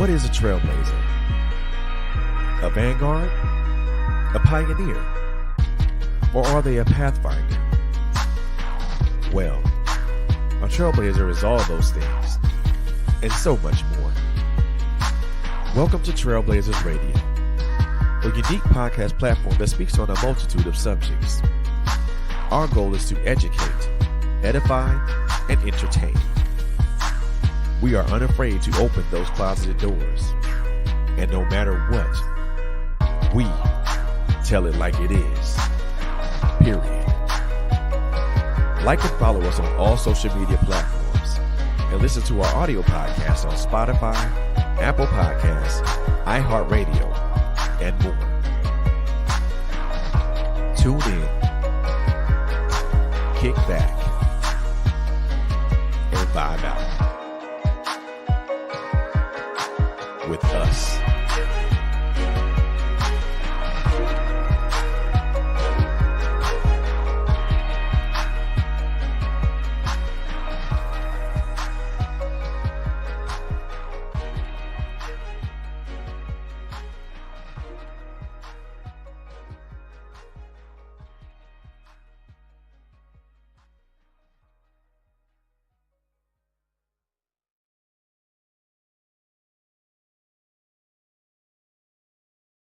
What is a trailblazer? A vanguard? A pioneer? Or are they a pathfinder? Well, a trailblazer is all those things, and so much more. Welcome to Trailblazers Radio, a unique podcast platform that speaks on a multitude of subjects. Our goal is to educate, edify, and entertain. We are unafraid to open those closeted doors, and no matter what, we tell it like it is. Period. Like and follow us on all social media platforms, and listen to our audio podcast on Spotify, Apple Podcasts, iHeartRadio, and more. Tune in, kick back, and vibe out with us.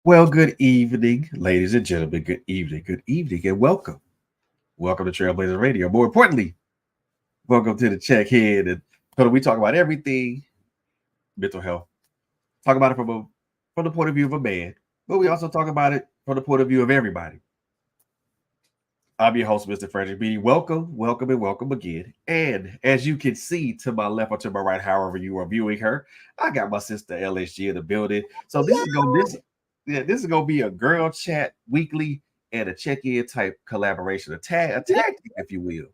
Well, good evening, ladies and gentlemen. Good evening, and welcome. Welcome to Trailblazer Radio. More importantly, welcome to the Checkhead. And so we talk about everything mental health. Talk about it from the point of view of a man, but we also talk about it from the point of view of everybody. I'm your host, Mr. Fred Beaty. Welcome, and welcome again. And as you can see to my left or to my right, however you are viewing her, I got my sister LHG in the building. So this is gonna be a girl chat weekly and a check-in type collaboration, a tag team, if you will.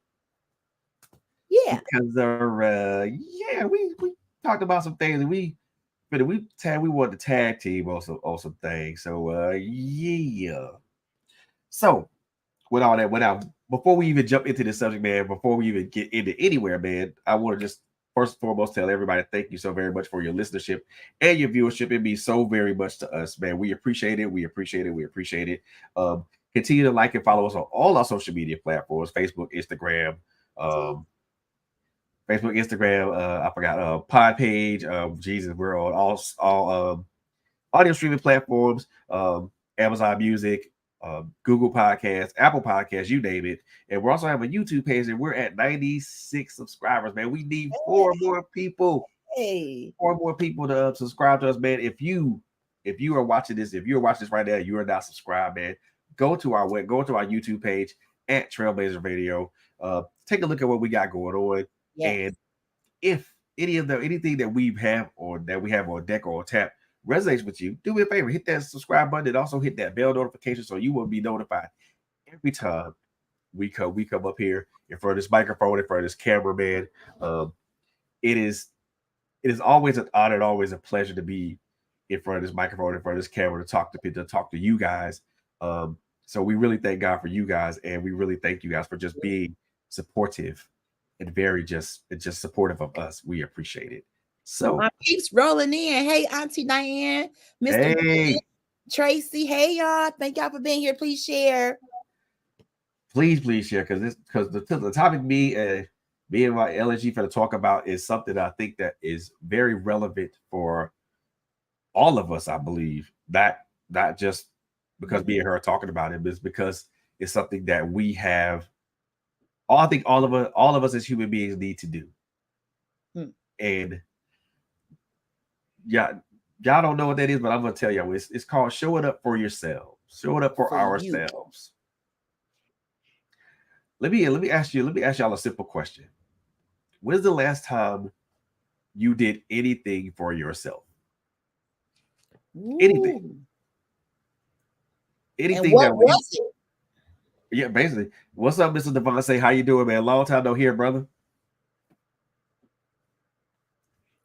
Yeah. Because we talked about some things and we wanted to tag team on some things. So yeah. So with all that, before we even jump into this subject, man, before we even get into anywhere, man, I want to just first and foremost tell everybody thank you so very much for your listenership and your viewership. It means so very much to us, man. We appreciate it. We appreciate it. Continue to like and follow us on all our social media platforms: Facebook, Instagram, I forgot Pod Page. Jesus, we're on all audio streaming platforms, Amazon Music, Google Podcasts, Apple Podcasts, you name it. And we also have a YouTube page, and we're at 96 subscribers, man. We need four more people. Four more people to subscribe to us, man. If you are watching this, right now, you are not subscribed, man. Go to our YouTube page at Trailblazer Radio. Take a look at what we got going on. Yes. And if anything that we have on deck or on tap resonates with you, do me a favor, hit that subscribe button and also hit that bell notification so you will be notified every time we come up here in front of this microphone, in front of this camera, man. It is always an honor and always a pleasure to be in front of this microphone, in front of this camera, to talk to you guys. So we really thank God for you guys, and we really thank you guys for just being supportive and very just supportive of us. We appreciate it. So my peeps rolling in. Hey, Auntie Diane, Mr. Hey. Tracy. Hey, y'all. Thank y'all for being here. Please share. Please share, because the topic me and my LHG for to talk about is something I think that is very relevant for all of us. I believe that not just because me and her are talking about it, but it's because it's something that we have. I think all of us as human beings need to do. And y'all don't know what that is, but I'm gonna tell y'all. It's called showing up for yourselves. Showing up for ourselves. Let me ask y'all a simple question. When's the last time you did anything for yourself? Ooh. Anything and what was it? Yeah, basically. What's up, Mr. Devon? Say, how you doing, man? Long time no hear, brother.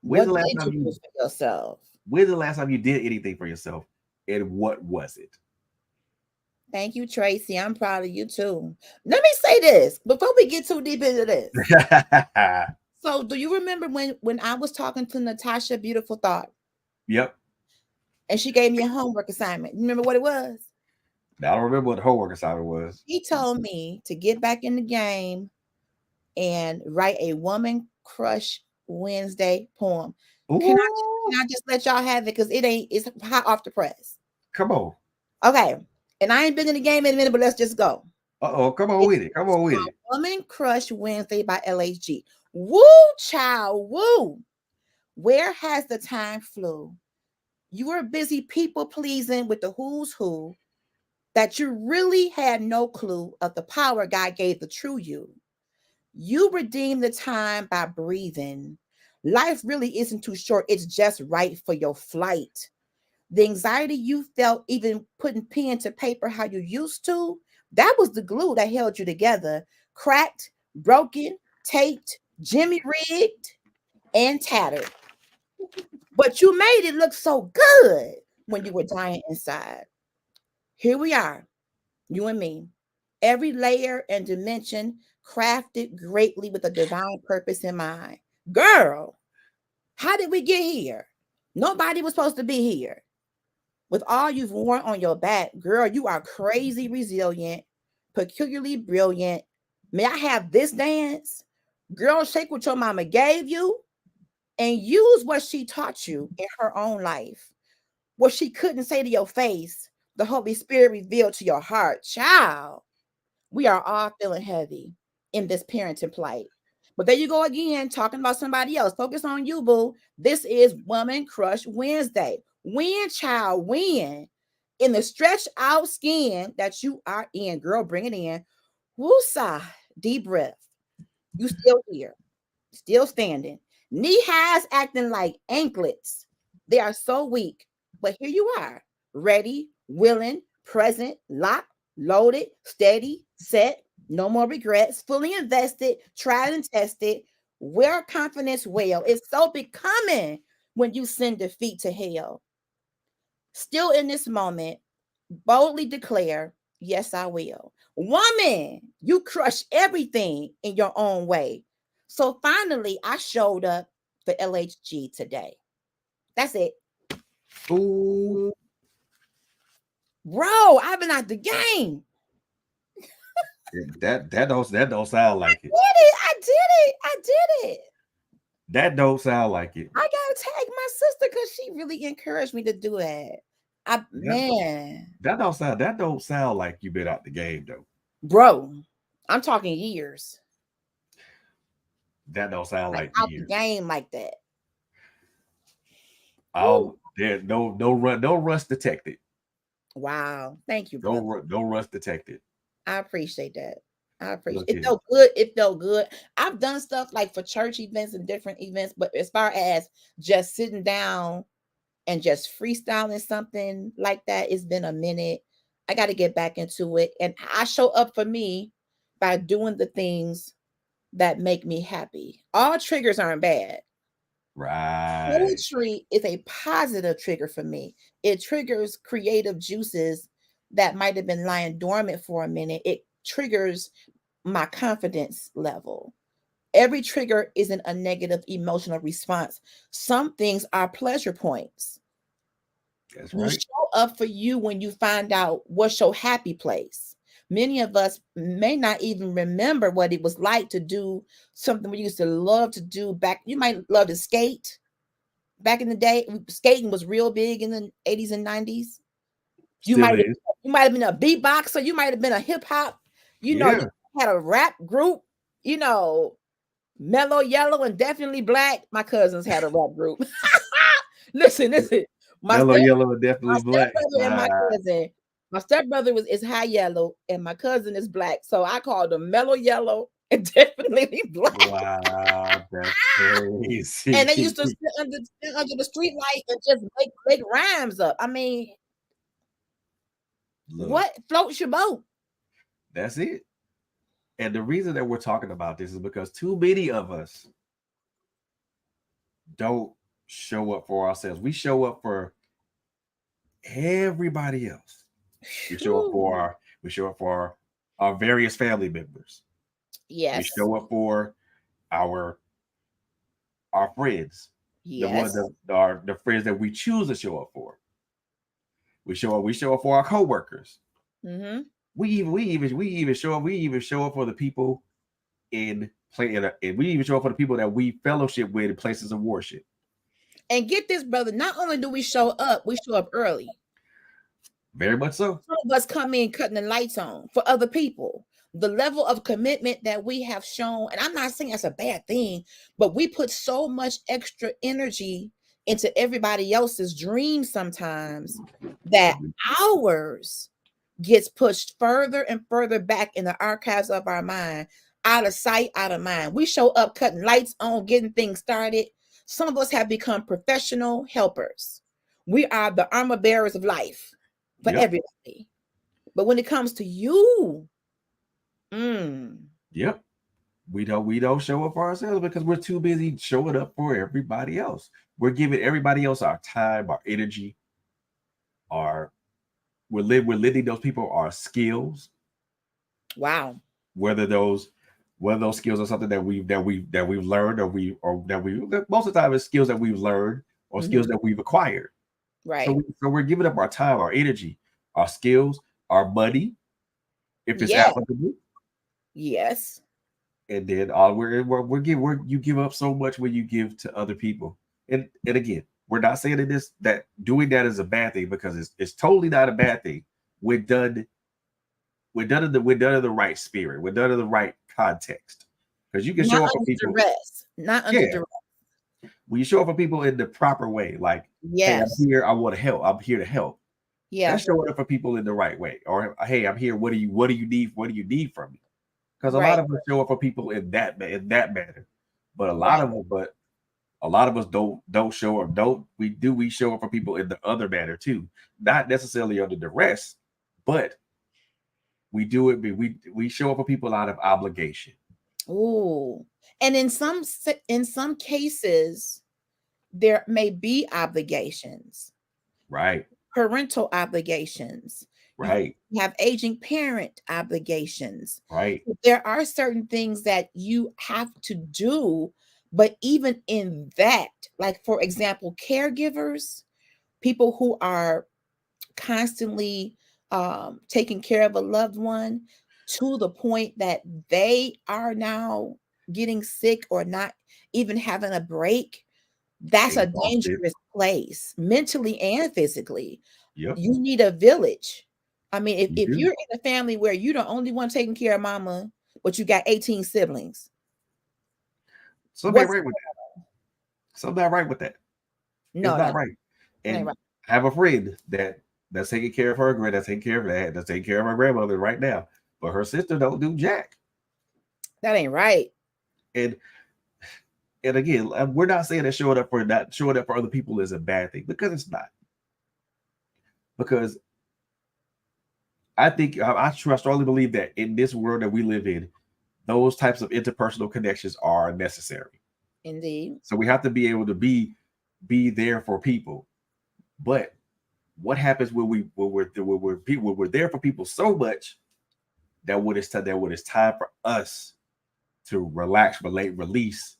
When's the last time you do for yourself? When's the last time you did anything for yourself, and what was it? Thank you, Tracy. I'm proud of you too. Let me say this before we get too deep into this. So, do you remember when I was talking to Natasha, Beautiful Thought? Yep. And she gave me a homework assignment. You remember what it was? I don't remember what the homework assignment was. She told me to get back in the game and write a woman crush Wednesday poem. Can I Ooh, can I just let y'all have it? Because it's hot off the press. come on. Okay. And I ain't been in the game in a minute, but let's just go. Uh-oh, come on It's with it. Come on with it. Woman Crush Wednesday by LHG. Woo, child, woo. Where has the time flew? You were busy people pleasing with the who's who that you really had no clue of the power God gave the true you. You redeem the time by breathing. Life really isn't too short. It's just right for your flight. The anxiety you felt even putting pen to paper how you used to, that was the glue that held you together. Cracked, broken, taped, Jimmy rigged, and tattered. But you made it look so good when you were dying inside. Here we are, you and me. Every layer and dimension crafted greatly with a divine purpose in mind. Girl, how did we get here? Nobody was supposed to be here. With all you've worn on your back, girl, you are crazy resilient, peculiarly brilliant. May I have this dance? Girl, shake what your mama gave you and use what she taught you in her own life. What she couldn't say to your face, the Holy Spirit revealed to your heart. Child, we are all feeling heavy in this parenting plight. But there you go again, talking about somebody else. Focus on you, boo. This is Woman Crush Wednesday. Win, child, win. In the stretched out skin that you are in, girl, bring it in. Woosah, deep breath. You still here, still standing. Knee highs acting like anklets. They are so weak, but here you are, ready, willing, present, locked, loaded, steady, set, no more regrets, fully invested, tried and tested. Where confidence well. It's so becoming when you send defeat to hell. Still in this moment, boldly declare, yes, I will. Woman, you crush everything in your own way. So finally, I showed up for LHG today. That's it. Ooh, Bro, I've been out the game. that don't sound like it. I did it. I did it. That don't sound like it. I gotta tag my sister because she really encouraged me to do it. That Man, that don't sound like you been out the game though. bro, I'm talking years. That don't sound Like like out the years. game like that. Woo. All there, no rust detected. Wow. Thank you, brother. No rust detected. I appreciate that. I appreciate Look it. here. Felt good. It felt good. I've done stuff like for church events and different events, but as far as just sitting down and just freestyling something like that, it's been a minute. I got to get back into it. And I show up for me by doing the things that make me happy. All triggers aren't bad. Right. Poetry is a positive trigger for me. It triggers creative juices that might have been lying dormant for a minute. It triggers my confidence level. Every trigger isn't a negative emotional response. Some things are pleasure points. That's You right. show up for you when you find out what's your happy place. Many of us may not even remember what it was like to do something we used to love to do back. You might love to skate. Back in the day, skating was real big in the 80s and 90s. You Still might is. have been a beatboxer, you might have been a hip hop, you Yeah. had a rap group, you know, Mellow Yellow and Definitely Black. My cousins had a rap group. Listen. My Mellow step, yellow and my definitely black. stepbrother and my cousin. My stepbrother is high yellow and my cousin is black. So I called them Mellow Yellow and Definitely Black. Wow, that's And crazy. they used to sit under the street light and just make rhymes up. I mean, Look, what floats your boat? that's it. And the reason that we're talking about this is because too many of us don't show up for ourselves. We show up for everybody else. We show up for Phew. our various family members. We Yes. show up for our our friends. The one Yes. that are the friends that we choose to show up for. We show up for our coworkers. Mm-hmm. We even show up for the people in play and we even show up for the people that we fellowship with in places of worship. And get this, brother. Not only do we show up early. Very much so. Some of us come in cutting the lights on for other people. The level of commitment that we have shown, and I'm not saying that's a bad thing, but we put so much extra energy into everybody else's dreams sometimes that ours gets pushed further and further back in the archives of our mind, out of sight, out of mind. We show up cutting lights on, getting things started. Some of us have become professional helpers. We are the armor bearers of life for Yep. everybody. But when it comes to you, Yep. We don't show up for ourselves because we're too busy showing up for everybody else. We're giving everybody else our time, our energy, our we're lending those people our skills. wow. Whether those skills are something that we've learned or that we most of the time it's skills that we've learned or skills that we've acquired. Right. So we're giving up our time, our energy, our skills, our money, if it's Yes. applicable. Yes. And then you give up so much when you give to other people. And again, we're not saying that doing that is a bad thing, because it's totally not a bad thing. We're done in the right spirit. We're done in the right context. Because you can Not show up for under people. duress. Not under duress. When you show up for people in the proper way, like, hey, I'm Yes. here, I want to help. I'm here to help. Yeah. That's showing up for people in the right way. Or, hey, I'm here. What do you need? What do you need from me? Because a lot of us show up for people in that manner, but a lot of us don't show up. We show up for people in the other manner too, not necessarily under duress, but we do it. We show up for people out of obligation. Ooh. And in some cases, there may be obligations. Right. Parental obligations. Right. You have aging parent obligations. Right. There are certain things that you have to do, but even in that, like for example, caregivers, people who are constantly taking care of a loved one to the point that they are now getting sick or not even having a break, that's a dangerous place, mentally and physically. Yep. You need a village. I mean, if do. you're in a family where you're the only one taking care of mama, but you got 18 siblings. Something right with that. Something not right with that. No, it's not right. And right. I have a friend that's taking care of her, that's taking care of that, that's taking care of her grandmother right now. But her sister don't do jack. That ain't right. And again, we're not saying that showing up for other people is a bad thing, because it's not. Because I think I strongly believe that in this world that we live in, those types of interpersonal connections are necessary. Indeed. So we have to be able to be there for people. But what happens when we're there for people so much that when it's time for us to relax, release,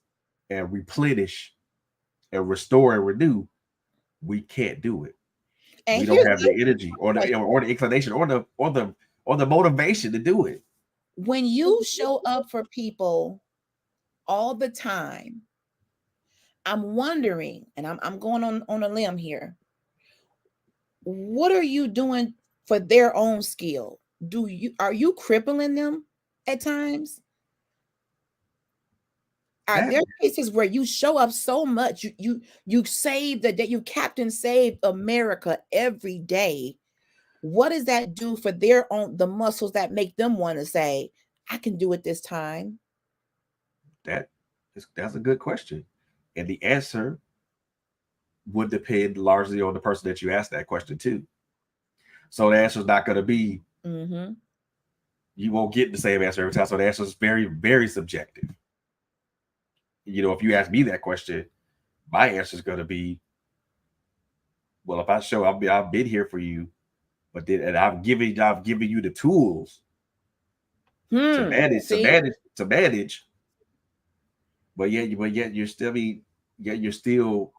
and replenish, and restore and renew, we can't do it. And we don't have the energy or the inclination or the motivation to do it. When you show up for people all the time, I'm wondering, and I'm going on a limb here. What are you doing for their own skill? Are you crippling them at times? Are there cases where you show up so much, you save the day, you Captain Save America every day? What does that do for the muscles that make them want to say, I can do it this time? That's a good question. And the answer would depend largely on the person that you ask that question to. So the answer is not going to be, you won't get the same answer every time. So the answer is very, very subjective. If you ask me that question, my answer is going to be, well, if I show I've been here for you, but then and I've given you the tools to manage. But yet you're still yet you're still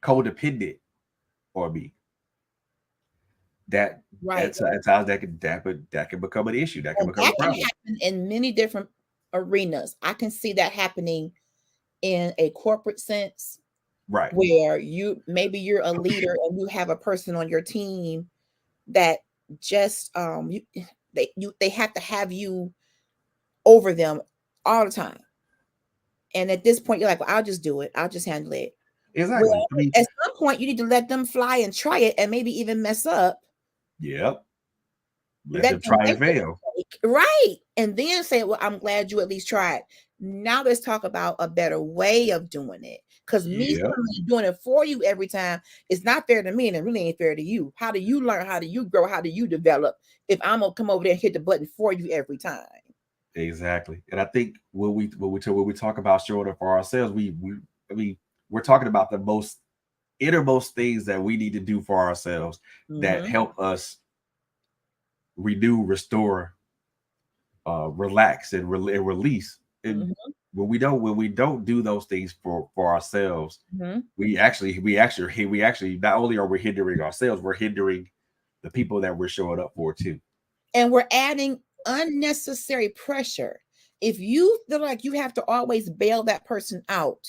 codependent on me. That Right. at times that can become an issue. That can And become a that can problem. happen in many different arenas. I can see that happening in a corporate sense, Right. where you're a leader and you have a person on your team that just they have to have you over them all the time. And at this point, you're like, well, I'll just do it. I'll just handle it. Exactly. Well, I mean, at some point, you need to let them fly and try it and maybe even mess up. yep. Let Let them them try make and the fail. mistake, right? And then say, well, I'm glad you at least tried. Now let's talk about a better way of doing it. Because me Yep. coming and doing it for you every time is not fair to me, and it really ain't fair to you. How do you learn? How do you grow? How do you develop if I'm gonna come over there and hit the button for you every time? Exactly. And I think when we talk about showing up for ourselves, I mean we're talking about the most innermost things that we need to do for ourselves that Mm-hmm. help us renew, restore, relax, and, and release. And Mm-hmm. when we don't do those things for ourselves, Mm-hmm. we actually not only are we hindering ourselves, we're hindering the people that we're showing up for too. And we're adding unnecessary pressure. If you feel like you have to always bail that person out,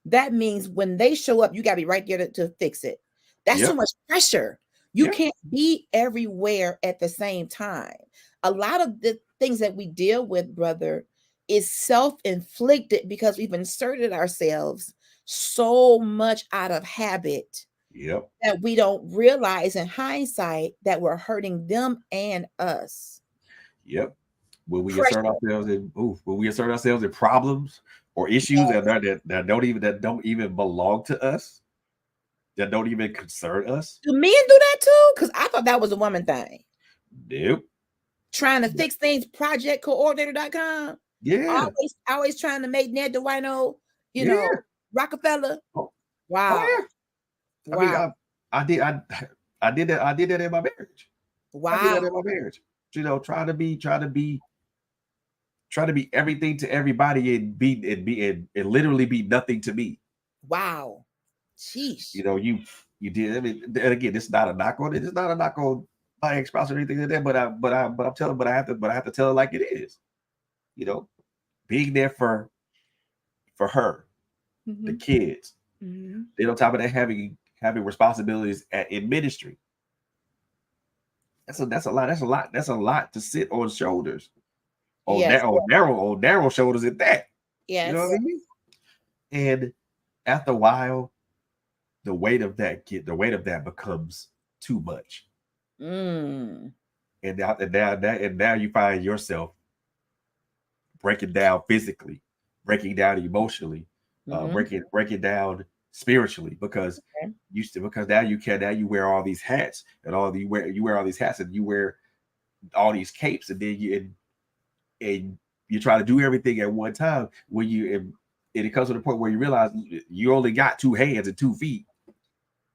that means when they show up, you got to be right there to fix it. That's too Yep. much pressure. You Yep. can't be everywhere at the same time. A lot of the things that we deal with, brother, is self-inflicted because we've inserted ourselves so much out of habit Yep. that we don't realize in hindsight that we're hurting them and us. Yep. When we insert Pressure. ourselves in when we insert ourselves in problems or issues that don't even belong to us, that don't even concern us. Do men do that too? Because I thought that was a woman thing. Nope. Trying to fix things, projectcoordinator.com. Yeah. Always trying to make Ned the Wino, Yeah. Rockefeller. Oh, oh Wow. yeah. I mean, Wow. I did I did that in my marriage. I did Wow. that in my marriage. You know, trying to be everything to everybody and literally be nothing to me. Wow. Sheesh. You know, you did. I mean, and again, this is not a knock on it. It's not a knock on my ex-spouse or anything like that. But I'm telling, but I have to tell it like it is. You know, being there for her, the Mm-hmm. kids. Mm-hmm. Then on top of that, having responsibilities in ministry. That's a lot. That's a lot. That's a lot to sit on shoulders. Yes. On narrow shoulders at that. You know Yes. what I mean? And after a while, the weight of that becomes too much. Mm. And now you find yourself breaking down physically, breaking down emotionally, Mm-hmm. breaking down spiritually Okay. because now you wear all these hats and you wear all these hats and you wear all these capes and then and you try to do everything at one time when and it comes to the point where you realize you only got two hands and 2 feet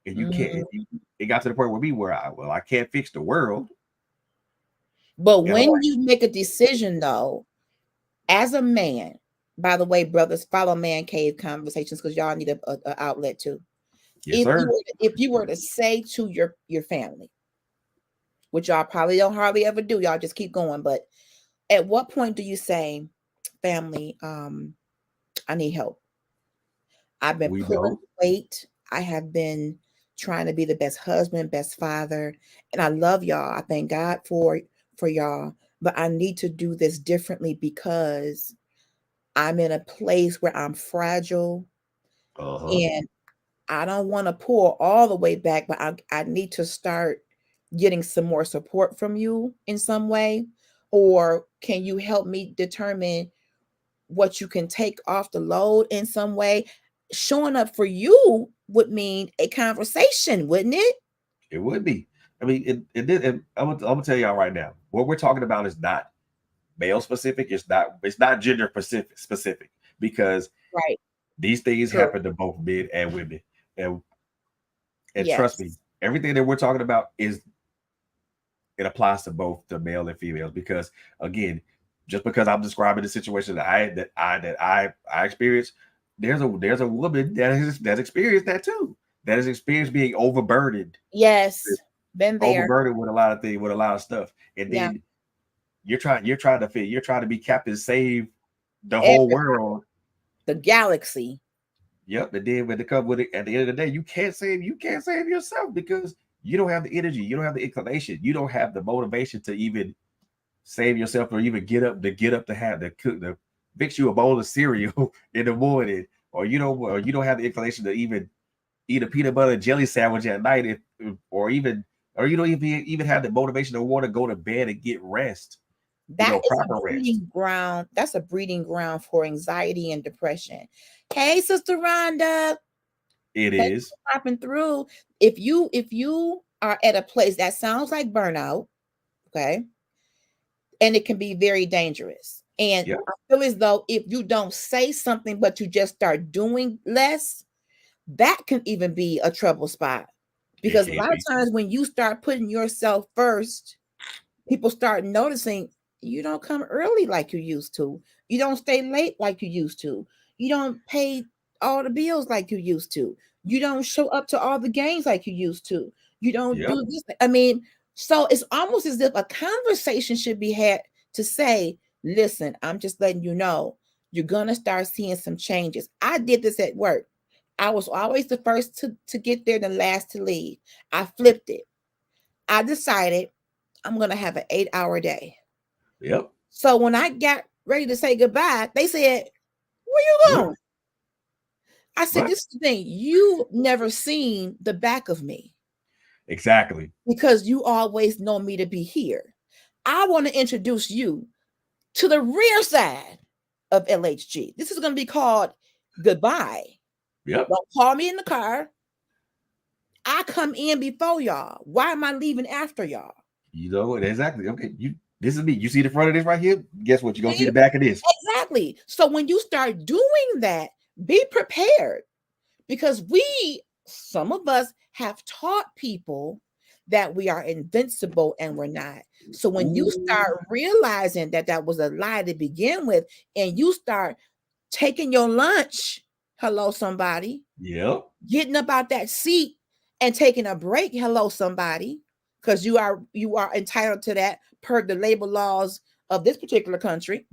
and you can't. Mm. It got to the point with me where I can't fix the world. But And I'm when like, you make a decision, though, as a man, by the way, brothers, follow Man Cave Conversations because y'all need a outlet too. yes, sir. If you were to say to your family, which y'all probably don't hardly ever do, y'all just keep going. But at what point do you say, family, I need help? I've been We pulling don't. weight. I have been trying to be the best husband, best father, and I love y'all. I thank God for y'all, but I need to do this differently because I'm in a place where I'm fragile Uh huh. and I don't want to pull all the way back, but I need to start getting some more support from you in some way. Or can you help me determine what you can take off the load in some way? Showing up for you would mean a conversation, wouldn't it? It would be. I mean, it did. I'm gonna tell y'all right now. What we're talking about is not male specific. It's not gender specific because Right. these things True. happen to both men and women. And and trust me, Yes. everything that we're talking about is it applies to both the male and females because again, just because I'm describing the situation that I experienced, there's a woman that's experienced that too. That has experienced being overburdened, Yes, been there. overburdened with a lot of things, with a lot of stuff, and Yeah, then you're trying to be Captain Save the whole every world. the galaxy. Yep, and then when they come with it, at the end of the day, you can't save yourself because you don't have the energy, you don't have the inclination, you don't have the motivation to even save yourself or even get up to have to cook to fix you a bowl of cereal in the morning, or you don't have the inclination to even eat a peanut butter and jelly sandwich at night, or you don't even have the motivation to want to go to bed and get rest, That is a proper rest. breeding ground. That's a breeding ground for anxiety and depression. Hey, Sister Rhonda, It thanks is. for popping through. If you are at a place that sounds like burnout, okay, and it can be very dangerous. And Yep, I feel as though if you don't say something, but you just start doing less, that can even be a trouble spot. it Because a can lot of be. times when you start putting yourself first, people start noticing you don't come early like you used to. You don't stay late like you used to. You don't pay all the bills like you used to. You don't show up to all the games like you used to. You don't Yep, do this. I mean, so it's almost as if a conversation should be had to say, listen, I'm just letting you know you're going to start seeing some changes. I did this at work. I was always the first to get there, the last to leave. I flipped it. I decided I'm going to have an 8-hour day. yep. So when I got ready to say goodbye, they said, where you What? going? I said, What? this is the thing. You never seen the back of me Exactly. because you always know me to be here. I want to introduce you to the rear side of LHG. This is going to be called goodbye. Yep. Don't call me in the car. I come in before y'all. Why am I leaving after y'all? Exactly. Okay, this is me. You see the front of this right here? Guess what? You're gonna see See? the back of this. Exactly. So when you start doing that, be prepared because some of us have taught people that we are invincible and we're not. So when you Ooh, start realizing that that was a lie to begin with, and you start taking your lunch, hello, somebody, yep. getting up out that seat and taking a break, hello, somebody, because you are entitled to that per the labor laws of this particular country.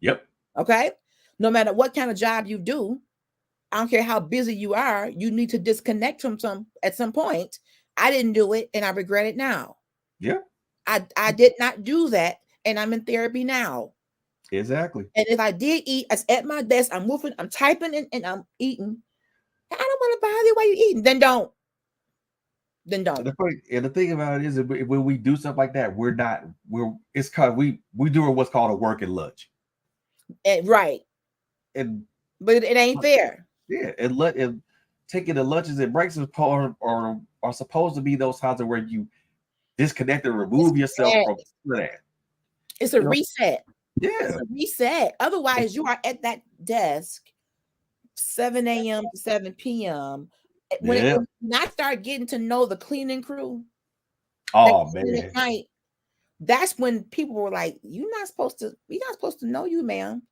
Yep. Okay. No matter what kind of job you do, I don't care how busy you are, you need to disconnect from some at some point. I didn't do it and I regret it now. Yep. I did not do that and I'm in therapy now. Exactly. And if I did eat, I was at my desk, I'm moving, I'm typing and I'm eating. I don't want to bother you while you're eating. Then don't. Then don't. And the thing about it is, that when we do stuff like that, it's called we doing what's called a working lunch, Right. and But it ain't fair. yeah, and taking the lunches and breaks are supposed to be those times where you disconnect and It's remove yourself bad. from that. It's a You know, reset. It's yeah, a reset. Otherwise, you are at that desk 7 a.m. to 7 p.m. yeah. When I start getting to know the cleaning crew that Oh clean at man, night, that's when people were like, we're not supposed to know you, ma'am.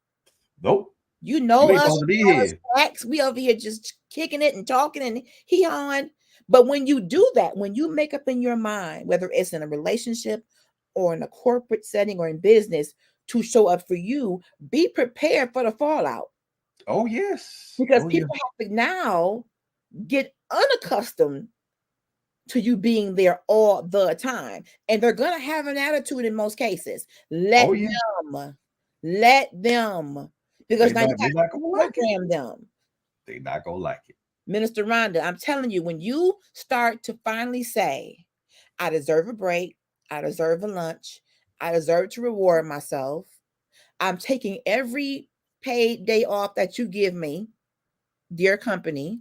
nope. You You know ain't us, supposed to be you know us here. facts. We over here just kicking it and talking and he on. But when you do that, when you make up in your mind, whether it's in a relationship or in a corporate setting or in business, to show up for you, be prepared for the fallout. Oh yes. Because Oh yeah. people have to now get unaccustomed to you being there all the time. And they're going to have an attitude in most cases. Oh yeah. Let them, because now you They're have not to gonna like it. program them. They're not gonna like it. Minister Rhonda, I'm telling you, when you start to finally say, I deserve a break, I deserve a lunch, I deserve to reward myself, I'm taking every paid day off that you give me, dear company,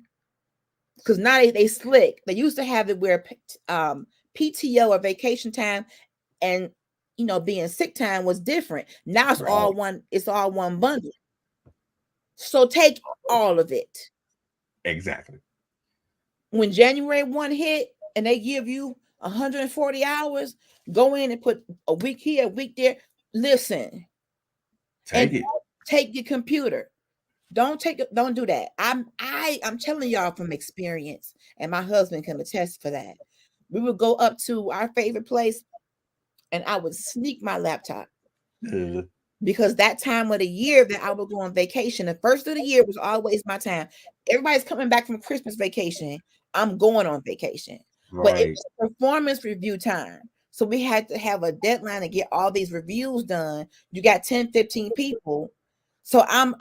because now they slick. They used to have it where PTO or vacation time and being sick time was different. Now it's Right. all one. It's all one bundle. So take all of it. Exactly. When January 1 hit and they give you 140 hours, go in and put a week here, a week there. Listen, and Take it. take your computer. Don't do that. I'm telling y'all from experience, and my husband can attest for that. We would go up to our favorite place, and I would sneak my laptop. Because that time of the year that I would go on vacation, the first of the year was always my time. Everybody's coming back from Christmas vacation. I'm going on vacation. But it Right. was performance review time. So we had to have a deadline to get all these reviews done. You got 10, 15 people. So I'm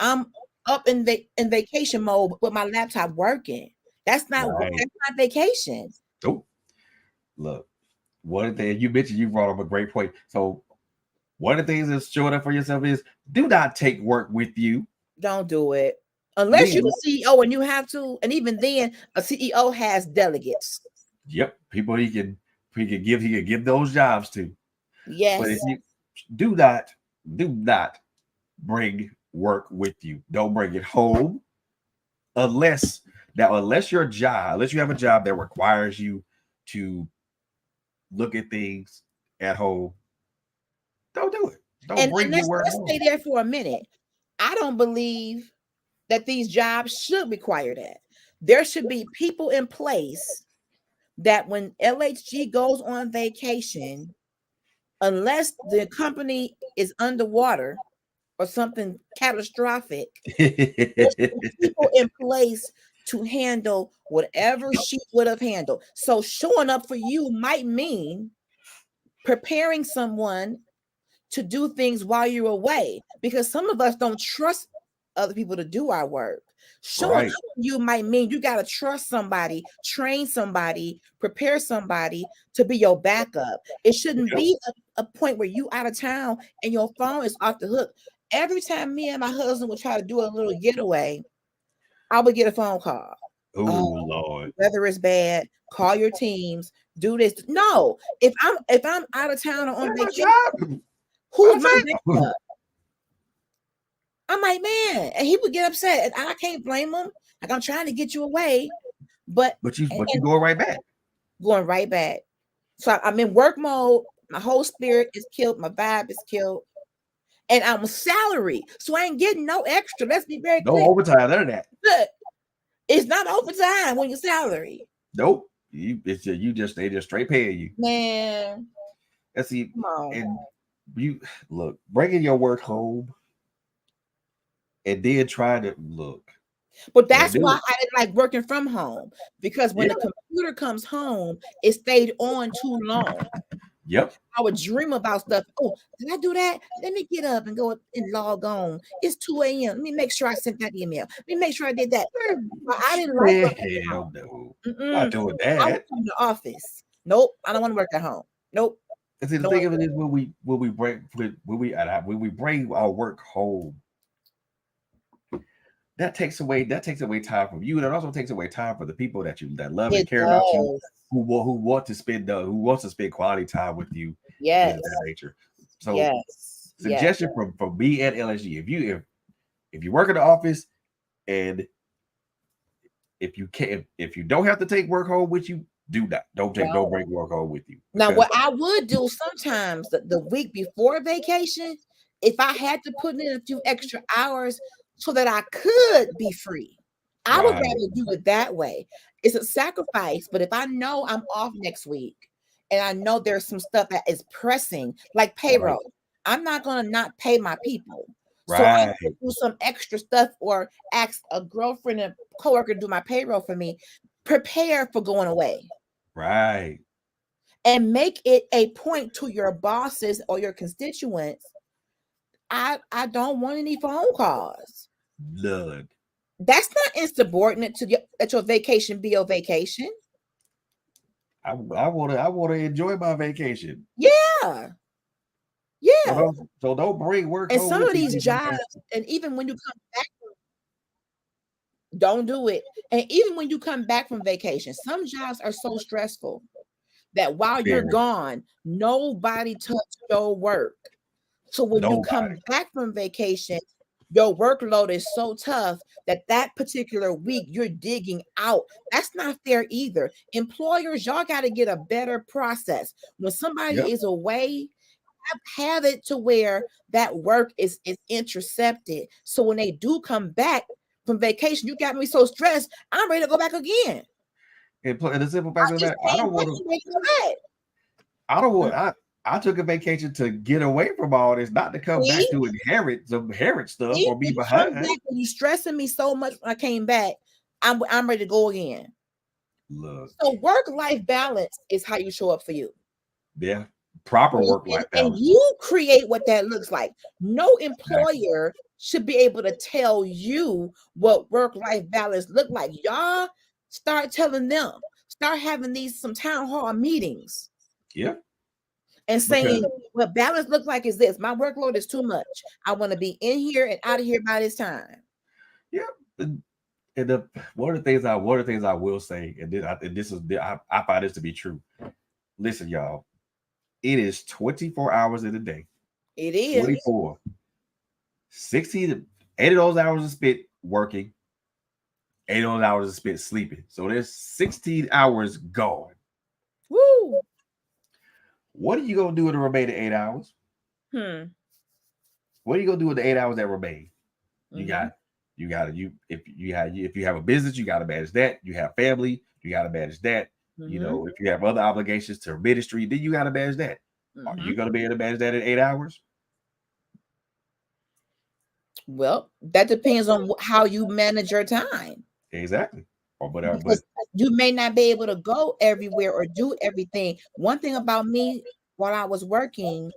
up in vacation mode with my laptop working. That's not vacation. Oh, look, one thing you mentioned, you brought up a great point. So one of the things that's showing up for yourself is do not take work with you. Don't do it. Unless you're a CEO and you have to, and even then, a CEO has delegates. Yep, people he can give those jobs to. Yes. But if you do not bring work with you. Don't bring it home. Unless you have a job that requires you to look at things at home, don't do it. Don't bring your work home. Let's stay there for a minute. I don't believe that these jobs should require that. There should be people in place that when LHG goes on vacation, unless the company is underwater or something catastrophic, there's people in place to handle whatever she would have handled. So showing up for you might mean preparing someone to do things while you're away, because some of us don't trust other people to do our work. Showing up for you might mean you got to trust somebody, train somebody, prepare somebody to be your backup. It shouldn't be a point where you out of town and your phone is off the hook. Every time me and my husband would try to do a little getaway, I would get a phone call. Oh Lord, weather is bad. Call your teams. Do this. No, if I'm out of town or on vacation, who's my backup? I'm like, man, and he would get upset, and I can't blame him. Like, I'm trying to get you away, but you going right back. Going right back. So I'm in work mode. My whole spirit is killed. My vibe is killed. And I'm salary, so I ain't getting no extra. Let's be very clear. No overtime, none of that. But it's not overtime when you're salary. Nope. They just straight paying you. Man. Let's see. And you look, bringing your work home and then trying to look. But that's why I didn't like working from home, because when the computer comes home, it stayed on too long. Yep. I would dream about stuff. Oh, did I do that? Let me get up and go and log on. It's 2 a.m. Let me make sure I sent that email. Let me make sure I did that. But I didn't like hell no. Not doing that. I was in the office. Nope. I don't want to work at home. Nope. See, the thing of it is when we bring our work home, that takes away time from you, and it also takes away time for the people that love and care about you, who want to spend quality time with you. Yes. Of that nature. So suggestion from me and LSG, if you work in the office and if you don't have to take work home with you, don't bring work home with you. Now, what I would do sometimes the week before vacation, if I had to put in a few extra hours so that I could be free, I would rather do it that way. It's a sacrifice, but if I know I'm off next week and I know there's some stuff that is pressing, like payroll, I'm not going to not pay my people. So I can do some extra stuff or ask a girlfriend and coworker to do my payroll for me. Prepare for going away. Right. And make it a point to your bosses or your constituents. I don't want any phone calls. None. That's not insubordinate to that your vacation be your vacation. I want to enjoy my vacation. Yeah. So don't bring work. And some of these jobs, and even when you come back, don't do it. And even when you come back from vacation, some jobs are so stressful that while you're gone, nobody touched your work. So when you come back from vacation, your workload is so tough that particular week you're digging out. That's not fair either. Employers, y'all got to get a better process. When somebody is away, have it to where that work is intercepted. So when they do come back, from vacation. You got me so stressed. I'm ready to go back again. And the simple fact of that, I don't want to. I don't want. I took a vacation to get away from all this, not to come back to inherit stuff or be behind. You stressing me so much when I came back. I'm ready to go again. Look. So work-life balance is how you show up for you. Yeah. Proper work-life balance. And you create what that looks like. No employer should be able to tell you what work-life balance look like. Y'all start telling them. Start having some town hall meetings. Yeah. And saying what balance looks like is this. My workload is too much. I want to be in here and out of here by this time. Yeah. And one of the things I will say, and I find this to be true. Listen, y'all, it is 24 hours in a day. It is 24. 80 of those hours are spent working. 8 of those hours are spent sleeping. So there's 16 hours gone. Woo! What are you gonna do with the remaining 8 hours? What are you gonna do with the 8 hours that remain? If you have a business, you gotta manage that. You have family, you gotta manage that. You know, if you have other obligations to ministry, then you gotta manage that. Are you gonna be able to manage that in 8 hours? Well, that depends on how you manage your time. Exactly. But you may not be able to go everywhere or do everything. One thing about me while I was working,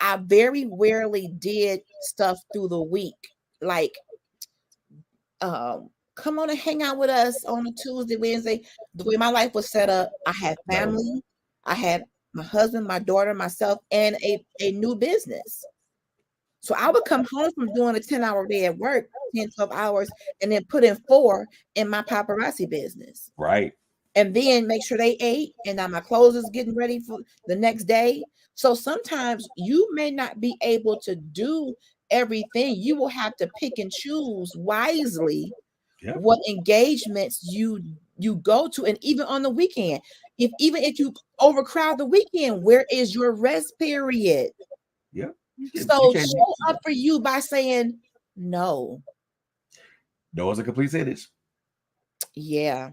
I very rarely did stuff through the week. Like, come on and hang out with us on a Tuesday, Wednesday. The way my life was set up, I had family, I had my husband, my daughter, myself, and a new business. So I would come home from doing a 10-hour day at work, 10, 12 hours, and then put in 4 in my paparazzi business. Right. And then make sure they ate, and now my clothes is getting ready for the next day. So sometimes you may not be able to do everything. You will have to pick and choose wisely what engagements you go to. And even on the weekend, if you overcrowd the weekend, where is your rest period? Yeah. So show up for you by saying no. No is a complete sentence. Yeah.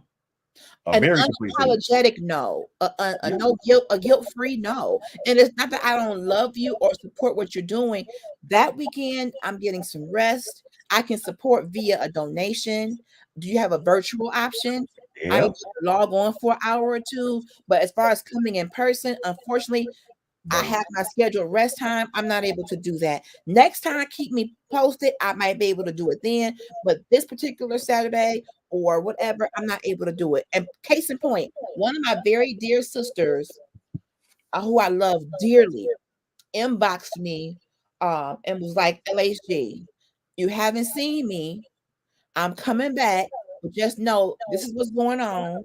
An unapologetic no, no guilt, a guilt-free no. And it's not that I don't love you or support what you're doing. That weekend, I'm getting some rest. I can support via a donation. Do you have a virtual option? I log on for an hour or two. But as far as coming in person, unfortunately, I have my scheduled rest time. I'm not able to do that. Next time, keep me posted. I might be able to do it then. But this particular Saturday or whatever, I'm not able to do it. And case in point, one of my very dear sisters, who I love dearly, inboxed me and was like, LHG, you haven't seen me. I'm coming back. But just know this is what's going on.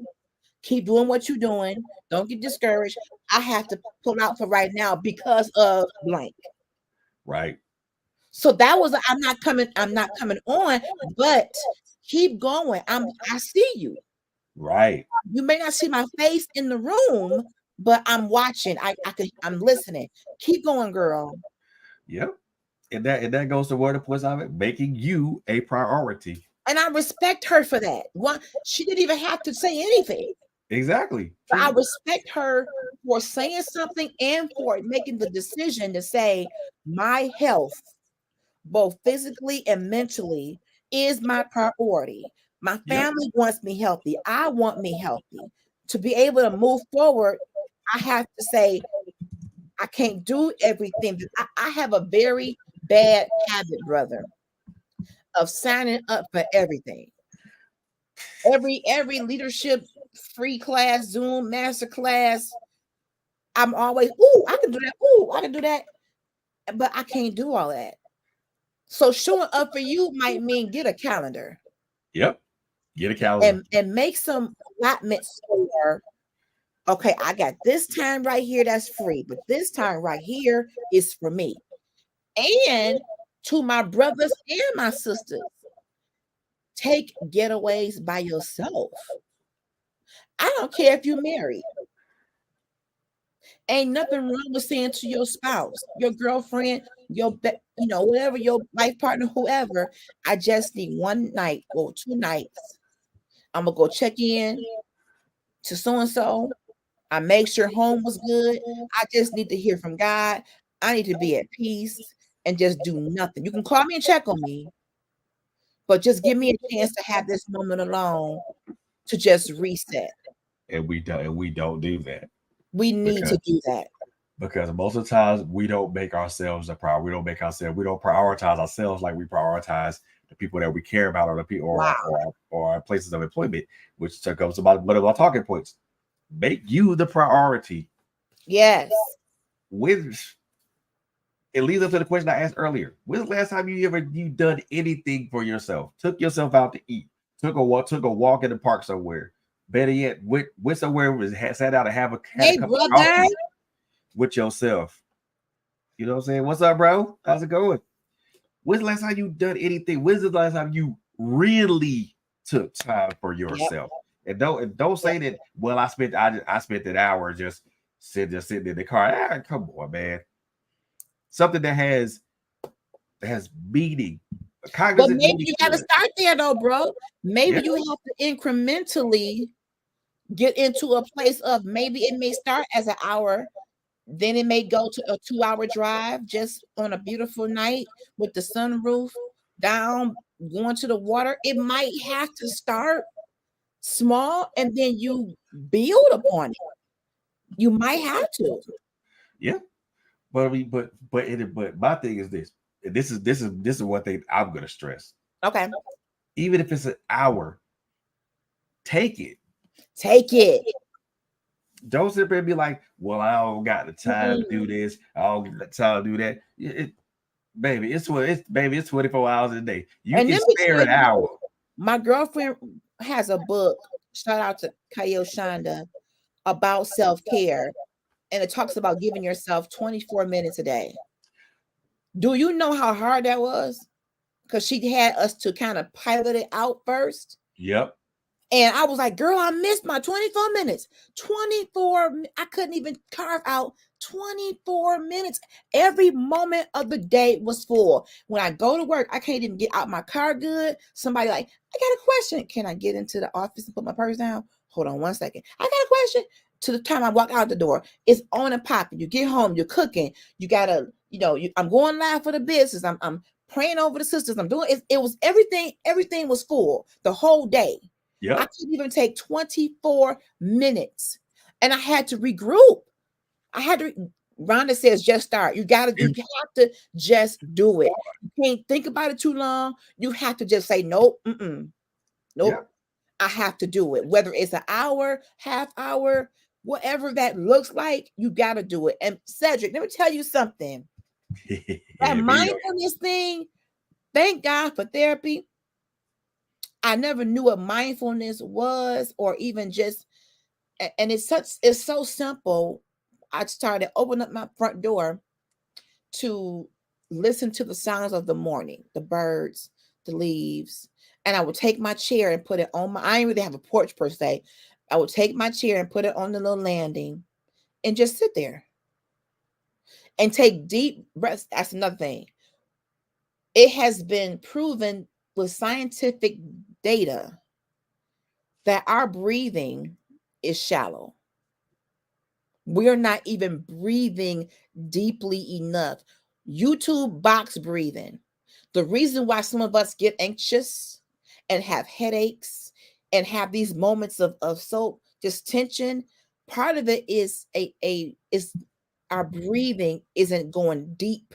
Keep doing what you're doing. Don't get discouraged. I have to pull out for right now because of blank. Right. So that was I'm not coming on, but keep going. I see you. Right. You may not see my face in the room, but I'm watching. I'm listening. Keep going, girl. Yep. And that goes to where the point of it, making you a priority. And I respect her for that. She didn't even have to say anything. Exactly. But I respect her for saying something and for making the decision to say my health, both physically and mentally, is my priority. My family wants me healthy. I want me healthy. To be able to move forward, I have to say I can't do everything. I have a very bad habit, brother, of signing up for everything. Every leadership free class, Zoom, master class, I'm always, I can do that. I can do that. But I can't do all that. So showing up for you might mean get a calendar. Yep. Get a calendar. And make some allotments for, okay, I got this time right here that's free, but this time right here is for me. And to my brothers and my sisters, take getaways by yourself. I don't care if you're married. Ain't nothing wrong with saying to your spouse, your girlfriend, whatever your life partner, whoever. I just need one night or 2 nights. I'm gonna go check in to so and so. I make sure home was good. I just need to hear from God. I need to be at peace and just do nothing. You can call me and check on me, but just give me a chance to have this moment alone to just reset. And we don't do that We need to because do that. most of the times we don't make ourselves a priority. We don't prioritize ourselves like we prioritize the people that we care about, or the people, Wow. or our places of employment, which comes about one of our talking points. Make you the priority. Yes. With it leads up to the question I asked earlier. When's the last time you done anything for yourself? Took yourself out to eat, took a walk in the park somewhere. Better yet, went somewhere, sat out and had a Hey, cup of brother. coffee with yourself. You know what I'm saying? What's up, bro? How's it going? When's the last time you done anything? When's the last time you really took time for Yep. yourself? And don't say that. Well, I spent that hour just sitting in the car. Ah, come on, man. Something that has meaning, But cognizant maybe meaning you to got to it. start there, though, bro. Maybe Yeah, you have to incrementally get into a place of, maybe it may start as an hour, then it may go to a 2-hour drive just on a beautiful night with the sunroof down, going to the water. It might have to start small and then you build upon it. You might have to. yeah. But I mean, but my thing is this. This is one thing I'm gonna stress. Okay. Even if it's an hour, take it. Take it. Don't sit there and be like, "Well, I don't got the time to do Mm. this. I don't got the time to do that." Baby, it's 24 hours a day. You And can let me spare tell an hour. you, my girlfriend has a book. Shout out to Kayo Shonda about self-care. And it talks about giving yourself 24 minutes a day. Do you know how hard that was? Because she had us to kind of pilot it out first. Yep. And I was like, girl, I missed my 24 minutes. 24, I couldn't even carve out 24 minutes. Every moment of the day was full. When I go to work, I can't even get out my car good. Somebody like, I got a question. Can I get into the office and put my purse down? Hold on 1 second. I got a question. To the time I walk out the door, it's on and popping. You get home, you're cooking. You gotta, I'm going live for the business. I'm praying over the sisters. I'm doing it. It was everything. Everything was full the whole day. I Yep. couldn't even take 24 minutes. And I had to regroup. I had to. Rhonda says, just start. You have to just do it. You can't think about it too long. You have to just say, nope, nope. Yep. I have to do it. Whether it's an hour, half hour, whatever that looks like, you got to do it. And Cedric, let me tell you something. That mindfulness thing, thank God for therapy. I never knew what mindfulness was, or even just, and it's so simple. I started opening up my front door to listen to the sounds of the morning, the birds, the leaves, and I would take my chair and put it on I didn't really have a porch per se. I would take my chair and put it on the little landing and just sit there and take deep breaths. That's another thing. It has been proven with scientific data that our breathing is shallow. We're not even breathing deeply enough. YouTube box breathing. The reason why some of us get anxious and have headaches and have these moments of so just tension, part of it is is our breathing isn't going deep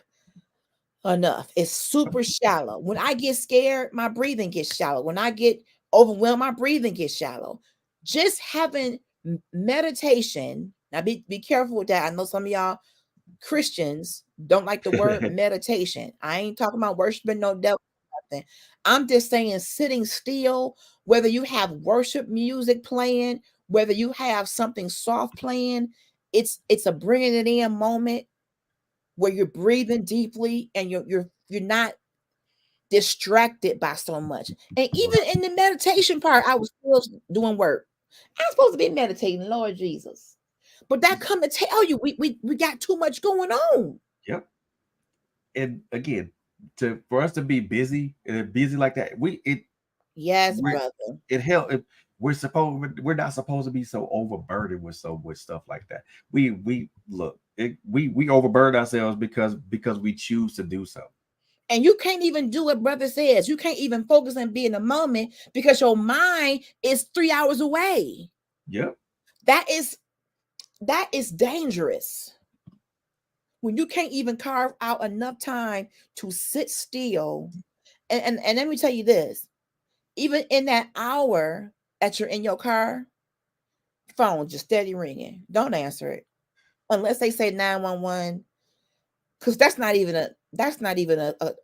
enough. It's super shallow. When I get scared, my breathing gets shallow. When I get overwhelmed, my breathing gets shallow. Just having meditation. Now be careful with that. I know some of y'all Christians don't like the word meditation. I ain't talking about worshiping no devil. Nothing. I'm just saying sitting still, whether you have worship music playing, whether you have something soft playing, it's a bringing it in moment where you're breathing deeply and you're not distracted by so much. And even in the meditation part, I was still doing work. I'm supposed to be meditating, Lord Jesus. But that come to tell you we got too much going on. Yep. and again, for us to be busy and busy like that, Yes, we're, brother. it help. We're not supposed to be so overburdened with stuff like that. We look we overburden ourselves because we choose to do so. And you can't even do what brother says. You can't even focus and be in the moment because your mind is 3 hours away. Yep. That is dangerous. When you can't even carve out enough time to sit still. And let me tell you this, even in that hour that you're in your car, phone just steady ringing. Don't answer it unless they say 911, because that's not even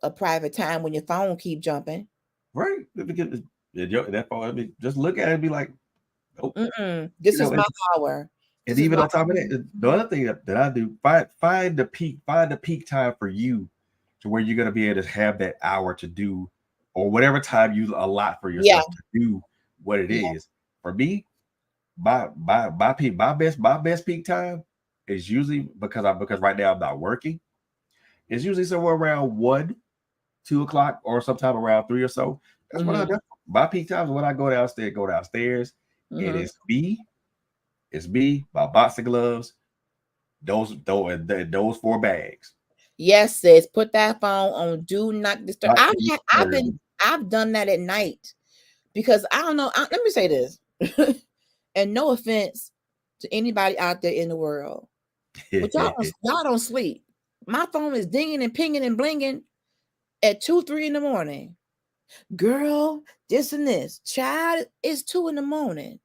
a private time when your phone keep jumping. Right. That phone, I mean, just look at it and be like, oh, This is my hour. And This is even my on top of that, the other thing that I do, find the peak time for you to where you're gonna be able to have that hour to do or whatever time you allot for yourself to do what it is. For me, my best peak time is usually because right now I'm not working. It's usually somewhere around 1, 2 o'clock, or sometime around 3 or so. That's what I do. My peak time is when I go downstairs, and it's me, my boxing gloves, those 4 bags. Yes, sis. Put that phone on do not disturb. I've done that at night because I don't know. Let me say this, and no offense to anybody out there in the world, but y'all don't sleep. My phone is dinging and pinging and blinging at 2, 3 in the morning. Girl, this and this. Child, it's 2 in the morning.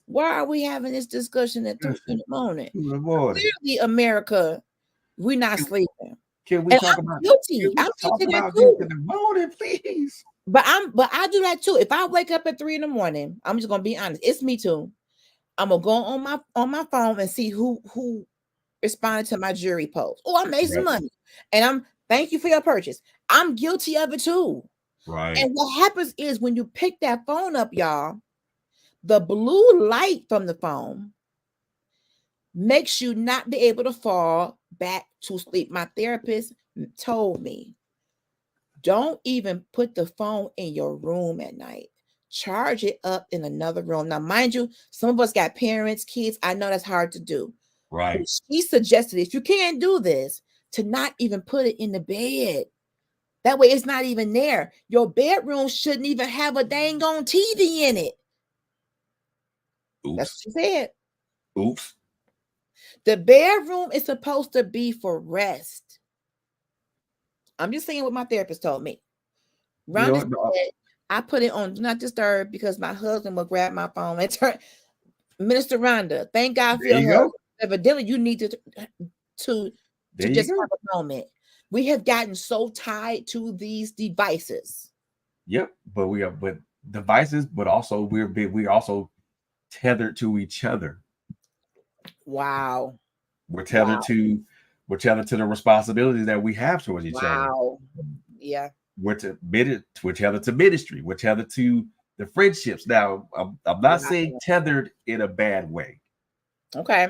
Why are we having this discussion at 2 in the morning? Clearly, America, we're not sleeping. Can we talk about guilty? I'm guilty of that too. In the morning, please? But I do that too. If I wake up at 3 in the morning, I'm just gonna be honest. It's me too. I'm gonna go on my phone and see who responded to my jury post. Oh, I made some money, and thank you for your purchase. I'm guilty of it too. Right. And what happens is when you pick that phone up, y'all, the blue light from the phone makes you not be able to fall back to sleep. My therapist told me, don't even put the phone in your room at night. Charge it up in another room. Now, mind you, some of us got parents, kids. I know that's hard to do. Right. But she suggested, if you can't do this, to not even put it in the bed. That way it's not even there. Your bedroom shouldn't even have a dang on TV in it. Oops. That's what she said. Oops. The bedroom is supposed to be for rest. I'm just saying what my therapist told me. Rhonda said, I put it on do not disturb because my husband will grab my phone and turn. Minister Rhonda, thank God for your husband. Evidently, you need to just have a moment. We have gotten so tied to these devices. Yep, but devices, but also we're also tethered to each other. Wow. We're tethered to the responsibilities that we have towards each other. Wow. Yeah. We're tethered to ministry. We're tethered to the friendships. Now, I'm not saying tethered in a bad way. Okay.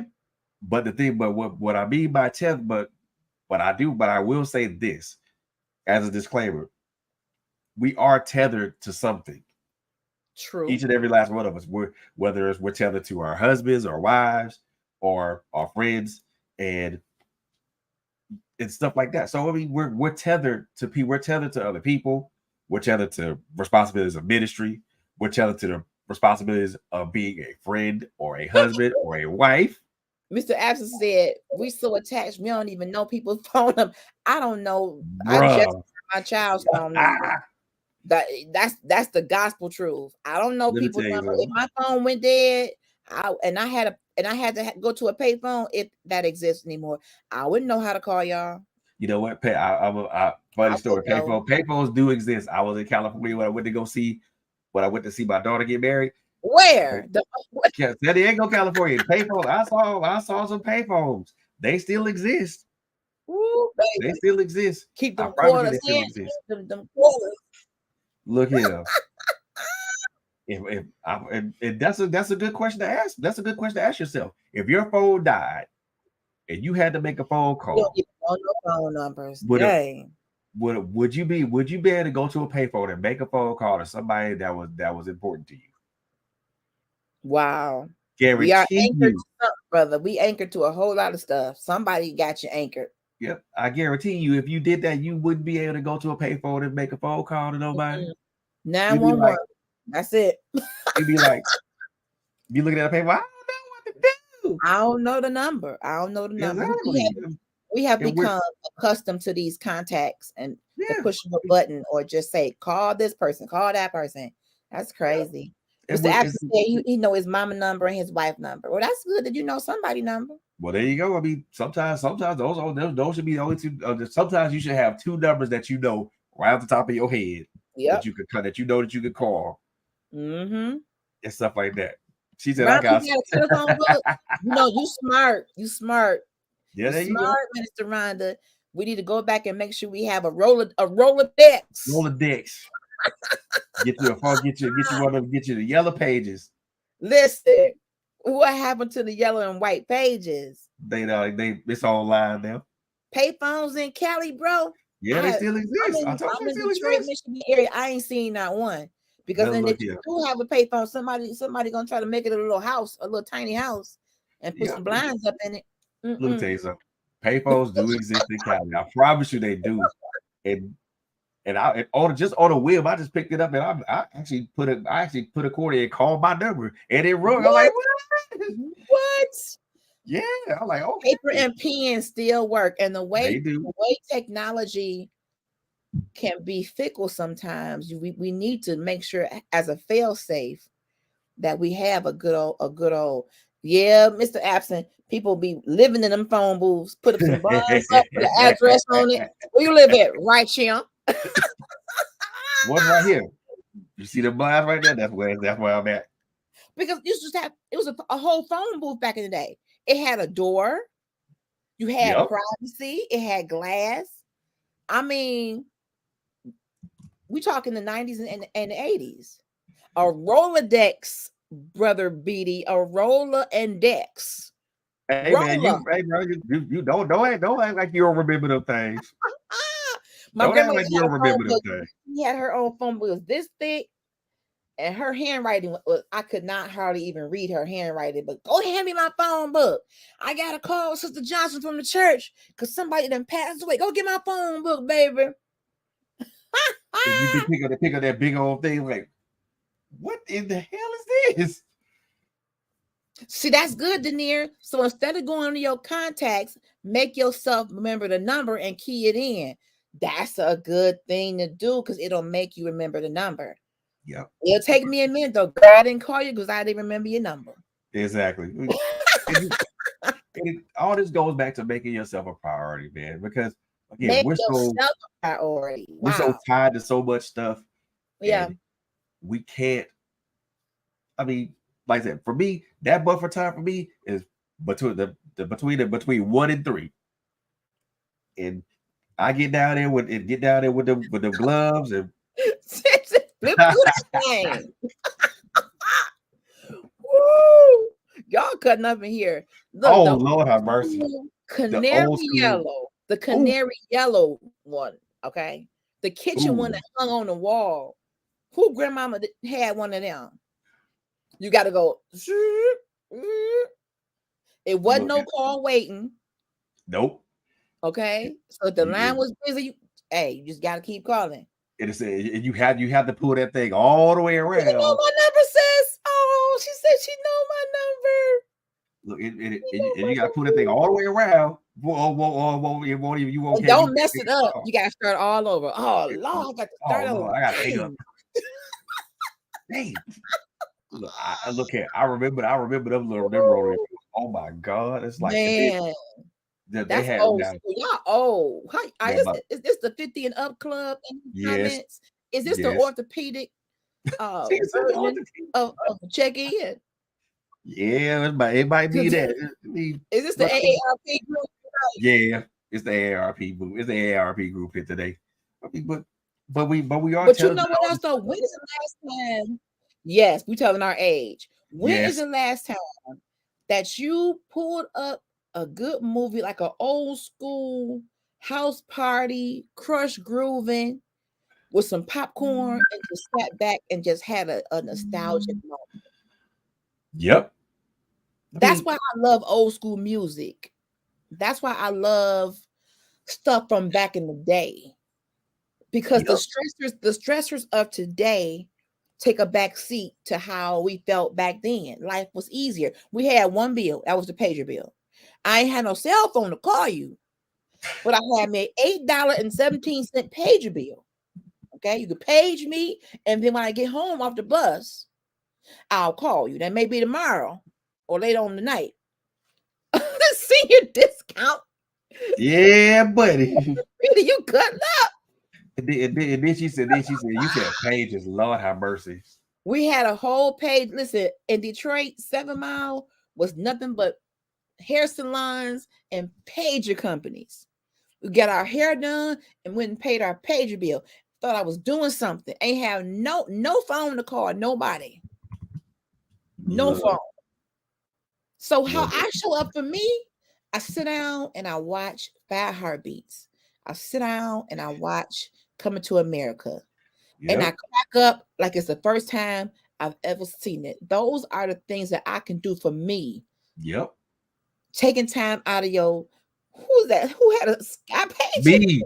But what I mean by tethered, but I will say this as a disclaimer: we are tethered to something. True. Each and every last one of us, whether we're tethered to our husbands or wives or our friends and stuff like that. So I mean, we're tethered to people. We're tethered to other people. We're tethered to responsibilities of ministry. We're tethered to the responsibilities of being a friend or a husband or a wife. Mr. Absent said, "We so attached, we don't even know people's phone number." I don't know. Bruh. I just my child's phone number. That's the gospel truth. I don't know people's number. If my phone went dead, I had to go to a payphone, if that exists anymore, I wouldn't know how to call y'all. You know what? Funny story. Payphones do exist. I was in California when I went to see my daughter get married. Where? San Diego, California. Payphone. I saw some payphones. They still exist. Ooh, they still exist. Keep them quarters in. Them quarters. Look here. If that's a good question to ask. That's a good question to ask yourself. If your phone died and you had to make a phone call, Oh, no phone numbers. Would a, Dang. would you be able to go to a payphone and make a phone call to somebody that was important to you? Wow. We are Guarantee anchored you. to something, brother. We anchored to a whole lot of stuff. Somebody got you anchored. Yep, I guarantee you, if you did that, you wouldn't be able to go to a payphone and make a phone call to nobody. You'd be 911. like, That's it. you'd be like, you looking at a payphone, I don't know what to do. I don't know the number. I don't know the number. Exactly. We have And we're become accustomed to these contacts and the yeah, push of a button or just say, call this person, call that person. That's crazy. and Mr. Absent said he know his mama number and his wife number. Well, that's good that you know somebody number. well, there you go. I mean, sometimes those should be the only two. Sometimes you should have two numbers that you know right off the top of your head Yep. that you could call Mm-hmm. and stuff like that. She said, Ron, "I got you got a telephone book. You know, you smart. You smart. yeah, there you go. Smart, Minister Rhonda. We need to go back and make sure we have a Rolodex. Rolodex. Get you a phone. Get you one of them. Get you the yellow pages. Listen, what happened to the yellow and white pages? They it's online now. Payphones in Cali, bro. Yeah, they still exist. I told you they still Detroit, exist. Michigan area. I ain't seen not one. Because then if you do have a payphone, somebody gonna try to make it a little house, a little tiny house, and put some blinds up in it. Let me tell you something. Payphones do exist in Cali. I promise you they do. And just on a whim, I just picked it up and I actually put a cord in and called my number and it rung. I'm like, what? Yeah, I'm like, okay. Paper and pen still work, and the way technology can be fickle sometimes. We need to make sure as a fail safe that we have a good old. Yeah, Mr. Absent, people be living in them phone booths, put up some blinds up, put an address on it. Where you live at? Right here. One right here. You see the blinds right there? That's where I'm at. Because you just have it was a whole phone booth back in the day. It had a door, you had privacy, it had glass. I mean, we talk in the 90s and the 80s. A Rolodex, brother Beatty, a roller and Dex. Hey man, you don't act like you don't remember them things. My grandma She had her own phone book. It was this thick, and her handwriting was I could not hardly even read her handwriting. But go hand me my phone book. I gotta call Sister Johnson from the church because somebody done passed away. Go get my phone book, baby. You pick up that big old thing, like, what in the hell is this? See, that's good, Denier. So instead of going to your contacts, make yourself remember the number and key it in. That's a good thing to do because it'll make you remember the number. Yeah. It'll take me a minute though. I didn't call you because I didn't remember your number. Exactly. All this goes back to making yourself a priority, man. Because again, we're so priority. We're so tied to so much stuff. Yeah. We can't. I mean, like I said, for me, that buffer time for me is between 1 and 3. And I get down there with the gloves and flip through that thing. Woo! Y'all cutting up in here. Look, Lord have mercy. Canary yellow. The canary yellow one. Okay. The kitchen one that hung on the wall. Who grandmama had one of them? You got to go. It wasn't no call waiting. Nope. Okay. So if the line was busy, you just got to keep calling. It is. You have to pull that thing all the way around. You know my number, sis. Oh, she said she know my number. Look, you got to pull that thing all the way around. You won't. Don't mess it up. You got to start all over. Oh Lord, I got to start over. I got to hang up. Dang. Look, I remember them rotary. Oh my God, it's like man. That's old school. Y'all old. Is this the 50 and up club? Yes. Is this the orthopedic version of check in? Yeah, it might be that. Is this the AARP group? Yeah, it's the AARP group. It's the AARP group here today. I mean, but we are. But you know what else though? When is the last time? Yes, we telling our age. When is the last time that you pulled up a good movie, like an old school house party, crush grooving with some popcorn and just sat back and just had a nostalgic moment. Yep. That's why I love old school music. That's why I love stuff from back in the day. Because the stressors of today take a back seat to how we felt back then. Life was easier. We had one bill, that was the pager bill. I ain't had no cell phone to call you, but I had me $8.17 pager bill. Okay, you could page me, and then when I get home off the bus, I'll call you. That may be tomorrow or later on tonight. Senior discount. Yeah, buddy. Really, you cut up. And then she said, you said pages, Lord have mercy. We had a whole page. Listen, in Detroit, 7 Mile was nothing but hair salons and pager companies. We got our hair done and went and paid our pager bill. Thought I was doing something. Ain't have no phone to call nobody. No phone. So how I show up for me, I sit down and I watch 5 Heartbeats. I sit down and I watch Coming to America. Yep. And I crack up like it's the first time I've ever seen it. Those are the things that I can do for me. Yep. Taking time out of your, who's that? Who had a Sky Pager? Me.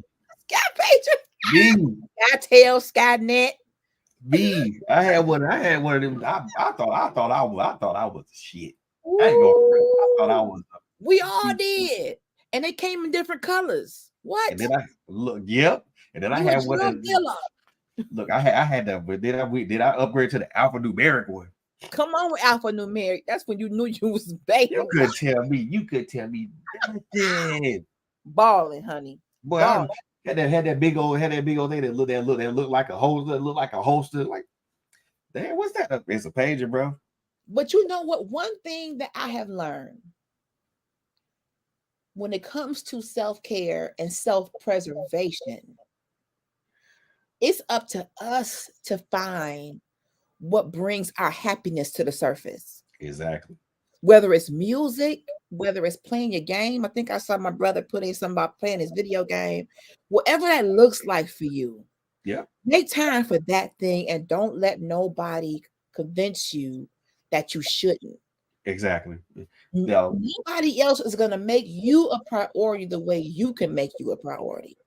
Sky Pager. Me. Skytel, Skynet. Me. I had one of them. I thought I was shit. I ain't going. I thought I was. We all did, and they came in different colors. What? And then I look. Yep. And then I had one. Look, I had that, but then I upgrade to the alphanumeric one. Come on with alphanumeric. That's when you knew you was baby. You could tell me nothing. Balling, honey. Boy, I had that big old thing that looked like a holster. Like, damn, what's that? It's a pager, bro. But you know what? One thing that I have learned when it comes to self-care and self-preservation, it's up to us to find what brings our happiness to the surface. Exactly. Whether it's music, whether it's playing your game. I think I saw my brother putting something about playing his video game. Whatever that looks like for you. Yeah. Make time for that thing and don't let nobody convince you that you shouldn't. Exactly. No. Nobody else is going to make you a priority the way you can make you a priority.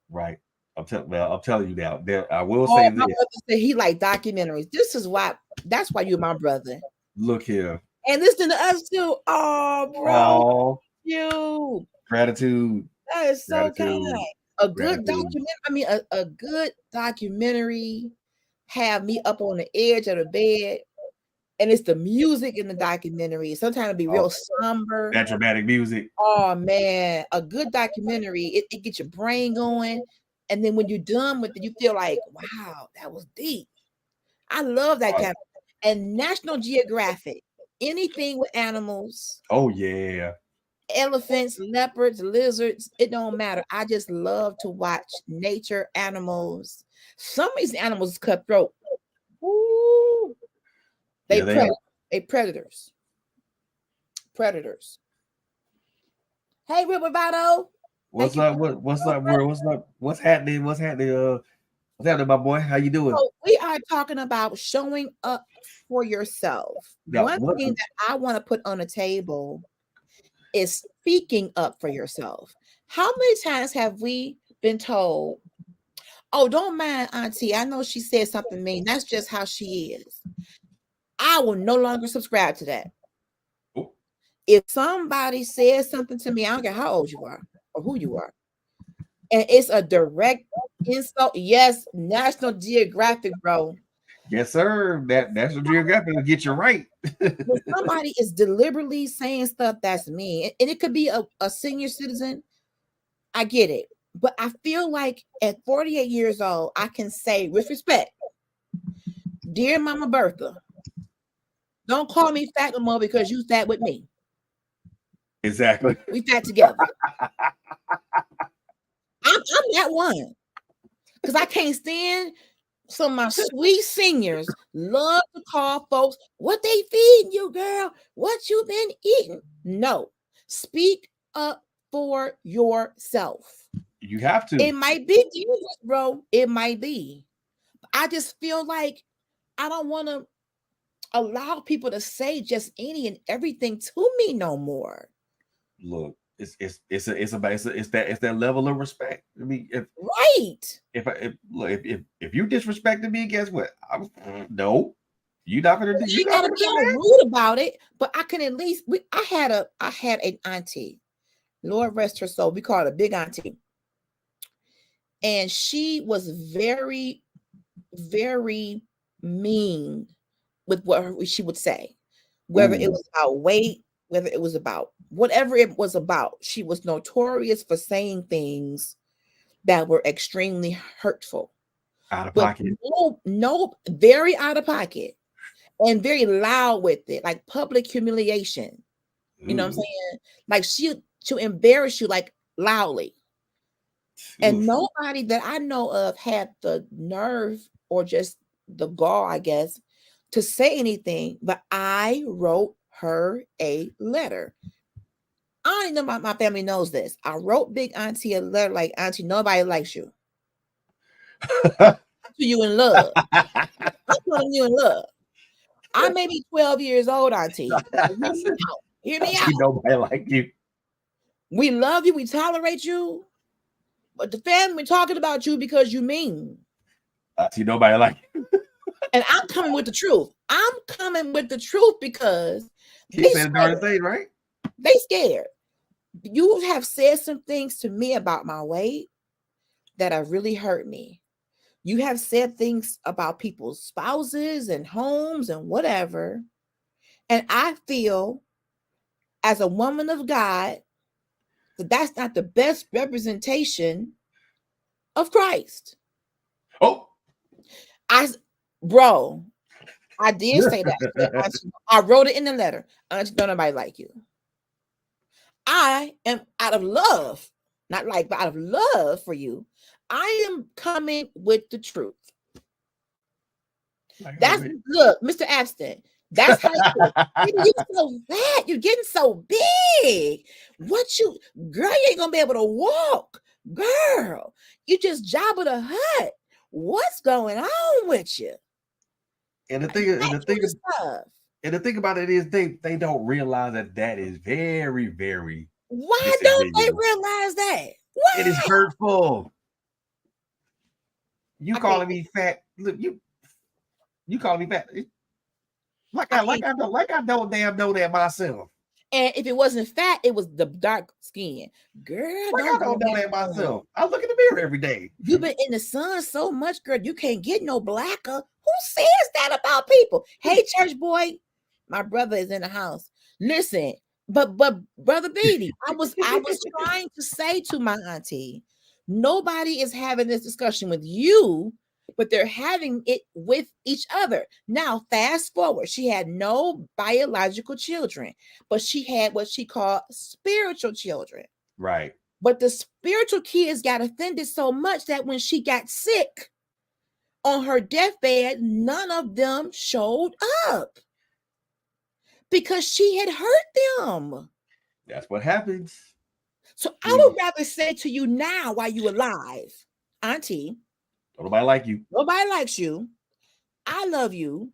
Right. I'm telling you now. I will say this. My brother said he like documentaries. That's why you're my brother. Look here. And listen to us too. Oh, bro. You. Gratitude. That is so kind. A good documentary. I mean, a good documentary have me up on the edge of the bed. And it's the music in the documentary. Sometimes it be real somber. That dramatic music. Oh, man. A good documentary, it gets your brain going. And then when you're done with it, you feel like, wow, that was deep. I love that kind of. And National Geographic, anything with animals. Oh, yeah. Elephants, leopards, lizards, it don't matter. I just love to watch nature, animals. Some of these animals cutthroat. Ooh. They predators. Predators. Hey, Rivervado. What's up? What's up, bro? What's happening? What's happening, my boy? How you doing? So we are talking about showing up for yourself. One thing that I want to put on the table is speaking up for yourself. How many times have we been told, oh, don't mind Auntie, I know she said something mean. That's just how she is. I will no longer subscribe to that. Ooh. If somebody says something to me, I don't care how old you are or who you are, and it's a direct insult. Yes, National Geographic, bro. Yes, sir. That National Geographic will get you right. When somebody is deliberately saying stuff that's mean, and it could be a senior citizen, I get it. But I feel like at 48 years old, I can say with respect, dear Mama Bertha, don't call me fat no more because you fat with me. Exactly. We fat together. I'm that one. Because I can't stand some of my sweet seniors love to call folks, what they feeding you, girl? What you been eating? No. Speak up for yourself. You have to. It might be dangerous, bro. It might be. I just feel like I don't want to allow people to say just any and everything to me no more. Look, it's that level of respect. I mean, Right. if you disrespected me, guess what? No, you're not gonna do. You You gotta be all rude about it, but I can at least. I had an auntie, Lord rest her soul. We call her a big auntie, and she was very, very mean with what she would say, whether it was about weight, whether it was about whatever it was about. She was notorious for saying things that were extremely hurtful, out of but pocket. no, very out of pocket and very loud with it, like public humiliation. You know what I'm saying? Like she'll embarrass you like loudly. And nobody that I know of had the nerve or just the gall, I guess, to say anything, but I wrote her a letter. I don't even know my family knows this. I wrote Big Auntie a letter like, Auntie, nobody likes you. You in love. I'm putting you in love. I may be 12 years old, Auntie. Hear me out. Nobody like you. We love you. We tolerate you. But the family talking about you because you mean. Auntie, nobody like you. And I'm coming with the truth. I'm coming with the truth because they said the darn thing, right? They scared. You have said some things to me about my weight that have really hurt me. You have said things about people's spouses and homes and whatever. And I feel as a woman of God that that's not the best representation of Christ. Oh, bro, I did say that. I wrote it in the letter. Auntie, don't nobody like you. I am out of love, not like, but out of love for you. I am coming with the truth. Look, Mr. Abston. That's how you're so fat. You're getting so big. Girl, you ain't gonna be able to walk. Girl, you just job of the hut. What's going on with you? And the thing about it is they don't realize that is very, very. Why don't they realize that? Why? It is hurtful. You calling me fat? Look, you calling me fat? Like I don't damn know that myself. And if it wasn't fat, it was the dark skin. Girl, I don't know that myself. I look in the mirror every day. You've been in the sun so much, girl, you can't get no blacker. Who says that about people? Hey, church boy, my brother is in the house. Listen, but Brother Beatty, I was trying to say to my auntie, nobody is having this discussion with you, but they're having it with each other. Now, fast forward, she had no biological children, but she had what she called spiritual children. Right. But the spiritual kids got offended so much that when she got sick on her deathbed, none of them showed up because she had hurt them. That's what happens. So I would rather say to you now while you're alive, Auntie, nobody like you. Nobody likes you. I love you.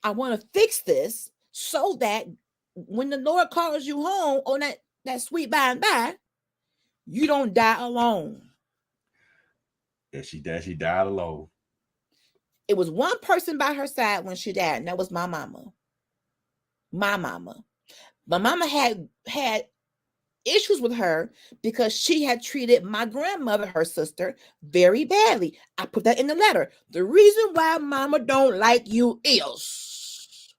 I want to fix this so that when the Lord calls you home on that sweet by and by, you don't die alone. Yeah, she died alone. It was one person by her side when she died, and that was my mama. My mama. My mama had issues with her because she had treated my grandmother, her sister, very badly. I put that in the letter. The reason why mama don't like you is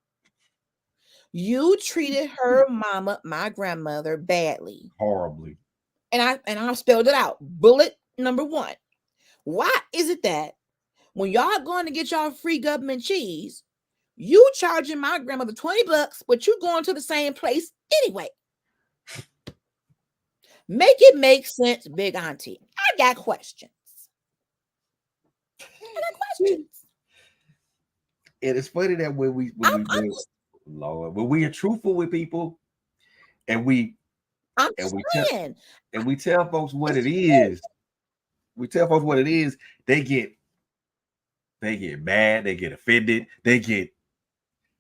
you treated her mama, my grandmother, badly. Horribly. And I spelled it out. Bullet number 1. Why is it that when y'all going to get y'all free government cheese, you charging my grandmother $20, but you going to the same place anyway? Make it make sense, Big Auntie. I got questions. And it's funny that when we are truthful with people, and we tell folks what it is, we tell folks what it is, they get mad, they get offended, they get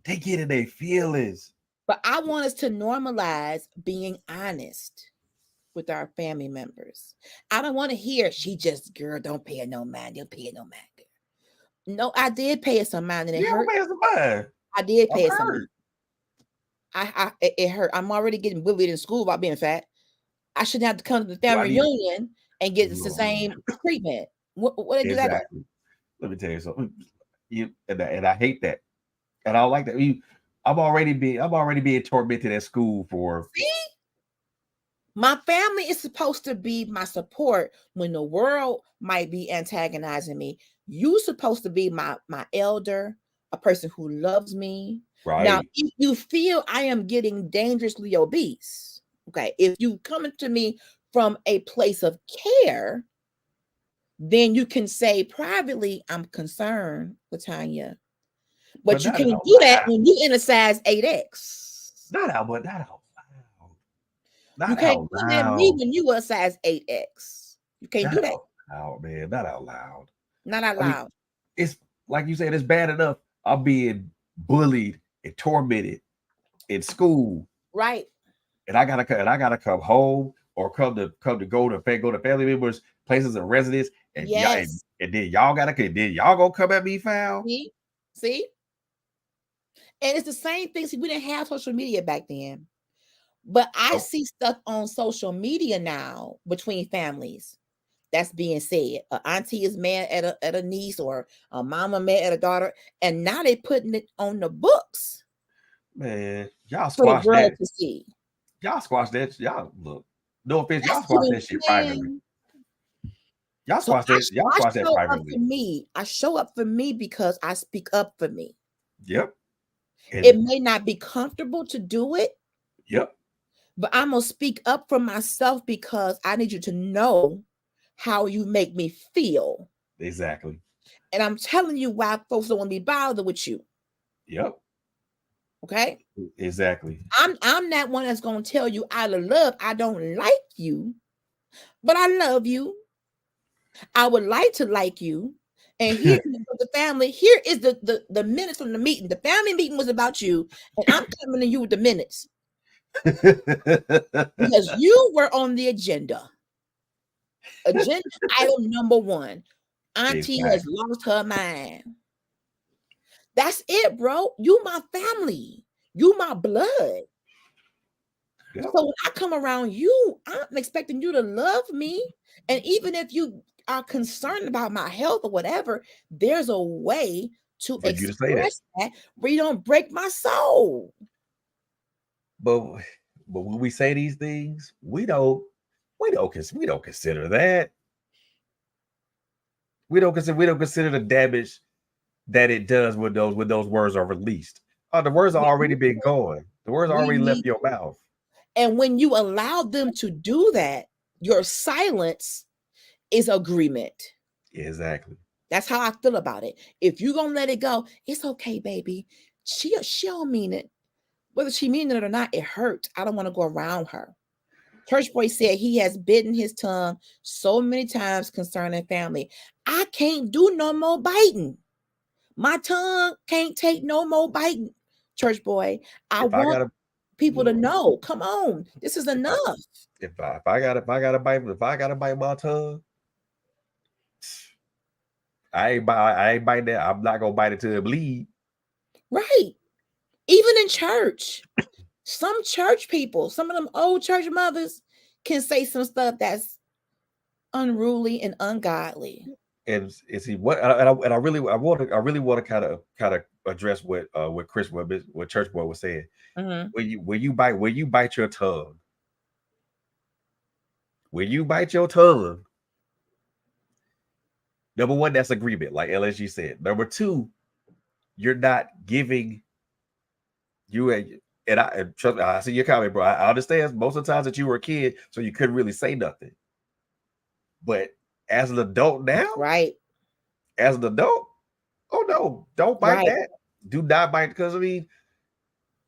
in their feelings. But I want us to normalize being honest with our family members. I don't want to hear she just girl don't pay her no mind. Don't pay her no mind. Girl. No, I did pay her some mind and it hurt. I did pay her some mind. It hurt. I'm already getting bullied in school about being fat. I shouldn't have to come to the family reunion and get the same treatment. What they do that? Let me tell you something. And I hate that. And I don't like that. I'm already being tormented at school for. See? My family is supposed to be my support when the world might be antagonizing me. You're supposed to be my elder, a person who loves me. Right. Now, if you feel I am getting dangerously obese, okay, if you coming to me from a place of care, then you can say privately, I'm concerned, Latanya. But you can't do that when you in a size 8X. Not out loud. You can't do that me when you a size 8X. You can't do that. Out, man. Not out loud. Not out loud. It's like you said, it's bad enough I'm being bullied and tormented in school. Right. And I gotta come home or come to go to family members' places of residence. And yes. And then y'all gonna come at me foul. See? And it's the same thing. See, we didn't have social media back then. But I see stuff on social media now between families that's being said. An auntie is mad at a niece or a mama mad at a daughter. And now they putting it on the books. Man, y'all squash that. To see. Y'all squash that. Y'all look. No offense, y'all squash that shit privately. Y'all squash that privately. For me, I show up for me because I speak up for me. Yep. And it may not be comfortable to do it. Yep. But I'm going to speak up for myself because I need you to know how you make me feel. Exactly. And I'm telling you why folks don't want to be bothered with you. Yep. Okay? Exactly. I'm that one that's going to tell you out of love, I don't like you, but I love you. I would like to like you. And here is the family. Here is the minutes from the meeting. The family meeting was about you, and I'm coming to you with the minutes. Because you were on the agenda. Agenda item number 1. Auntie has lost her mind. That's it, bro. You my family. You my blood. Yep. So when I come around you, I'm expecting you to love me. And even if you are concerned about my health or whatever, there's a way to express that where you don't break my soul. But when we say these things, we don't consider that. We don't consider the damage that it does when those words are released. The words are already been gone. The words already left your mouth. And when you allow them to do that, your silence is agreement. Exactly. That's how I feel about it. If you're gonna let it go, it's okay, baby. She don't mean it. Whether she mean it or not, it hurts. I don't want to go around her. Church boy said he has bitten his tongue so many times concerning family. I can't do no more biting. My tongue can't take no more biting. Church boy, I want people to know. Come on, this is enough. If I gotta bite my tongue, I ain't bite that. I'm not gonna bite it till it bleed. Right. Even in church, some church people, some of them old church mothers can say some stuff that's unruly and ungodly. And see what, and I really want to kind of address what Church Boy was saying. Mm-hmm. When you bite your tongue, number 1, that's agreement, like LSG said. Number 2, you're not giving you and trust me, I see your comment, bro. I understand most of the times that you were a kid, so you couldn't really say nothing. But as an adult now, right? As an adult, oh no, don't bite that. Do not bite, because I mean,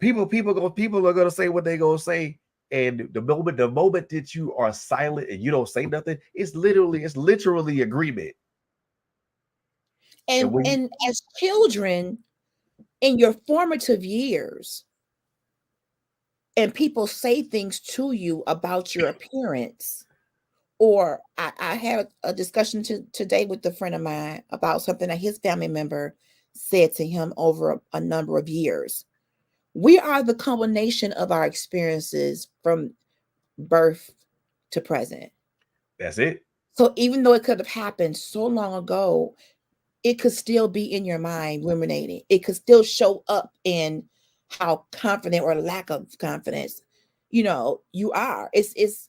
people are gonna say what they gonna say, And the moment that you are silent and you don't say nothing, it's literally agreement. And as children in your formative years, and people say things to you about your appearance, or I had a discussion today with a friend of mine about something that his family member said to him over a number of years. We are the combination of our experiences from birth to present. That's it. So even though it could have happened so long ago, it could still be in your mind ruminating. It could still show up in how confident or lack of confidence, you are. It's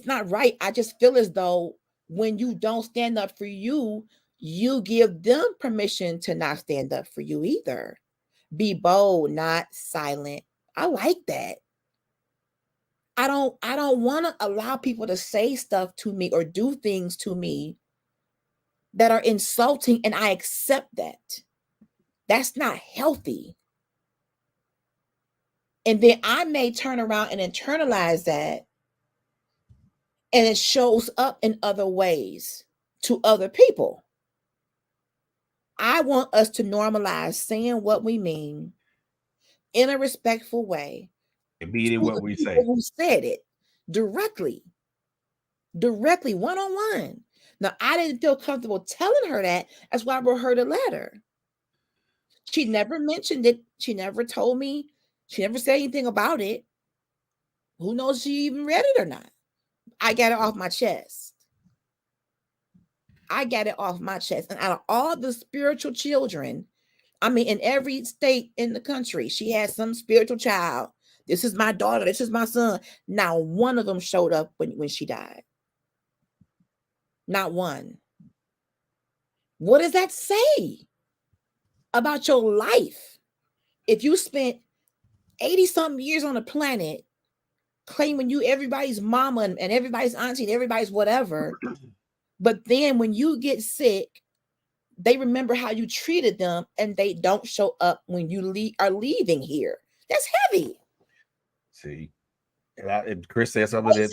not right. I just feel as though when you don't stand up for you, you give them permission to not stand up for you either. Be bold, not silent. I like that. I don't want to allow people to say stuff to me or do things to me that are insulting, and I accept that. That's not healthy. And then I may turn around and internalize that, and it shows up in other ways to other people. I want us to normalize saying what we mean in a respectful way. Meaning what we say. Who said it directly, one-on-one. Now, I didn't feel comfortable telling her that. That's why I wrote her the letter. She never mentioned it. She never told me. She never said anything about it. Who knows if she even read it or not? I got it off my chest. And out of all the spiritual children, in every state in the country, she had some spiritual child. This is my daughter. This is my son. Not one of them showed up when she died. Not one. What does that say about your life? If you spent 80-something years on the planet claiming you everybody's mama and everybody's auntie and everybody's whatever, but then when you get sick, they remember how you treated them and they don't show up when you are leaving here. That's heavy. See, and Chris said something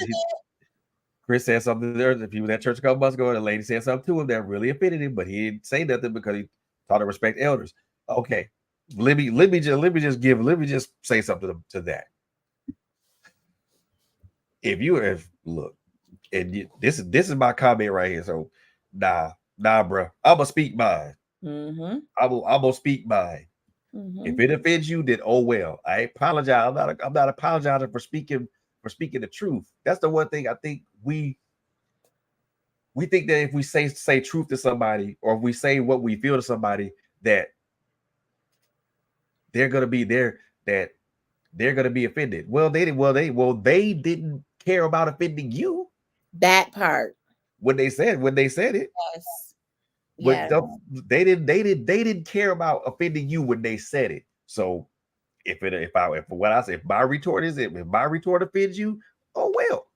Chris said something there. If he was at church a couple months ago, and the lady said something to him that really offended him, but he didn't say nothing because he taught to respect elders. Okay, let me just say something to that. Look, and this is my comment right here. So nah, bro, I'm gonna speak mine. Mm-hmm. I'm gonna speak mine. Mm-hmm. If it offends you, then oh well. I apologize. I'm not apologizing for speaking the truth. That's the one thing I think we think that if we say truth to somebody, or if we say what we feel to somebody, that they're gonna be offended. Well, they didn't care about offending you. That part. When they said it. Yes. But they didn't care about offending you when they said it. So if my retort offends you, oh well.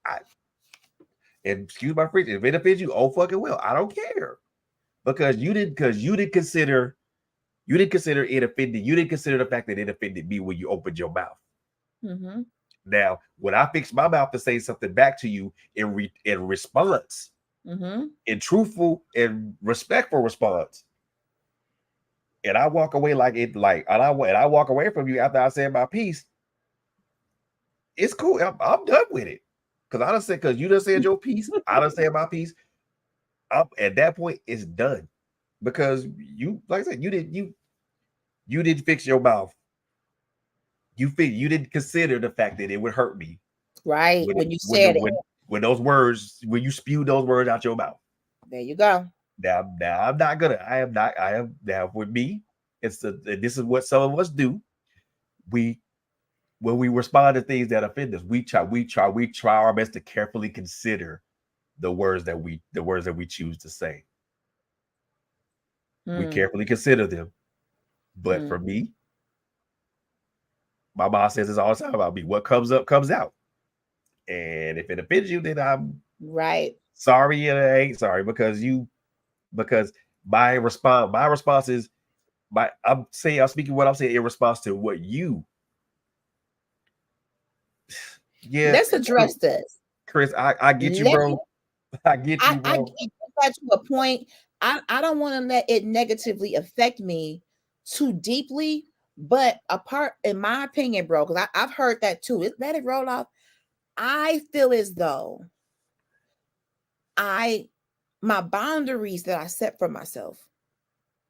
And excuse my French, if it offends you, oh fucking well. I don't care. Because you didn't consider it offended. You didn't consider the fact that it offended me when you opened your mouth. Mm-hmm. Now, when I fix my mouth to say something back to you in response, mm-hmm. in truthful and respectful response, and I walk away and I walk away from you after I said my piece, it's cool. I'm done with it. Because you done said your piece, I done said my piece. At that point, it's done. Because you, like I said, you didn't fix your mouth. You didn't consider the fact that it would hurt me. Right. When you said it. When you spewed those words out your mouth. There you go. Now I'm not gonna. I am now with me. This is what some of us do. When we respond to things that offend us, we try our best to carefully consider the words that we choose to say. We carefully consider them. But for me, my mom says this all the time about me. What comes up comes out. And if it offends you, then I'm right. Sorry, and I ain't sorry because my response is I'm speaking what I'm saying in response to what you Yeah, Let's address this. Chris. I get you, Let bro. I get you, I bro. get that to a point. I don't want to let it negatively affect me too deeply, but apart, in my opinion, bro, because I've heard that too. Let it roll off. I feel as though my boundaries that I set for myself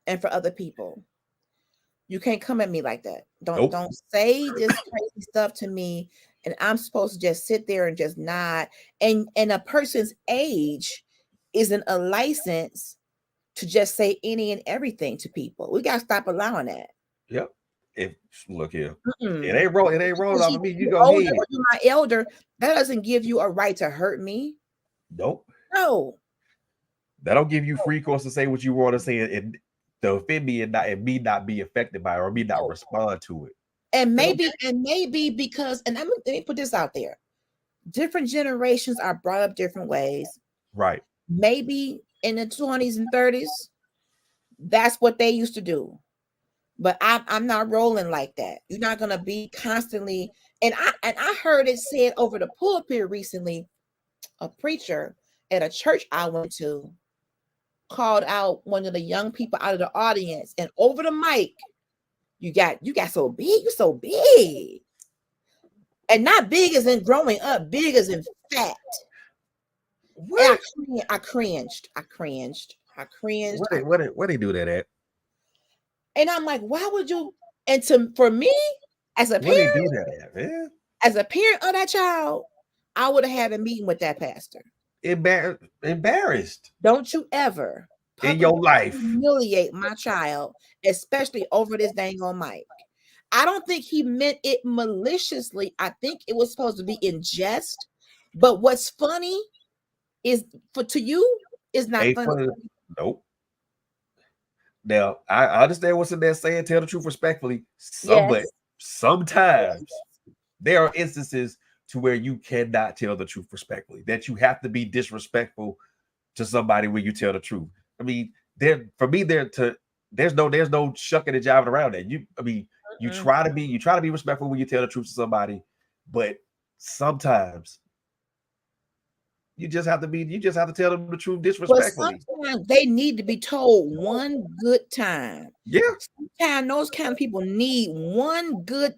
and for other people, you can't come at me like that. Nope. Don't say this crazy stuff to me, and I'm supposed to just sit there and just nod. And a person's age isn't a license to just say any and everything to people. We gotta stop allowing that. Yep. If look here, it Mm-mm. ain't roll. It ain't rolling Because off of me. You you go older ahead. or you my elder, that doesn't give you a right to hurt me. Nope. No. That don't give you free course to say what you want to say and to offend me and me not be affected by it or me not respond to it. And maybe because, and let me put this out there. Different generations are brought up different ways. Right. Maybe in the 20s and 30s, that's what they used to do. But I'm not rolling like that. You're not gonna be constantly. And I heard it said over the pulpit recently. A preacher at a church I went to called out one of the young people out of the audience, and over the mic, you got so big, you're so big, and not big as in growing up, big as in fat. What? And I cringed. Where they do that at? And I'm like, why would you? And for me, as a Where they do parent, that at, man? as a parent of that child, I would have had a meeting with that pastor. Embarrassed Don't you ever in your publicly life. humiliate my child, especially over this dang on mic. I don't think he meant it maliciously. I think it was supposed to be in jest. But what's funny is to you is not Ain't funny. funny. Nope. Now I understand what's in there saying tell the truth respectfully. But sometimes there are instances to where you cannot tell the truth respectfully, that you have to be disrespectful to somebody when you tell the truth. I mean, there's no shucking and jiving around that. You try to be respectful when you tell the truth to somebody, but sometimes you just have to tell them the truth disrespectfully. But sometimes they need to be told one good time. Yeah. Sometimes those kind of people need one good,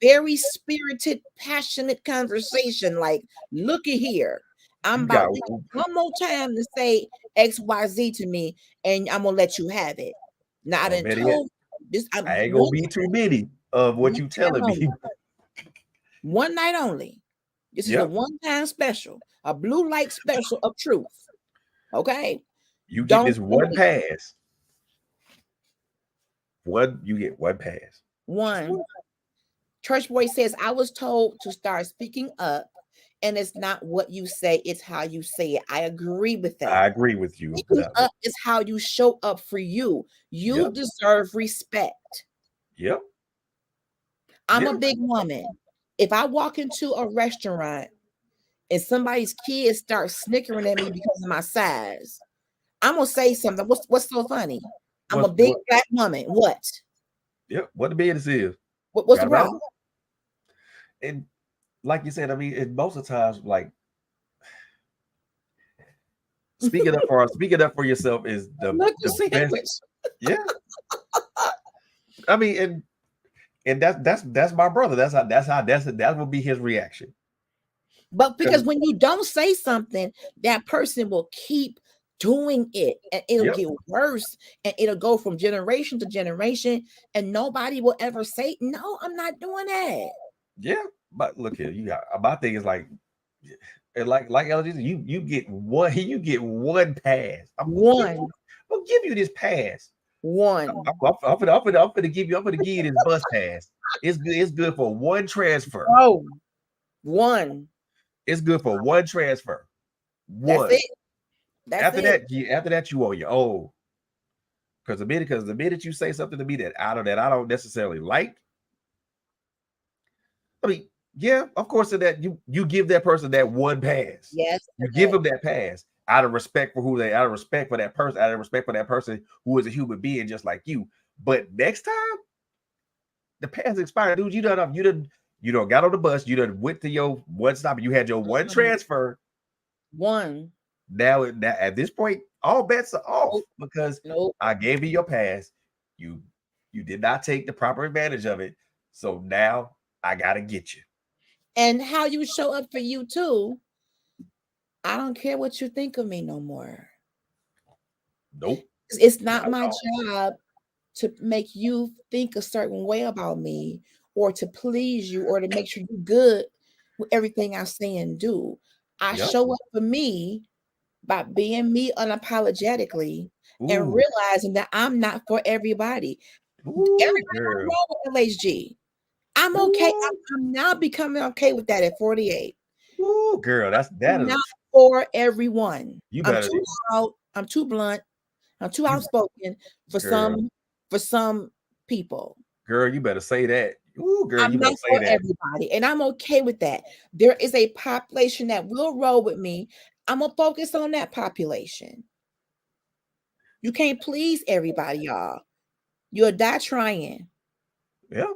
very spirited, passionate conversation. Like, looky here. I'm about one more time to say XYZ to me, and I'm gonna let you have it. Now I didn't told this. I ain't gonna be too many of what you telling me. One night only. This is a one-time special, a blue light special of truth. Okay. You get this one pass. You get one pass. One. Church boy says, I was told to start speaking up, and it's not what you say, it's how you say it. I agree with that. I agree with you. Speaking up is how you show up for you. You deserve respect. Yep. I'm a big woman. If I walk into a restaurant and somebody's kids start snickering at me because of my size, I'm gonna say something. What's so funny? I'm a big black woman. What? Yep. What the business is? What's the problem? And like you said, I mean, most of the times, like speaking up for yourself is the best. Yeah. I mean, and that's my brother. That will be his reaction. But because when you don't say something, that person will keep doing it, and it'll get worse, and it'll go from generation to generation, and nobody will ever say, no, I'm not doing that. Yeah, but look here, my thing is like LHG, you get one pass. I'm gonna give you this pass. One. I'm gonna give you this bus pass. It's good for one transfer. Oh, one. It's good for one transfer. One. That's it. After that, you on your own. Because the minute you say something to me that I don't necessarily like, I mean, yeah, of course, that you give that person that one pass. Yes, you give them that pass out of respect for out of respect for that person who is a human being just like you. But next time, the pass expired, dude. You don't got on the bus. You done went to your one stop. You had your one transfer. One. Now at this point, all bets are off because Nope. I gave you your pass. You did not take the proper advantage of it. So now I gotta get you. And how you show up for you too. I don't care what you think of me no more. Nope. It's not my job to make you think a certain way about me or to please you or to make sure you're good with everything I say and do. I show up for me by being me unapologetically and realizing that I'm not for everybody. Everybody don't roll with LHG. I'm okay. I'm now becoming okay with that at 48. Ooh, girl, that I'm is not for everyone. you I'm better too loud. I'm too blunt. I'm too outspoken for some people. Girl, you better say that. Ooh, girl, I'm you better not say for that. everybody, and I'm okay with that. There is a population that will roll with me. I'm gonna focus on that population. You can't please everybody, y'all. You'll die trying. Yeah,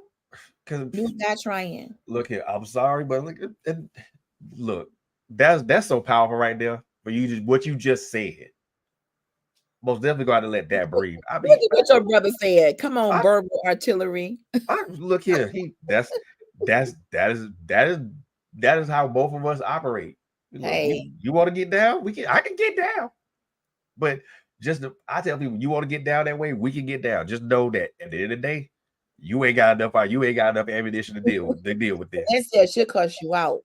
because You'll die trying. look here, I'm sorry, but look, that's so powerful right there. For you, just what you just said, most definitely got to let that breathe. I Look mean, at what your brother said. Come on, I, verbal artillery. look here. That is how both of us operate. Look, Hey, you want to get down? I can get down. But I tell people, you want to get down that way, we can get down. Just know that at the end of the day, you ain't got enough ammunition to deal with this. that said she'll cuss you out.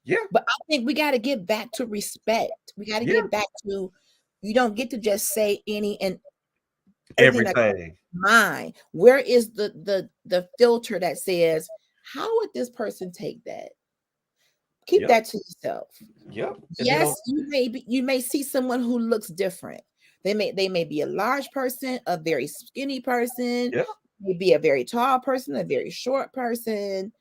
Yeah. But I think we got to get back to respect. We got to get back to you don't get to just say any and everything that comes to mind. Where is the filter that says, how would this person take that? Keep that to yourself. Yep. Yes, you may see someone who looks different. They may be a large person, a very skinny person, maybe a very tall person, a very short person.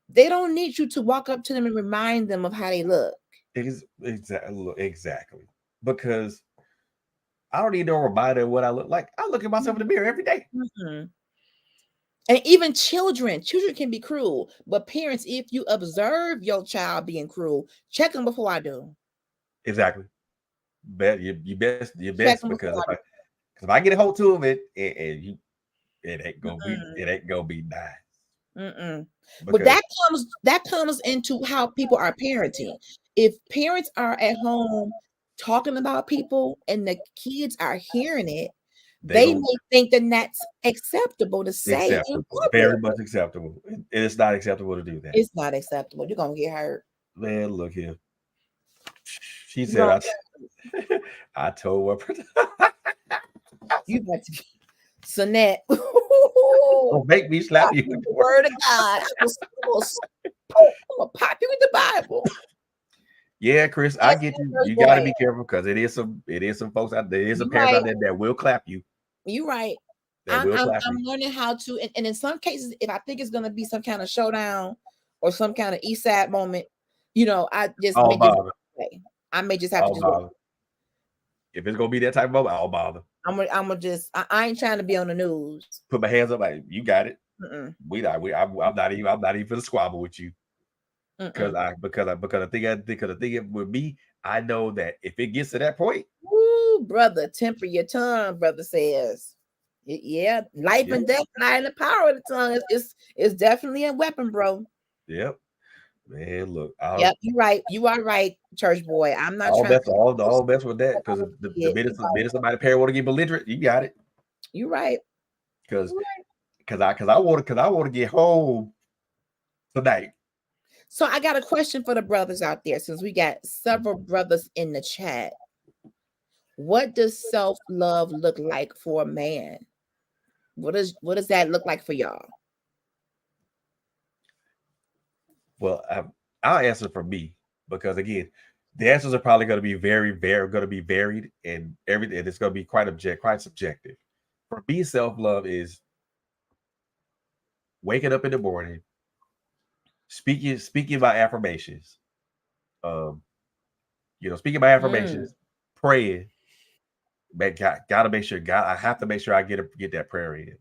They don't need you to walk up to them and remind them of how they look. Exactly. Because I don't need no reminder of what I look like. I look at myself in the mirror every day. Mm-hmm. And even children can be cruel. But parents, if you observe your child being cruel, check them before I do. Exactly. You best Check them because before I do. if I get a hold to it and it ain't gonna be nice. But that comes into how people are parenting. If parents are at home talking about people and the kids are hearing it, they may think that that's acceptable to say in public. Very much acceptable. It's not acceptable to do that. It's not acceptable. You're gonna get hurt. Man, look here. She said, I told her. You got to Sonette. Don't make me slap you. The word of God. I'm gonna pop you with the Bible. Yeah, Chris, I get you. You got to be careful because it is some folks out there. There is some parents out there that will clap you. You're right. I'm learning how to, and in some cases, if I think it's going to be some kind of showdown or some kind of East Side moment, I just I may just have to just. If it's gonna be that type of moment, I'll bother. I'm gonna just. I ain't trying to be on the news. Put my hands up, like you got it. I'm not even for the squabble with you. Because I think with me, I know that if it gets to that point, ooh, brother, temper your tongue, brother says. Yeah, life and death lie in the power of the tongue. It's definitely a weapon, bro. Yep. Man, look. Yep, you're right. You are right, church boy. I'm not all trying to all best with that because the minute somebody parent want to get belligerent, you got it. You're right. Because I want to get home tonight. So I got a question for the brothers out there, since we got several brothers in the chat. What does self-love look like for a man? What does that look like for y'all? Well, I'll answer for me because again, the answers are probably going to be very, very going to be varied, and everything. It's going to be quite subjective. For me, self-love is waking up in the morning, speaking my affirmations, speaking my affirmations, praying. Man, gotta make sure I have to make sure I get that prayer in,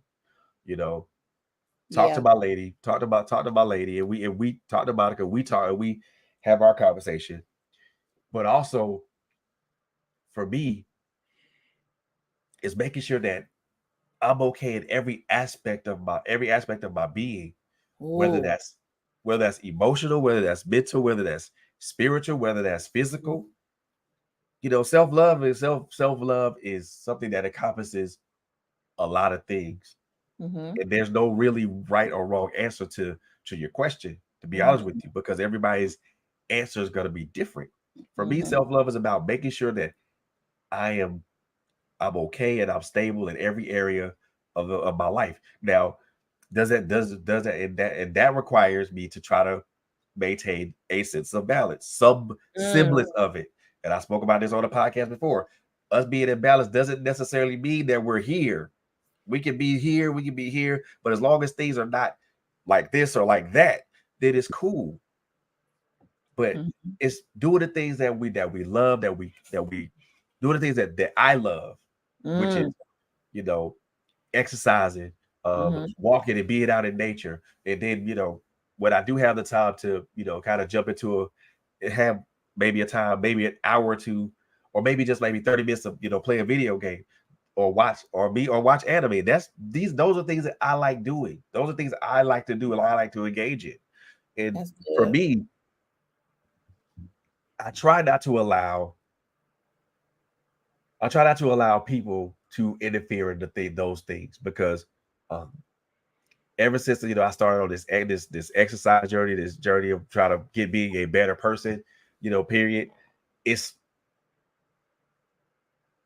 talk to Yeah. my lady, talk to my lady, and we talked about it because we have our conversation. But also for me, is making sure that I'm okay in every aspect of my being, whether Ooh. that's whether that's emotional, whether that's mental, whether that's spiritual, whether that's physical. Self love is something that encompasses a lot of things, Mm-hmm. and there's no really right or wrong answer to your question. To be honest with you, because everybody's answer is going to be different. For me, Mm-hmm. self love is about making sure that I am I'm okay and I'm stable in every area of my life. Now, does that and that requires me to try to maintain a sense of balance, some Mm. semblance of it. And I spoke about this on the podcast before. Us being in balance doesn't necessarily mean that we're here. We can be here, but as long as things are not like this or like that, then it's cool. But Mm-hmm. it's doing the things that we love, that we doing the things that I love, which is, Mm. you know, exercising, Mm-hmm. walking and being out in nature. And then, when I do have the time to, kind of jump into have maybe a time, maybe an hour or two, or maybe just maybe 30 minutes of, play a video game or watch anime. Those are things that I like doing. Those are things I like to do and I like to engage in. And That's for good. me, I try not to allow people to interfere in those things because um, ever since I started on this exercise journey, this journey of trying to get being a better person, period. It's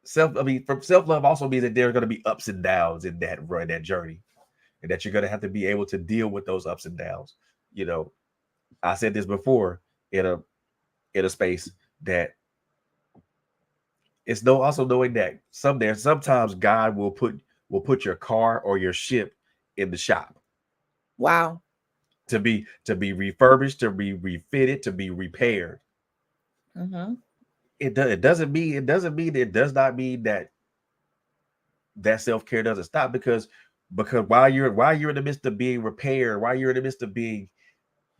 from self love also means that there are going to be ups and downs in that journey, and that you're going to have to be able to deal with those ups and downs. You know, I said this before in a space that it's no also knowing that sometimes God will put your car or your ship in the shop Wow. to be refurbished, to be refitted, to be repaired. Mm-hmm. It does not mean that self-care doesn't stop because while you're in the midst of being repaired, while you're in the midst of being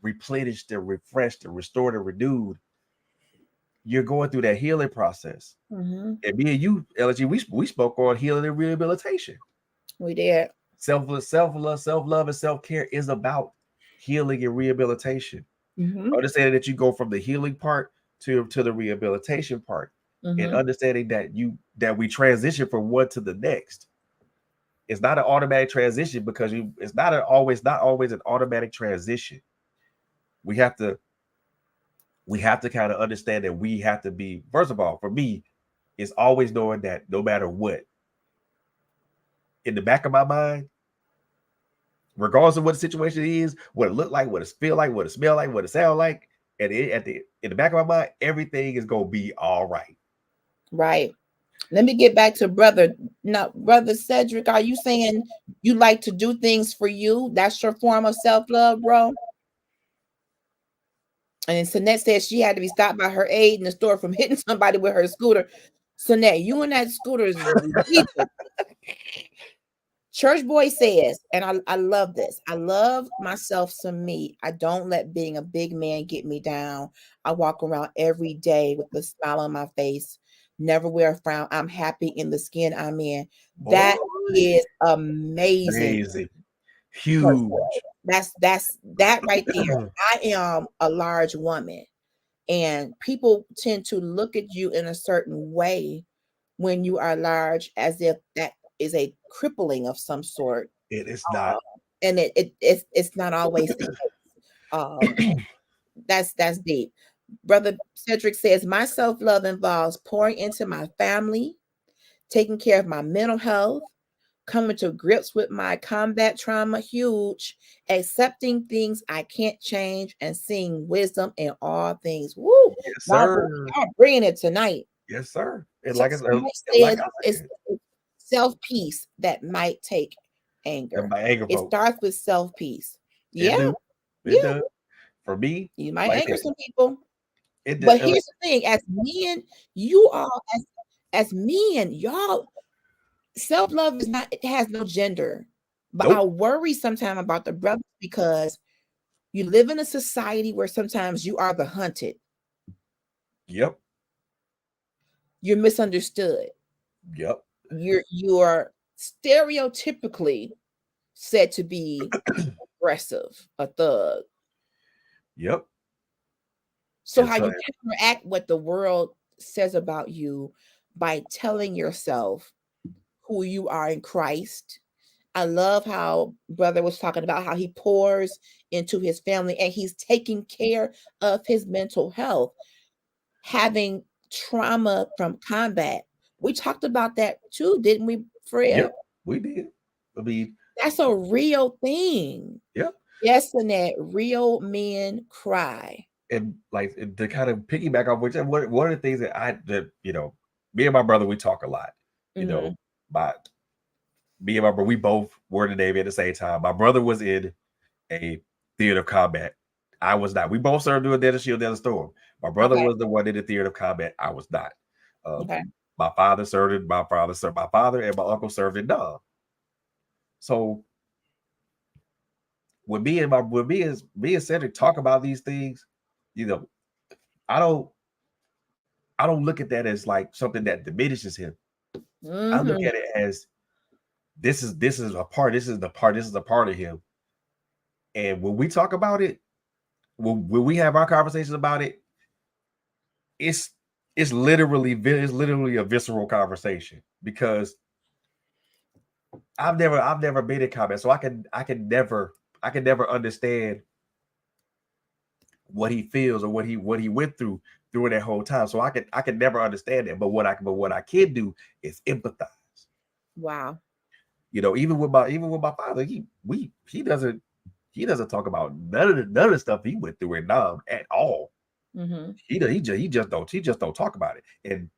replenished and refreshed and restored and renewed, you're going through that healing process. Mm-hmm. And me and you, LG, we spoke on healing and rehabilitation. We did. Self love, and self-care is about healing and rehabilitation. Mm-hmm. Understanding that you go from the healing part to the rehabilitation part, and Mm-hmm. understanding that we transition from one to the next. It's not an automatic transition because it's not always an automatic transition. We have to kind of understand that we have to be, first of all, for me, it's always knowing that no matter what, in the back of my mind, regardless of what the situation is, what it look like, what it feel like, what it smell like, what it sound like, in the back of my mind, everything is gonna be all right. Right. Let me get back to brother. Now, brother Cedric, are you saying you like to do things for you? That's your form of self-love, bro? And Sinette said she had to be stopped by her aide in the store from hitting somebody with her scooter. Sinette, you and that scooter is lethal. Church Boy says, and I love this. I love myself some me. I don't let being a big man get me down. I walk around every day with a smile on my face, never wear a frown. I'm happy in the skin I'm in. Boy, That is amazing. amazing, Church huge. Boy. That's that right there. I am a large woman, and people tend to look at you in a certain way when you are large, as if that is a crippling of some sort. It is not. And it's not always the case. Um, that's deep. Brother Cedric says my self-love involves pouring into my family, taking care of my mental health, coming to grips with my combat trauma, huge, accepting things I can't change, and seeing wisdom in all things. Woo! Yes, Y'all, sir. y'all bringing it tonight. Yes, sir. And Somebody like said I it's said, self-peace that might take and anger. my anger It vote. starts with self-peace. It Yeah, do. It yeah. does. For me, You might like I anger said, some people. it But does. here's the thing: as men, you all as men, y'all, self-love is not, it has no gender. But I worry sometimes about the brothers because you live in a society where sometimes you are the hunted. Yep. You're misunderstood. Yep. You're stereotypically said to be aggressive, a thug. Yep. So And how so, you counteract what the world says about you by telling yourself who you are in Christ. I love how brother was talking about how he pours into his family and he's taking care of his mental health, having trauma from combat. We talked about that too, didn't we, Fred? yep, we did. I mean, that's a real thing. Yep. Yes, and that real men cry. And like to kind of piggyback off which one of the things that me and my brother, we talk a lot. You know, but me and my brother, we both were in the Navy at the same time. My brother was in a theater of combat. I was not. We both served doing Desert Shield, Desert Storm. My brother was the one in the theater of combat. I was not. My father served in my father and my uncle served in Nam. So when me and Cedric talk about these things, I don't look at that as like something that diminishes him. I look at it as this is a part of him. And when we talk about it, when we have our conversations about it, it's literally a visceral conversation because I've never been in combat, so I can never understand what he feels or what he went through during that whole time. So I can never understand it. But what I can do is empathize. Wow. Even with my father, he doesn't talk about none of the stuff he went through in Nam at all. He just don't talk about it. And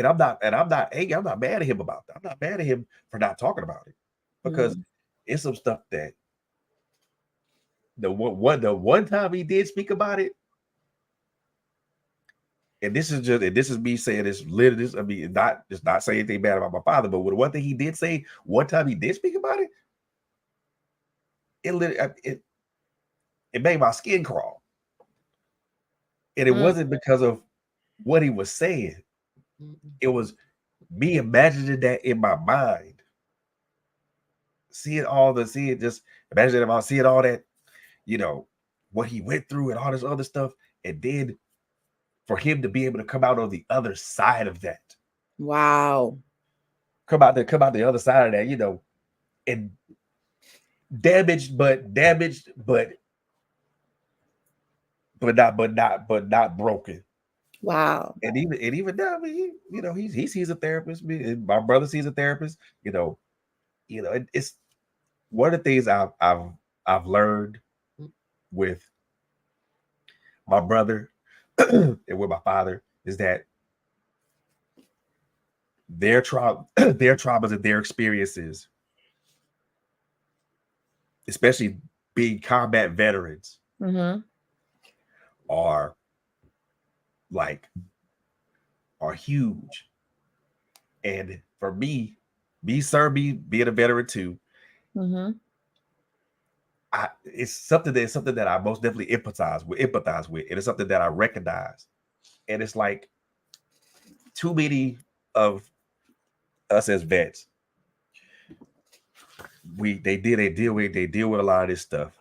I'm not angry. I'm not mad at him about that. I'm not mad at him for not talking about it because it's some stuff that the one time he did speak about it, and this is me saying this literally. I mean, not saying anything bad about my father, but one thing he did say one time he did speak about it, it made my skin crawl, and it wasn't because of what he was saying. It was me imagining that in my mind, seeing all that, what he went through and all this other stuff, and then for him to be able to come out on the other side of that. Wow. Come out the other side of that, and damaged, but not broken. Wow. And even now, I mean, he sees a therapist. My brother sees a therapist. It's one of the things I've learned with my brother and with my father is that their traumas and their experiences, especially being combat veterans, are huge. And for me being a veteran too, it's something that I most definitely empathize with, and it's something that I recognize. And it's like too many of us as vets, they deal with a lot of this stuff.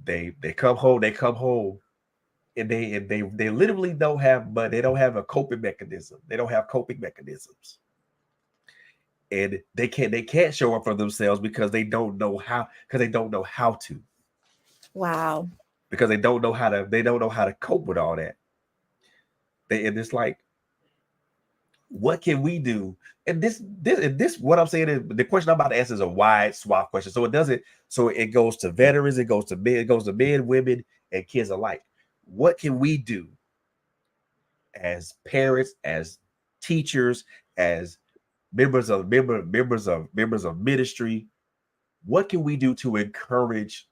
They come home, and they literally don't have a coping mechanism. They don't have coping mechanisms. And they can't show up for themselves because they don't know how to. Wow. Because they don't know how to cope with all that. And it's like, what can we do? And this what I'm saying is the question I'm about to answer is a wide swath question. So it goes to veterans, it goes to men, women, and kids alike. What can we do as parents, as teachers, as members of ministry? What can we do to encourage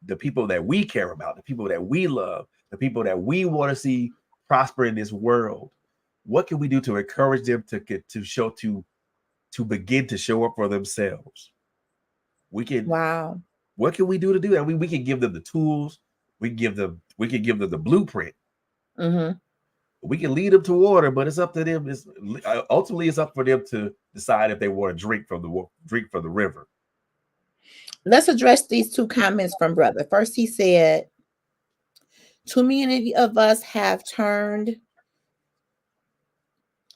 the people that we care about, the people that we love, the people that we want to see prosper in this world? What can we do to encourage them to to begin to show up for themselves. We can. Wow. What can we do to do that? We can give them the tools. We can give them the blueprint. Mm-hmm. We can lead them to water, but it's up to them. It's ultimately it's up for them to decide if they want to drink from the river. Let's address these two comments from brother. First, he said, too many of us have turned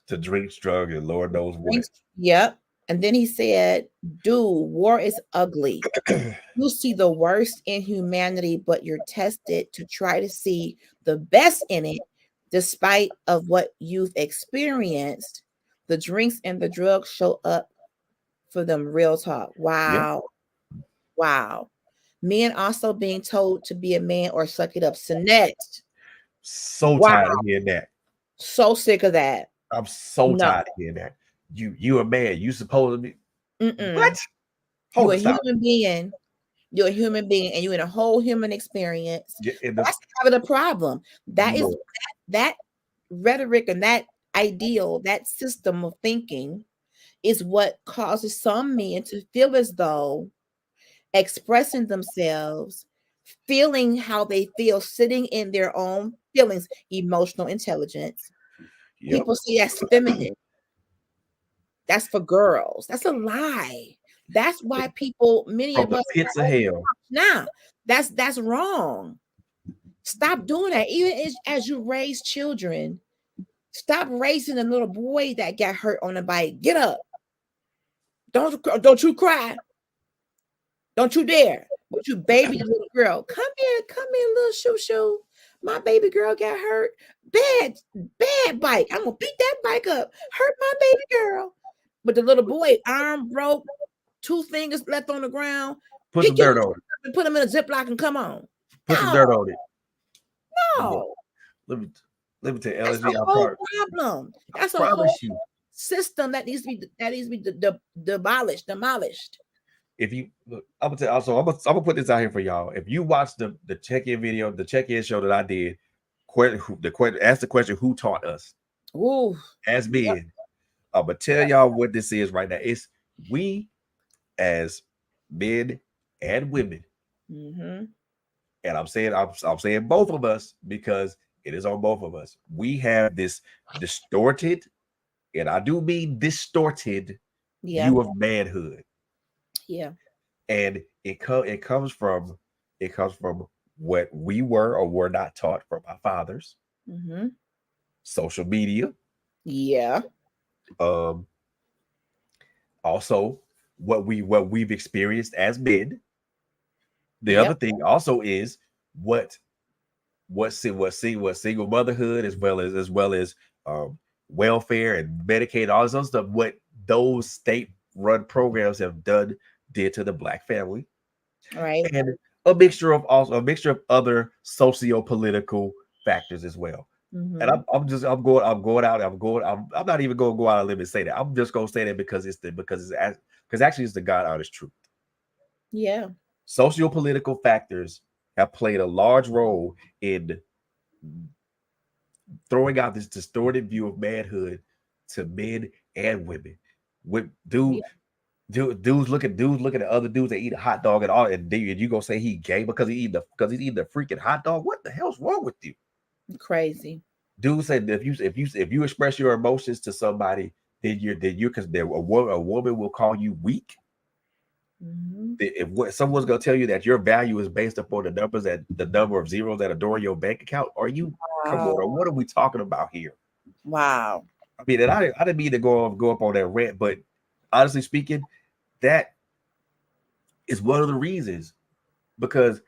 To drink, drug, and Lord knows what. Yep. And then he said, dude, war is ugly. You see the worst in humanity, but you're tested to try to see the best in it, despite of what you've experienced. The drinks and the drugs show up for them. Real talk. Wow. Yeah. Wow. Men also being told to be a man or suck it up. Next. So tired of hearing that. So sick of that. I'm so tired of hearing that. You a man. You supposed to be. What? You're a human being. You're a human being, and you're in a whole human experience. That's having a problem. That is that rhetoric and that ideal, that system of thinking is what causes some men to feel as though expressing themselves, feeling how they feel, sitting in their own feelings, emotional intelligence. Yep. People say that's feminine. That's for girls. That's a lie. That's why people, many From of the us, pits of hell. Nah, that's wrong. Stop doing that. Even as you raise children, stop raising a little boy that got hurt on a bike. Get up. Don't you cry. Don't you dare. But you baby little girl. Come here, little shoo. My baby girl got hurt. Bad bike. I'm gonna beat that bike up. Hurt my baby girl. But the little boy, arm broke, 2 fingers left on the ground. Put some dirt on it. Put him in a Ziploc and come on. Put some dirt on it. No. Let me tell you, LHG. That's a whole problem. That's a whole system that needs to be demolished. If you look, I'm gonna put this out here for y'all. If you watch the check-in video, the check-in show that I did, ask the question, who taught us? Ooh. As men. I'm gonna tell y'all what this is right now. It's we as men and women. Mm-hmm. And I'm saying both of us because it is on both of us. We have this distorted, and I do mean distorted, view of manhood. Yeah. And it comes from what we were or were not taught from our fathers. Mm-hmm. Social media. Yeah. Also what we've experienced as men. The other thing also is what single motherhood as well as welfare and Medicaid, all this other stuff, what those state-run programs did to the Black family. Right. And a mixture of other socio-political factors as well. Mm-hmm. And I'm not even going to go out on a limb and say that. I'm just going to say that because actually it's the God honest truth. Yeah. Socio-political factors have played a large role in throwing out this distorted view of manhood to men and women. With dudes look at the other dudes that eat a hot dog and all, and you gonna say he gay because he's eating the freaking hot dog? What the hell's wrong with you? Crazy. Dude said if you express your emotions to somebody, then you're because a woman will call you weak. Mm-hmm. If someone's gonna tell you that your value is based upon the number of zeros that adorn your bank account, are you come on? What are we talking about here? Wow. I mean, and I didn't mean to go up on that rant, but honestly speaking, that is one of the reasons, because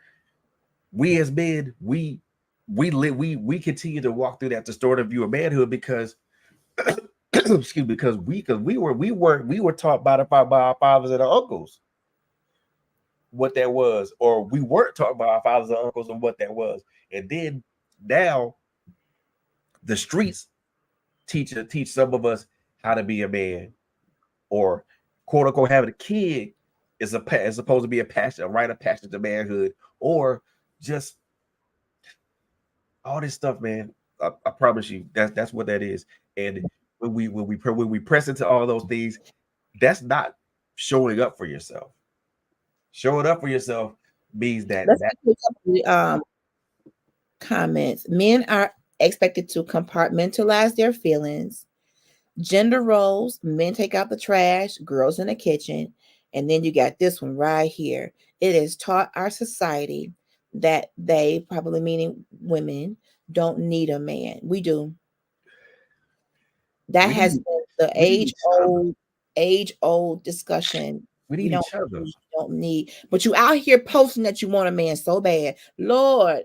we as men, we continue to walk through that distorted view of manhood because excuse me, because we were taught by our fathers and our uncles what that was, or we weren't taught by our fathers and uncles and what that was. And then now the streets teach some of us how to be a man, or quote unquote having a kid is supposed to be a rite of passage to manhood, or just all this stuff, man. I promise you that's what that is. And when we press into all those things, that's not showing up for yourself. Showing up for yourself means that Let's get to a couple of, comments. Men are expected to compartmentalize their feelings. Gender roles, men take out the trash, girls in the kitchen. And then you got this one right here. It is taught our society that they, probably meaning women, don't need a man. We do. That we has need been the we need each other. age old discussion. We You need each other. don't need, but you out here posting that you want a man so bad. Lord,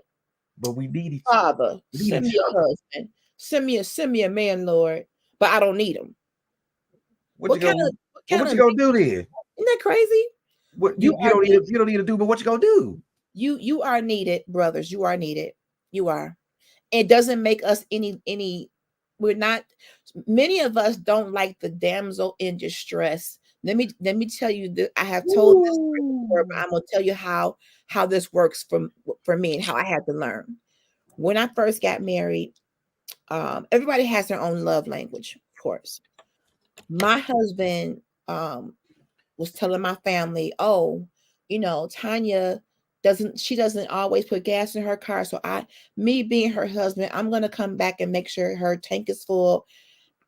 But we need each Father, we need send each me a other. husband. Send me a man, Lord. But I don't need him. What you gonna What well, kind what of you gonna isn't do then? that crazy? What You you are don't need needed. to, you don't need to do, but what you gonna do? You are needed, brothers. You are needed. You are. It doesn't make us any we're not, many of us don't like the damsel in distress. Let me tell you that I have told this story before, but Ooh. I'm gonna tell you how this works for me and how I had to learn. When I first got married, everybody has their own love language, of course. My husband was telling my family, oh, Tanya doesn't always put gas in her car. So me being her husband, I'm gonna come back and make sure her tank is full.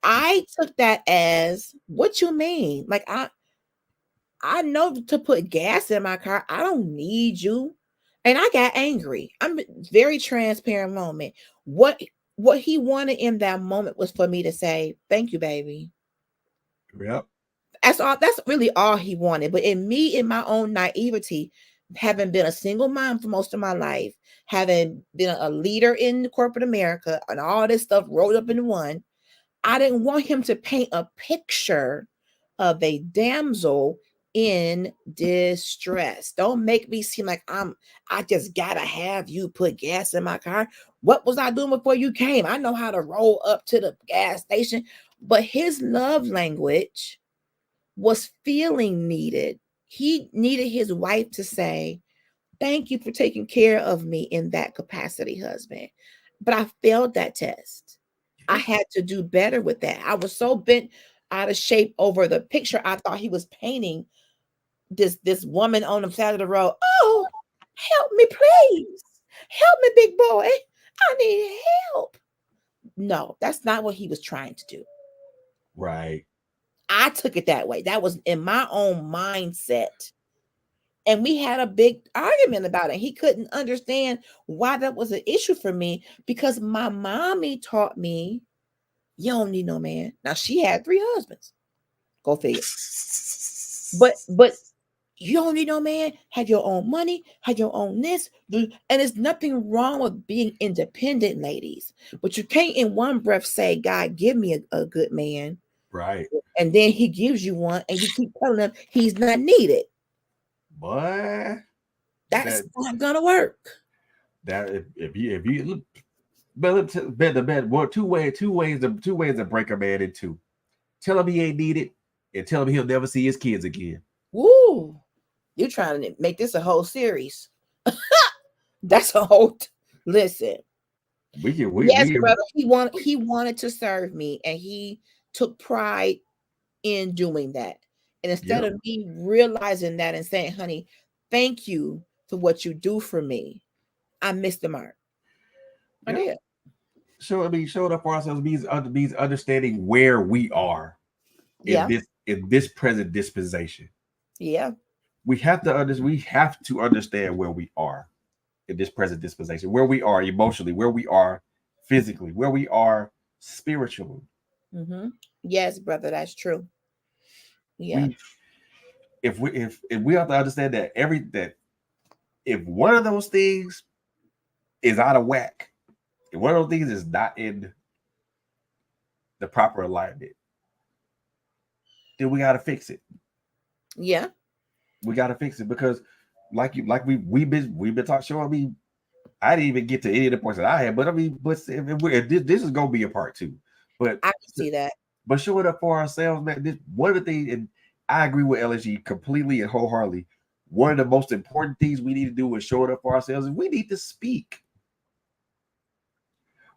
I took that as, what you mean? Like I know to put gas in my car. I don't need you. And I got angry. I'm very transparent moment. What he wanted in that moment was for me to say, thank you, baby. Yep. That's all. That's really all he wanted. But in my own naivety, having been a single mom for most of my life, having been a leader in corporate America, and all this stuff rolled up into one, I didn't want him to paint a picture of a damsel in distress. Don't make me seem like I just gotta have you put gas in my car. What was I doing before you came? I know how to roll up to the gas station. But his love language was feeling needed. He needed his wife to say, thank you for taking care of me in that capacity, husband. But I failed that test. I had to do better with that. I was so bent out of shape over the picture I thought he was painting, this woman on the side of the road. Oh, help me, please. Help me, big boy. I need help. No, that's not what he was trying to do. Right. I took it that way. That was in my own mindset. And we had a big argument about it. He couldn't understand why that was an issue for me, because my mommy taught me, you don't need no man. Now she had 3 husbands. Go figure. But you don't need no man. Have your own money. Have your own this. And there's nothing wrong with being independent, ladies. But you can't in one breath say, God, give me a good man. Right. And then he gives you one and you keep telling him he's not needed. Boy, That's that not gonna work. that if you look, bet the bet well, two ways to break a man in two. Tell him he ain't needed, and tell him he'll never see his kids again. Woo! You're trying to make this a whole series. That's a whole listen. We can Yes, brother. He wanted to serve me, and he took pride in doing that. And instead yep. of me realizing that and saying, honey, thank you for what you do for me, I missed the mark. I Yep. did. Showing up for ourselves means understanding where we are Yeah. in this present dispensation. Yeah. We have to understand where we are in this present dispensation, where we are emotionally, where we are physically, where we are spiritually. Mm-hmm. Yes, brother, that's true. Yeah. We if we have to understand that if one of those things is out of whack, if one of those things is not in the proper alignment, then we gotta fix it. Yeah. We gotta fix it because we've been talking. Showing me, I didn't even get to any of the points that I had, but I mean, but if this is gonna be a part two. But I can see that. but showing up for ourselves, man. This one of the things, and I agree with LSG completely and wholeheartedly. One of the most important things we need to do is showing up for ourselves, and we need to speak.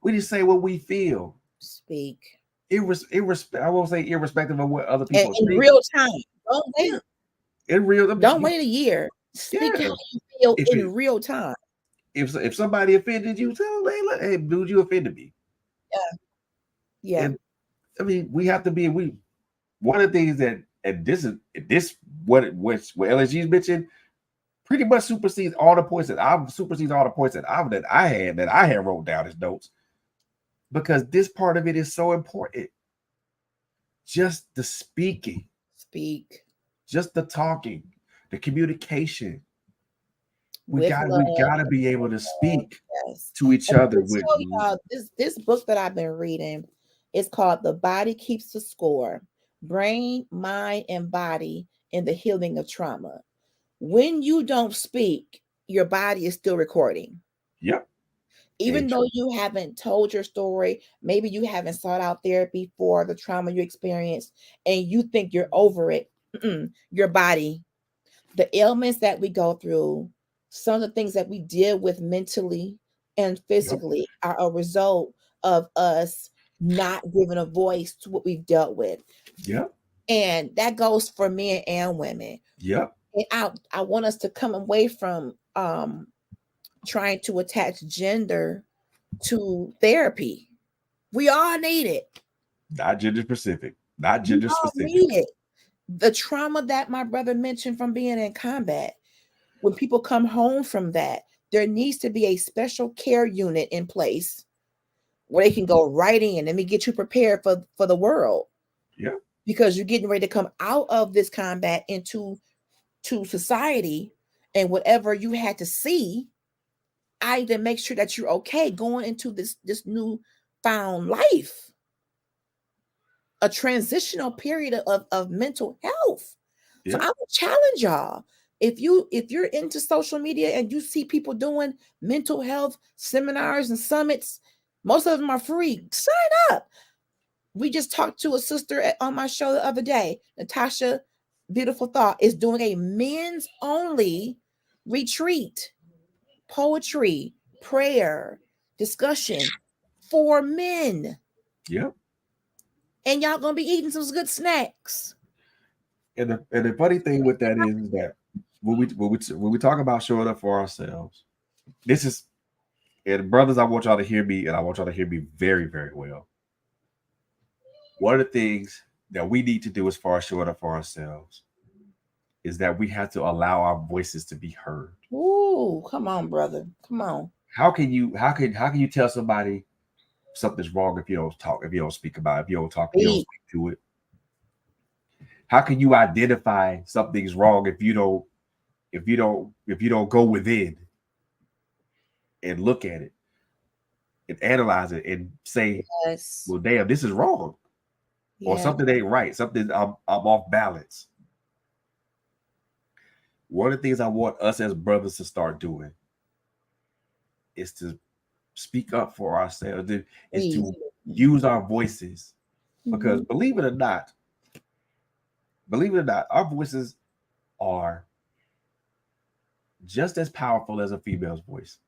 We need to say what we feel. Speak. I won't say irrespective of what other And people in think. real time. Don't wait. Yeah, in real, I Don't mean, wait a year. Speak yeah. how you feel If in real time. if somebody offended you, tell them, hey, dude, you offended me. Yeah. And I mean, we have to be one of the things that, and this what LSG's mentioned pretty much supersedes all the points that I had wrote down as notes, because this part of it is so important. Just the speaking, Speak just the talking, the communication. with We love. gotta be able to speak Yes. to each And let other me with tell y'all, this book that I've been reading is called The Body Keeps the Score: Brain, Mind, and Body in the Healing of Trauma. When you don't speak, your body is still recording. yep. Even And though you haven't told your story, maybe you haven't sought out therapy for the trauma you experienced, and you think you're over it. Your body, the ailments that we go through, some of the things that we deal with mentally and yep, physically are a result of us not giving a voice to what we've dealt with. yep, And that goes for men and women. yep. And I want us to come away from trying to attach gender to therapy. We all need it. Not gender specific. Not We gender all specific. need it. The trauma that my brother mentioned from being in combat, when people come home from that, there needs to be a special care unit in place where they can go right in. Let me get you prepared for the world, Yeah. because you're getting ready to come out of this combat into society, and whatever you had to see, I need to make sure that you're okay going into this new found life, a transitional period of mental health. So Yeah. I would challenge y'all. If you're into social media and you see people doing mental health seminars and summits, most of them are free. Sign up. We just talked to a sister on my show the other day. Natasha, beautiful thought, is doing a men's only retreat, poetry, prayer, discussion for men. Yeah. And y'all gonna be eating some good snacks. And the funny thing with that is that when we talk about showing up for ourselves, this is, and brothers, I want y'all to hear me, and I want y'all to hear me very, very well. One of the things that we need to do as far as showing up for ourselves is that we have to allow our voices to be heard. Ooh, come on, brother. Come on. How can you tell somebody something's wrong if you don't talk, if you don't speak about it, if you don't Speak. speak to it? How can you identify something's wrong if you don't go within and look at it and analyze it and say, Yes. well, damn, this is wrong, or Yeah. something ain't right, something I'm off balance. One of the things I want us as brothers to start doing is to speak up for ourselves, is Please. to use our voices, because Mhm. believe it or not, our voices are just as powerful as a female's voice.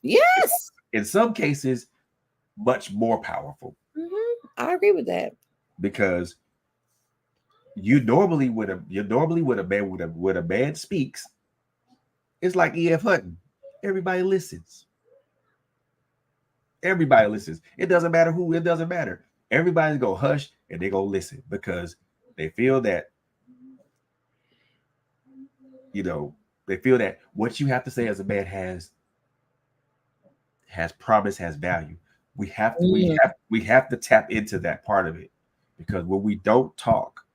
Yes. In some cases, much more powerful, I agree with that. because you normally when a man speaks, it's like E.F. Hutton. Everybody listens. Everybody listens. It doesn't matter who. It doesn't matter. Everybody's gonna hush and they gonna listen, because they feel that, you know they feel that what you have to say as a man has promise, has value. Mm. We have to tap into that part of it, because when we don't talk,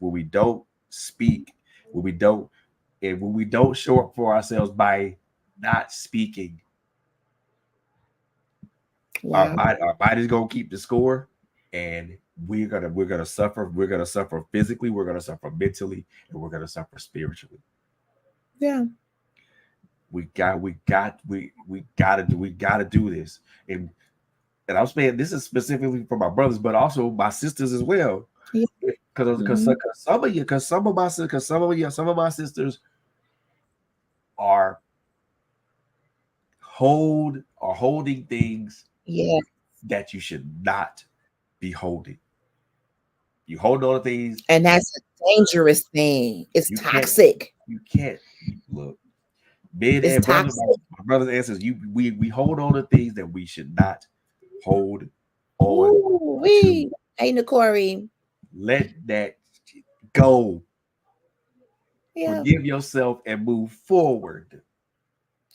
when we don't speak, when we don't when we don't show up for ourselves by not speaking, Wow. our body's gonna keep the score, and we're gonna suffer. We're gonna suffer physically. We're gonna suffer mentally, and we're gonna suffer spiritually. Yeah. We gotta do this. And I'm saying this is specifically for my brothers, but also my sisters as well. Yeah. Because Mhm. some of my sisters are holding things Yeah. that you should not behold it. You hold on to things, and that's a dangerous thing. It's you can't. toxic. You can't look. Men It's and brothers, toxic. my brothers and sisters, we hold on to things that we should not hold on Ooh, to. hey, Nicori. Let that go. Yeah. Forgive yourself and move forward.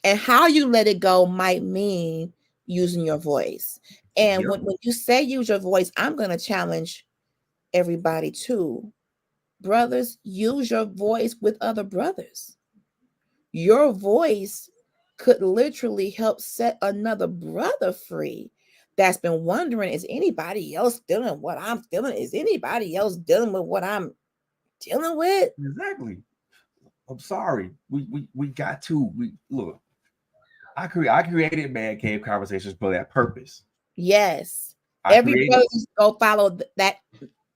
And how you let it go might mean using your voice. And Yep. when you say use your voice, I'm going to challenge everybody too. Brothers, use your voice with other brothers. Your voice could literally help set another brother free that's been wondering, is anybody else feeling what I'm feeling? Is anybody else dealing with what I'm dealing with? Exactly. I'm sorry. We got to. We look. I created Man Cave Conversations for that purpose. Yes. I Every created brother go follow that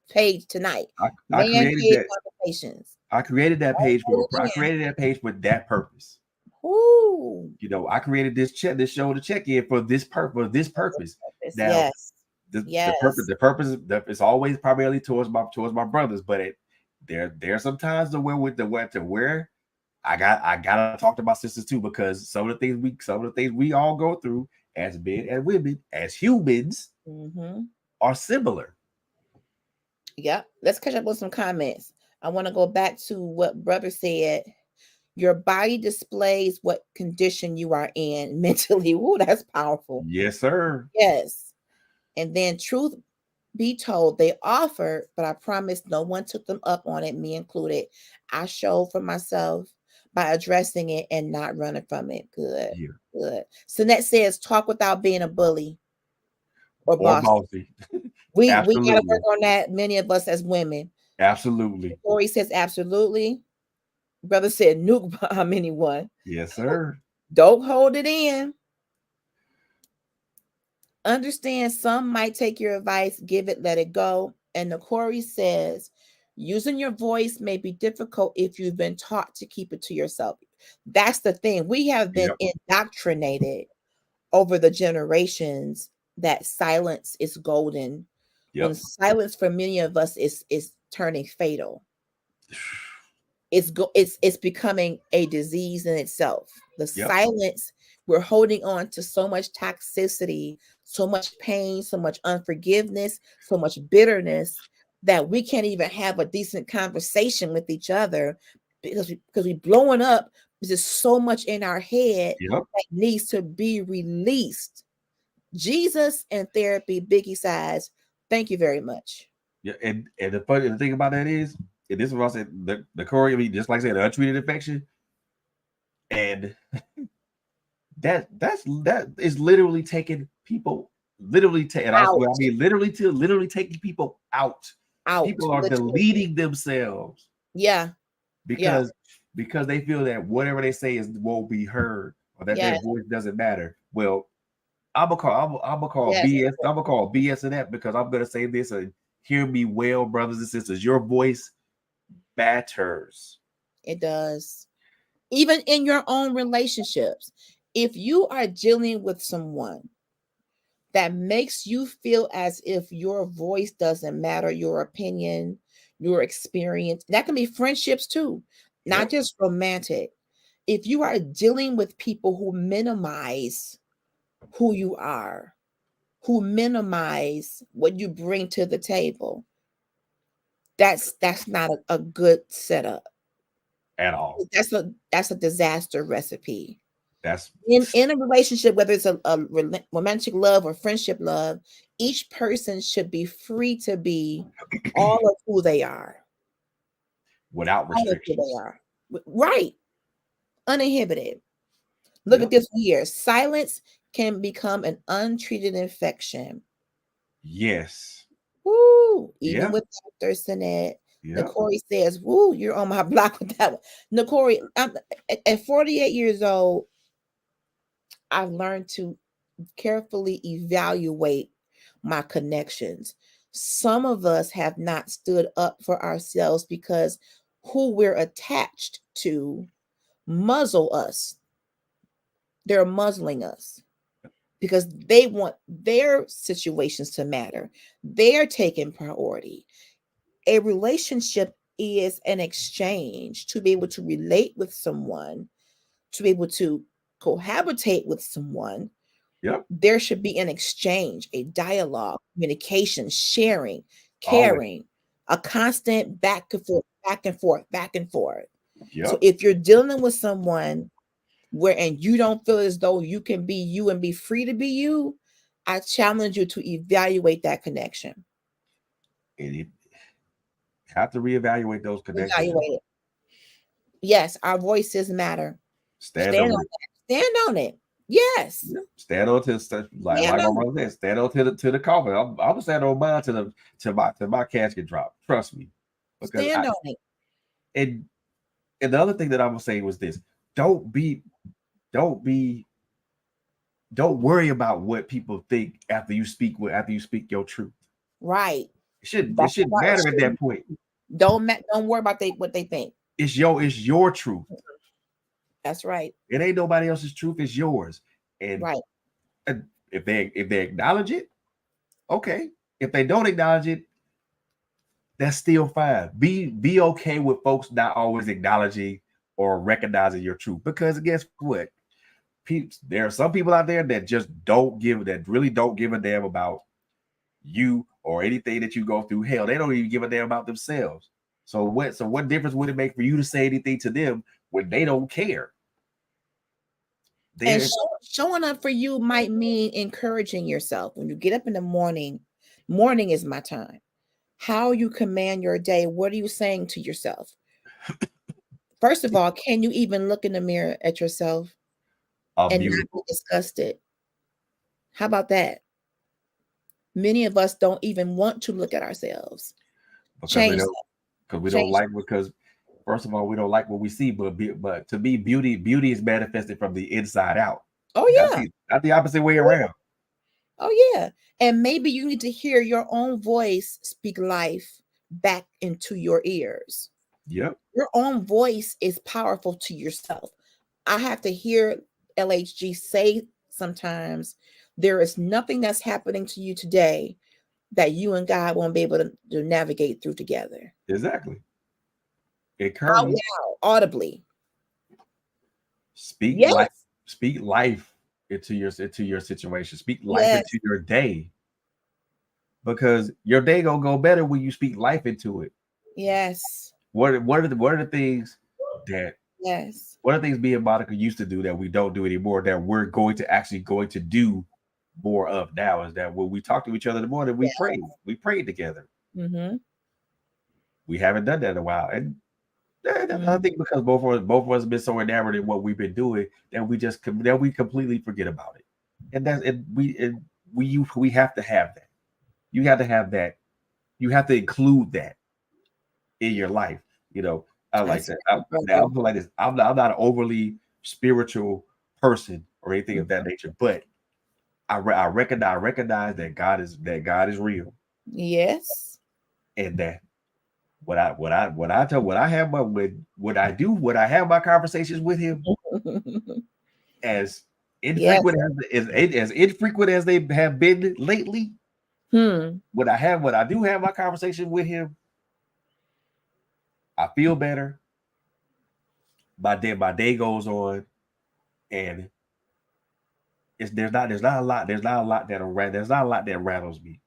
page tonight. I Man created Cave that Conversations. I created that Don't page put for I it in. created that page for that purpose. Ooh. You know, I created this show to check in for this purpose. Now, Yes. the Yes. purpose is always primarily towards my brothers, but there are some times to where I gotta talk to my sisters too, because some of the things we all go through as men and women, as humans, are similar. Yep. Let's catch up with some comments. I want to go back to what brother said. Your body displays what condition you are in mentally. Ooh, that's powerful. Yes, sir. Yes. And then truth be told, they offered, but I promise no one took them up on it, me included. I showed for myself by addressing it and not running from it. Good. Yeah. Good. Sinette says, talk without being a bully or Or bossy. bossy. We got to Absolutely. work on that, many of us as women. Absolutely. Corey says, absolutely. Brother said, nuke bomb anyone. Yes, sir. Don't hold it in. Understand some might take your advice, give it, let it go. And Corey says, using your voice may be difficult if you've been taught to keep it to yourself. That's the thing. We have been indoctrinated over the generations that silence is golden. When silence for many of us is turning fatal. It's becoming a disease in itself. The silence, we're holding on to so much toxicity, so much pain, so much unforgiveness, so much bitterness that we can't even have a decent conversation with each other because we blowing up. There's just so much in our head that needs to be released. Jesus and therapy, Biggie size. Thank you very much. Yeah, and the thing about that is, and this is what I said, the Corey, I mean, just like I said, the untreated infection, and that is literally taking people, literally taking people out. People are deleting themselves. Yeah. Because they feel that whatever they say won't be heard, or that their voice doesn't matter. Well, I'm gonna call BS. I'm gonna call BS in that, because I'm gonna say this, and hear me well, brothers and sisters. Your voice matters. It does. Even in your own relationships. If you are dealing with someone that makes you feel as if your voice doesn't matter, your opinion, your experience, that can be friendships too, not just romantic. If you are dealing with people who minimize who you are, who minimize what you bring to the table, that's not a good setup at all. That's a disaster recipe. That's in a relationship, whether it's a romantic love or friendship love, each person should be free to be all of who they are, without restrictions. They are. Right, uninhibited. Look at this here. Silence can become an untreated infection. Yes. Woo! Even with Dr. Sinet. Nicori says, woo, you're on my block with that one. Nicori, I'm at 48 years old. I've learned to carefully evaluate my connections. Some of us have not stood up for ourselves because who we're attached to muzzle us. They're muzzling us. because they want their situations to matter. They're taking priority. A relationship is an exchange to be able to relate with someone, to be able to cohabitate with someone. Yep. There should be an exchange, a dialogue, communication, sharing, Always. caring, a constant back and forth, back and forth, back and forth. So Yep. if you're dealing with someone where and you don't feel as though you can be you and be free to be you, I challenge you to evaluate that connection. And you have to reevaluate those connections. Evaluate it. Yes, our voices matter. Stand Stand on on it. that. Stand on it. Yes. Yeah. Stand on to stuff like Stand my on brother said. Stand on to the coffin. I'm gonna stand on mine to my casket drop. Trust me, it. because Stand on it. and the other thing that I'm gonna say was this: don't be don't be don't worry about what people think after you speak your truth. Right. It shouldn't matter at that point. Don't worry about what they think. It's your truth. That's right. It ain't nobody else's truth. It's yours. And Right. if they acknowledge it, okay. If they don't acknowledge it, that's still fine. Be okay with folks not always acknowledging or recognizing your truth. Because guess what? There are some people out there that just really don't give a damn about you or anything that you go through. Hell, they don't even give a damn about themselves. So what difference would it make for you to say anything to them when they don't care? And showing up for you might mean encouraging yourself. When you get up in the morning is my time. How you command your day, what are you saying to yourself? First of all, can you even look in the mirror at yourself and not be disgusted? How about that? Many of us don't even want to look at ourselves. Because we don't like, because first of all, we don't like what we see, but to me, beauty is manifested from the inside out. Oh yeah. Not the opposite way around. Oh yeah. And maybe you need to hear your own voice speak life back into your ears. Yep. Your own voice is powerful to yourself. I have to hear LHG say sometimes, there is nothing that's happening to you today that you and God won't be able to navigate through together. Exactly. Out loud, audibly. Speak life into your situation. Speak life into your day. Because your day gonna go better when you speak life into it. Yes. What are the things that what are things me and Monica used to do that we don't do anymore that we're going to do more of now? Is that when we talk to each other in the morning, we prayed together. Mm-hmm. We haven't done that in a while, and I think because both of us have been so enamored in what we've been doing that we completely forget about it, and we have to have that. You have to have that. You have to include that in your life. I like that. I feel like this. I'm not an overly spiritual person or anything of that nature, but I recognize that God is real. Yes. And that when I have my conversations with him, as infrequent as they have been lately, when I do have my conversation with him, I feel better. My day goes on, and there's not a lot that rattles me.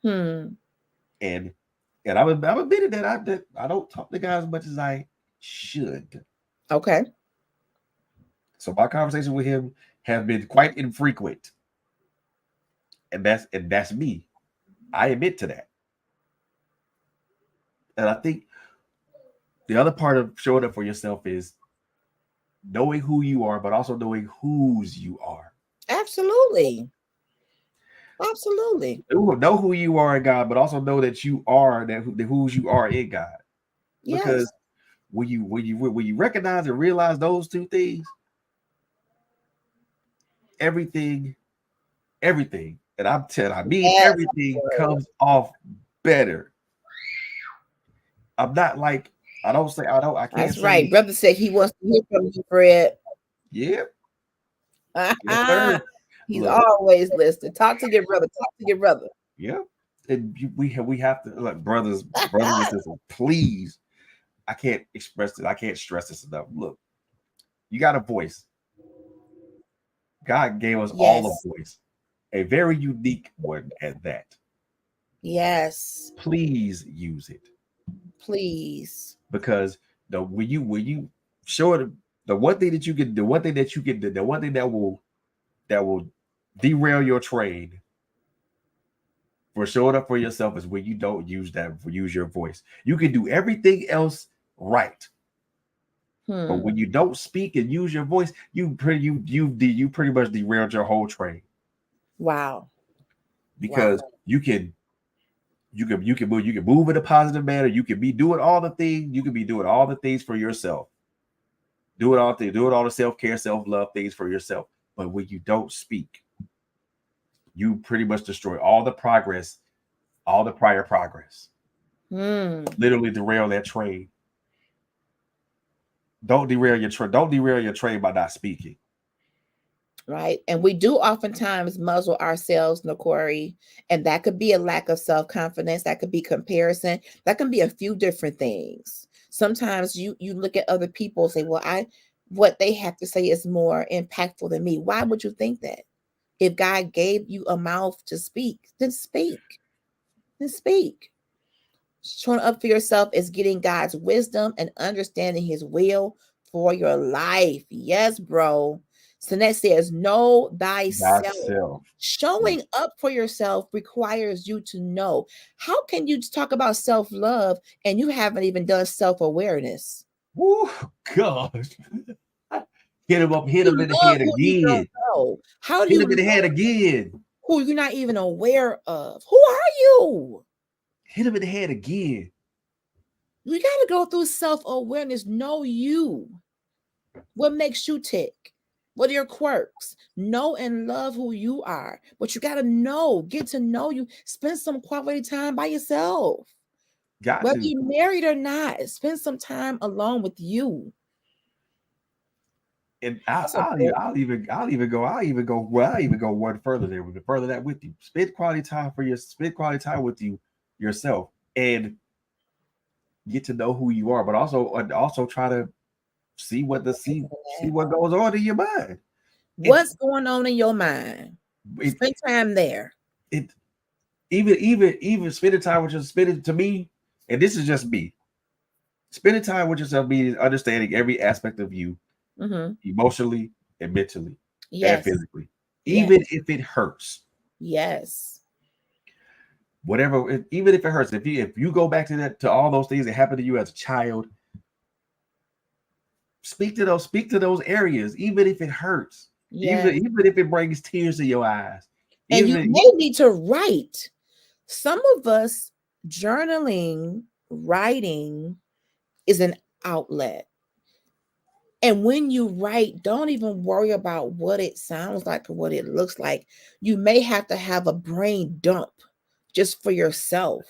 And I'm admitting that I don't talk to guys as much as I should. Okay. So my conversation with him have been quite infrequent. And that's me. I admit to that. And I think the other part of showing up for yourself is knowing who you are, but also knowing whose you are. Absolutely. Absolutely. Know who you are in God, but also know that you are whose you are in God. Because when you recognize and realize those two things, everything, and everything comes off better. I'm not like I can't. That's right. Brother said he wants to hear from you, Fred. Yeah. Yes, sir. He's Look, always listening. Talk to your brother. Talk to your brother. yeah. And we have to, like, brothers and sisters, please. I can't express it. I can't stress this enough. Look, you got a voice. God gave us all Yes. a voice, a very unique one at that. Yes. Please use it, Please. because when you show it, the one thing that you can, the one thing that you can, the one thing that will derail your train for showing up for yourself is when you don't use your voice. You can do everything else right, but when you don't speak and use your voice, you pretty much derailed your whole train. Wow. Because you can move in a positive manner. You can be doing all the things. You can be doing all the things for yourself. Doing all the self-care, self-love things for yourself. But when you don't speak, you pretty much destroy all the progress, all the prior progress. Literally derail that train. Don't derail your train. Don't derail your train by not speaking. Right. And we do oftentimes muzzle ourselves, Nokori, and that could be a lack of self-confidence. That could be comparison. That can be a few different things. Sometimes you look at other people and say, well, what they have to say is more impactful than me. Why would you think that? If God gave you a mouth to speak, then speak. Then speak. Showing up for yourself is getting God's wisdom and understanding his will for your life. Yes, bro. Sinette says, know thyself. Thyself. Showing up for yourself requires you to know. How can you talk about self-love and you haven't even done self-awareness? Woo, gosh. Hit him up, hit You him in the love head who you don't again. know. How do Hit you him in the head love again. who you're not even aware of? Who are you? Hit him in the head again. We got to go through self-awareness. Know you. What makes you tick? What are your quirks? Know and love who you are. But you got to know, get to know you. Spend some quality time by yourself. Whether you're married or not, spend some time alone with you. And I'll even go one further there. We can further that with you. Spend quality time with you yourself, and get to know who you are, but also try to see what goes on in your mind. What's going on in your mind? Spend time there. Even spending time with yourself, spending, to me, and this is just me, spending time with yourself means understanding every aspect of you, emotionally and mentally, and physically, even if it hurts. Yes. Whatever, even if it hurts, if you go back to all those things that happened to you as a child, speak to those areas, even if it hurts, even if it brings tears to your eyes. And you may need to write. Some of us, journaling, writing is an outlet. And when you write, don't even worry about what it sounds like or what it looks like. You may have to have a brain dump just for yourself.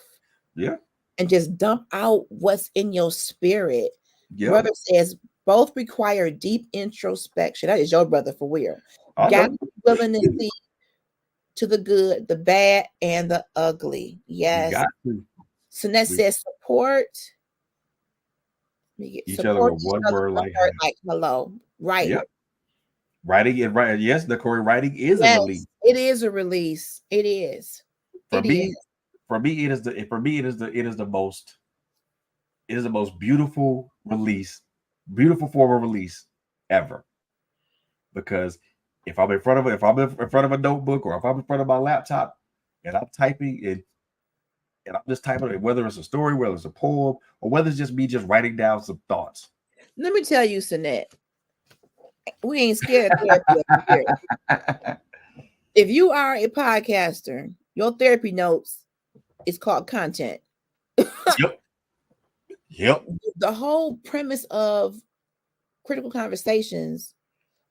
Yeah. And just dump out what's in your spirit. Yeah. Brother says both require deep introspection. That is your brother for real. Got to be willing to see to the good, the bad, and the ugly. Yes. Sinette says support. Each other with one word like hello. Right. Yep. Writing and writing. Yes, Nokori, writing is a release. It is a release. It is. For me, it is the most beautiful release, beautiful form of release ever. Because if I'm in front of a notebook, or if I'm in front of my laptop and I'm typing and I'm just typing it, whether it's a story, whether it's a poem, or whether it's just me just writing down some thoughts. Let me tell you, Sinette, we ain't scared of therapy up here. If you are a podcaster, your therapy notes is called content. Yep. The whole premise of Critical Conversations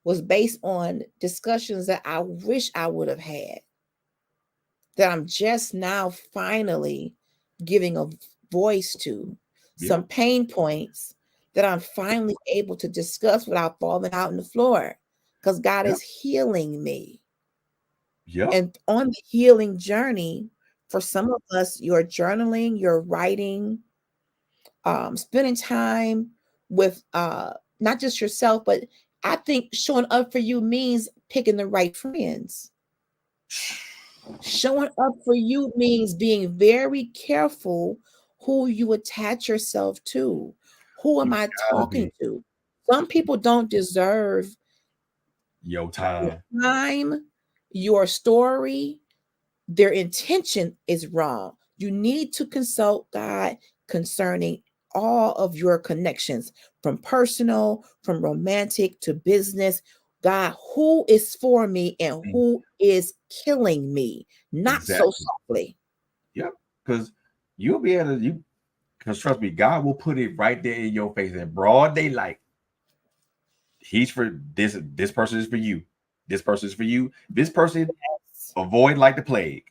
was based on discussions that I wish I would have had, that I'm just now finally giving a voice to, some pain points that I'm finally able to discuss without falling out on the floor, because God is healing me. Yep. And on the healing journey, for some of us, you're journaling, you're writing, spending time with not just yourself, but I think showing up for you means picking the right friends. Showing up for you means being very careful who you attach yourself to. Who am You I gotta talking be to? Some people don't deserve your your time. time, your story. Their intention is wrong. You need to consult God concerning all of your connections, from personal, from romantic to business. God, who is for me and Mm, who is killing me? Not so exactly. softly. Yep. Because you'll be able to you because trust me, God will put it right there in your face in broad daylight. He's for this person is for you. This person is for you. This person avoid like the plague.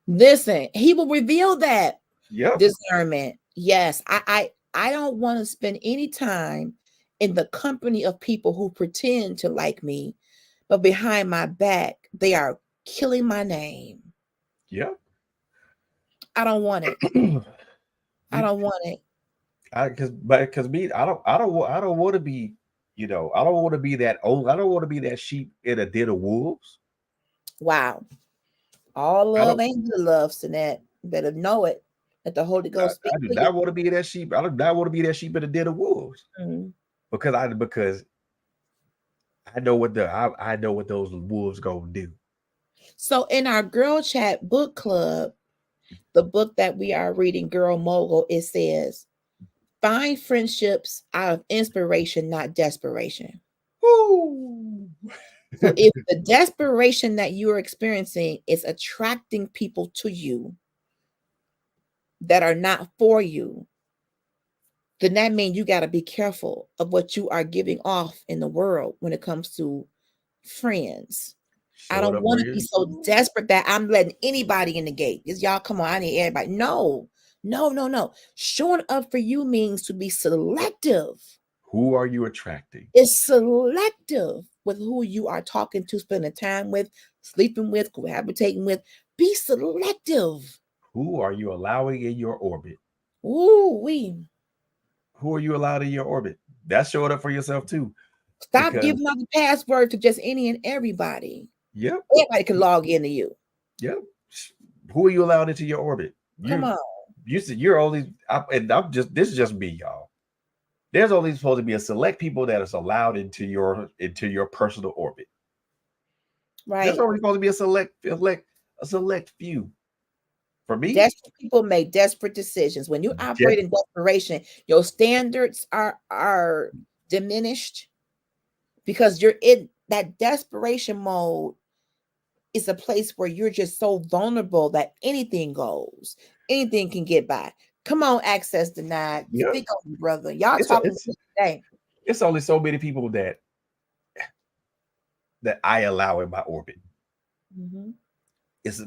Listen, he will reveal that Yep. discernment. Yes, I don't want to spend any time in the company of people who pretend to like me, but behind my back, they are killing my name. Yep. I don't want it. I You don't want it. because me, I don't want to be, I don't want to be that old, I don't want to be that sheep in a den of wolves. Wow. All I love don't ain't good love, Sinette. You better know it. Let the Holy Ghost speak I do for you. not want to be that sheep. I do not want to be that sheep in the den of wolves. Mhm. Because I know what those wolves gonna do. So in our girl chat book club, the book that we are reading, Girl Mogul, it says, find friendships out of inspiration, not desperation. Woo! So if the desperation that you are experiencing is attracting people to you that are not for you, then that means you got to be careful of what you are giving off in the world when it comes to friends. I Showing don't up want where to be you so desperate that I'm letting anybody in the gate. Is y'all come on, I need everybody. No, no, no, no. Showing up for you means to be selective. who are you attracting? It's selective with who you are talking to, spending time with, sleeping with, cohabitating with. Be selective. Who are you allowing in your orbit? Ooh, we Who are you allowed in your orbit? That's showing up for yourself too. stop Because giving out the password to just any and everybody. yep, Everybody can log into you. yep. Who are you allowed into your orbit? Come on. You said you're only and I'm just this is just me, y'all. There's only supposed to be a select people that is allowed into your personal orbit. There's Right. only supposed to be a select few. For me, Desperate people make desperate decisions. When you yes, operate in desperation, your standards are diminished because you're in that desperation mode. Is a place where you're just so vulnerable that anything goes, anything can get by. Come on, access denied. yep. Speak on, brother. Y'all It's talking it's today. it's only so many people that I allow in my orbit. Mhm. It's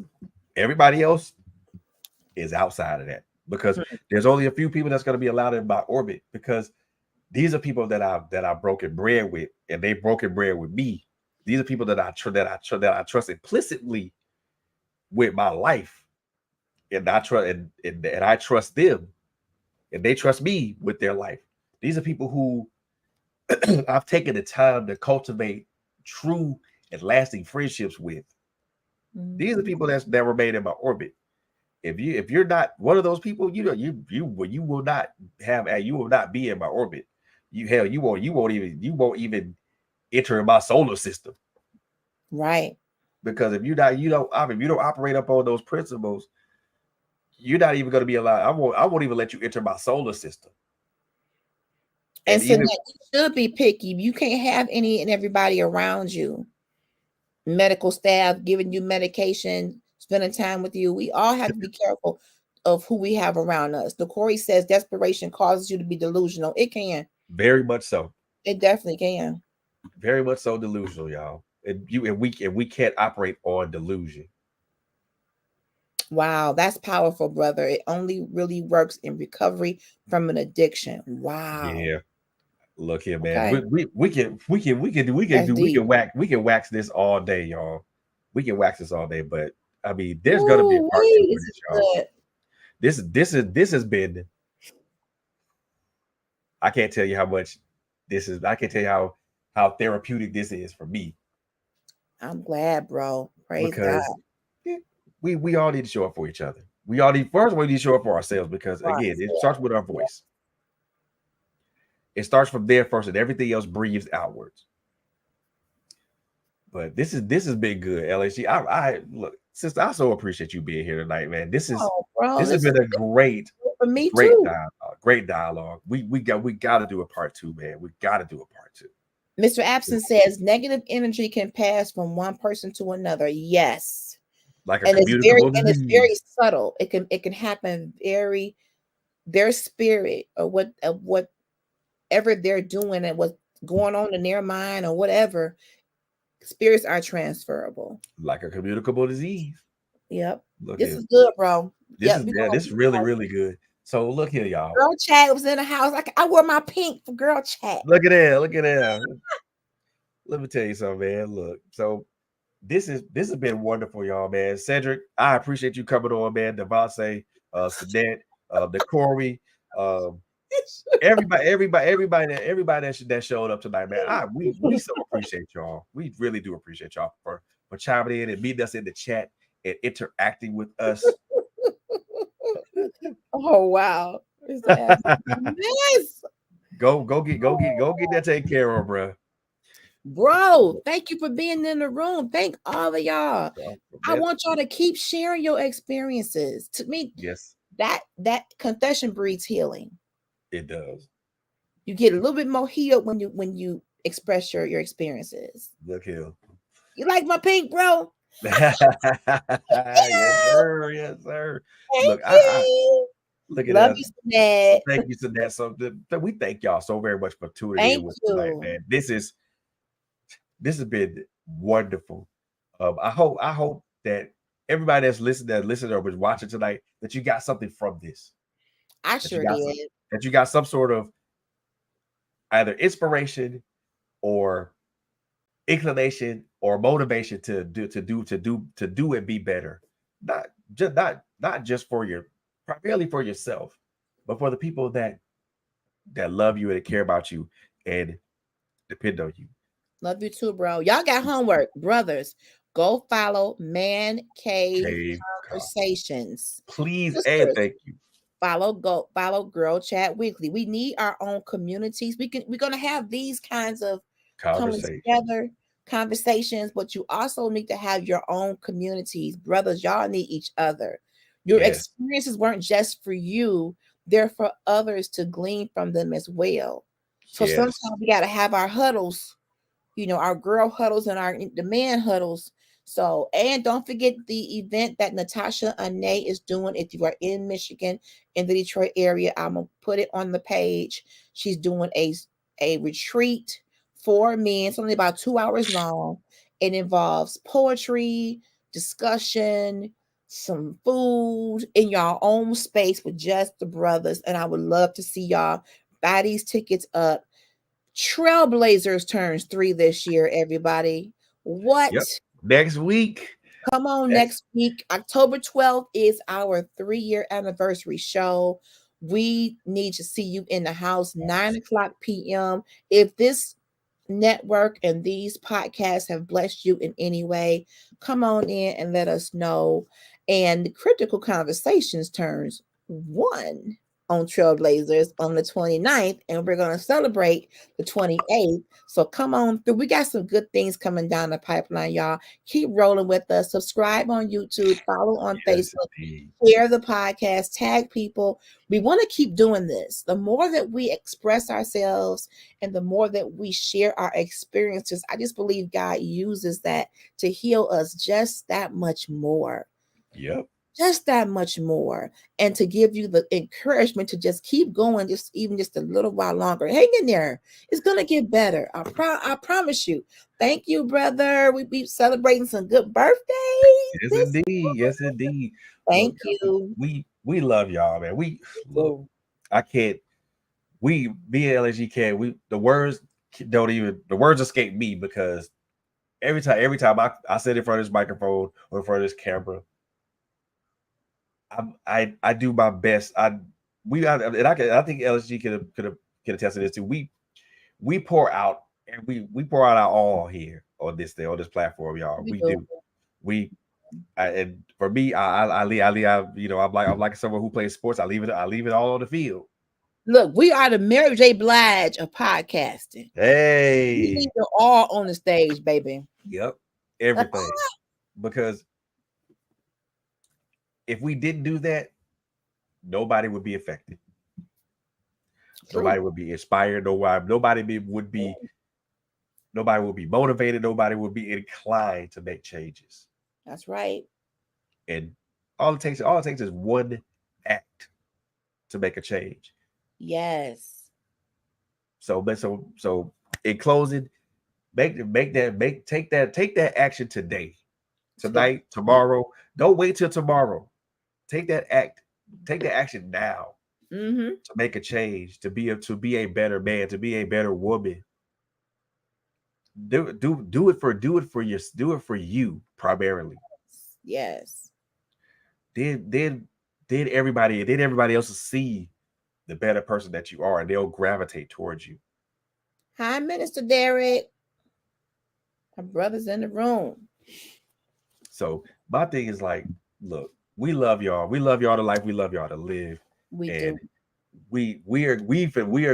everybody else is outside of that because there's only a few people that's going to be allowed in my orbit because these are people that I've broken bread with and they broken bread with me. These are people that I trust implicitly with my life, and I trust and I trust them, and they trust me with their life. These are people who I've taken the time to cultivate true and lasting friendships with. These are Mhm. people that remain in my orbit. If you're not one of those people, you will not you will not be in my orbit. You won't even enter my solar system Right. because if you don't operate up on those principles, you're not even going to be allowed. I won't even let you enter my solar system. And And so even that you should be picky. You can't have any and everybody around you. Medical staff giving you medication, spending time with you. We all have to be careful of who we have around us. The Corey says desperation causes you to be delusional. It can. very much so, It definitely can. very much so delusional, y'all. And we can't operate on delusion. Wow, that's powerful, brother. It only really works in recovery from an addiction. Wow. Yeah. Look here, man. Okay. We can That's deep. wax this all day, y'all. we can wax this all day, but I mean, there's gonna be a part two for this, y'all. This has been. I can't tell you how much this is. I can't tell you how therapeutic this is for me. I'm glad, bro. Praise God. Because we all need to show up for each other. We all need first we need to show up for ourselves because again, it starts with our voice. It starts from there first, and everything else breathes outwards. But this has been good, LHG. I look, sister, I so appreciate you being here tonight, man. This has been a great for me too. Great dialogue. We got to do a part two, man. We got to do a part two. Mr. Abson says negative energy can pass from one person to another. Yes. Like a communicable disease. It's very subtle. It can happen their spirit or whatever they're doing and what's going on in their mind or whatever. Spirits are transferable. Like a communicable disease. Yep. This is good, bro. This is really, really good. So look here, y'all. Girl chat was in the house. I wore my pink for girl chat. Look at that. Look at that. Let me tell you something, man. Look, so this has been wonderful, y'all, man. Cedric, I appreciate you coming on, man. Devontae, Sedette, the Corey, everybody that showed up tonight, man. We so appreciate y'all. We really do appreciate y'all for chiming in and meeting us in the chat and interacting with us. Oh wow. Yes. Go get that taken care of, bro. Bro, thank you for being in the room. Thank all of y'all. I want y'all to keep sharing your experiences. To me, yes, that confession breeds healing. It does. You get a little bit more healed when you express your experiences. Look here. You like my pink, bro? Yes, sir. Yes, sir. Look, look at Love us. You, Sedette. Thank you, Sedette. So we thank y'all so very much for tuning in with tonight, man. This has been wonderful. I hope that everybody that's listening or was watching tonight, that you got something from this. I sure did. That you got some sort of either inspiration or inclination or motivation to do and be better. Not just primarily for yourself, but for the people that love you and care about you and depend on you. Love you too, bro. Y'all got homework, brothers. Go follow Man Cave Conversations. Please. Sisters, and thank you. Follow Girl Chat Weekly. We need our own communities. We're gonna have these kinds of coming together conversations, but you also need to have your own communities. Brothers, y'all need each other. Your experiences weren't just for you, they're for others to glean from them as well. So sometimes we gotta have our huddles. Our girl huddles and the man huddles. So, and don't forget the event that Natasha Ane is doing. If you are in Michigan, in the Detroit area, I'm gonna put it on the page. She's doing a retreat for men. It's only about 2 hours long. It involves poetry, discussion, some food in your own space with just the brothers. And I would love to see y'all buy these tickets up. Trailblazers turns 3 this year, everybody. What? Yep. Next week. Come on, next week. October 12th is our 3-year anniversary show. We need to see you in the house, 9:00 p.m. If this network and these podcasts have blessed you in any way, come on in and let us know. And Critical Conversations turns 1 on Trailblazers on the 29th, and we're going to celebrate the 28th. So come on through. We got some good things coming down the pipeline, y'all. Keep rolling with us. Subscribe on YouTube, follow on Facebook, share the podcast, tag people. We want to keep doing this. The more that we express ourselves and the more that we share our experiences, I just believe God uses that to heal us just that much more. Yep. Just that much more, and to give you the encouragement to just keep going, just a little while longer. Hang in there; it's gonna get better. I promise you. Thank you, brother. We be celebrating some good birthdays. Yes, indeed. Yes, indeed. Thank you. We love y'all, man. I can't. Me and LHG can't. The words escape me because every time I sit in front of this microphone or in front of this camera, I do my best. I think LSG could attest to this too. We pour out and we pour out our all here on this thing, on this platform, y'all. We We do. do. And for me, I'm like someone who plays sports. I leave it all on the field. Look, we are the Mary J. Blige of podcasting. We Hey, need it all on the stage, baby. yep, everything. Because if we didn't do that, nobody would be affected. True. Nobody would be inspired. Nobody would be motivated. Nobody would be inclined to make changes. That's right. And all it takes is one act to make a change. Yes. So in closing, take that action today, tonight, tomorrow. Don't wait till tomorrow. Take that action now to make a change, to be a better man, to be a better woman. Do it for you primarily. Yes. Then everybody else will see the better person that you are, and they'll gravitate towards you. Hi, Minister Derek. My brother's in the room. So my thing is like, look, we love y'all. We love y'all to life. We love y'all to live. We And do. we are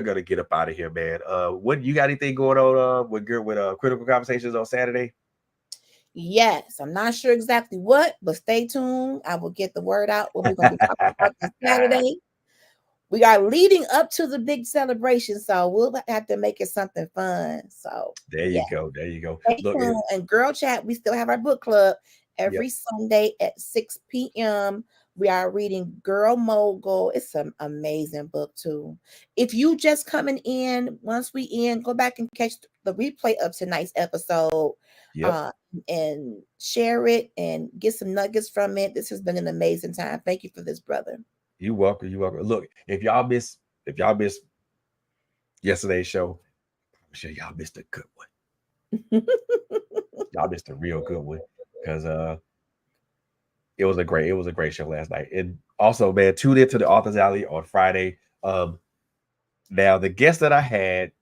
gonna get up out of here, man. What you got anything going on with Critical Conversations on Saturday? Yes, I'm not sure exactly what, but stay tuned. I will get the word out what we're going to be talking about this Saturday. We are leading up to the big celebration, so we'll have to make it something fun. So there you go. Stay tuned. And Girl Chat, we still have our book club every Sunday at 6 p.m. We are reading Girl Mogul. It's an amazing book too. If you just coming in, once we end, go back and catch the replay of tonight's episode. And share it and get some nuggets from it. This has been an amazing time. Thank you for this, brother. You're welcome. Look, if y'all missed yesterday's show, I'm sure y'all missed a good one. Y'all missed a real good one because it was a great show last night. And also, man, tune into the Author's Alley on Friday. Now the guests that I had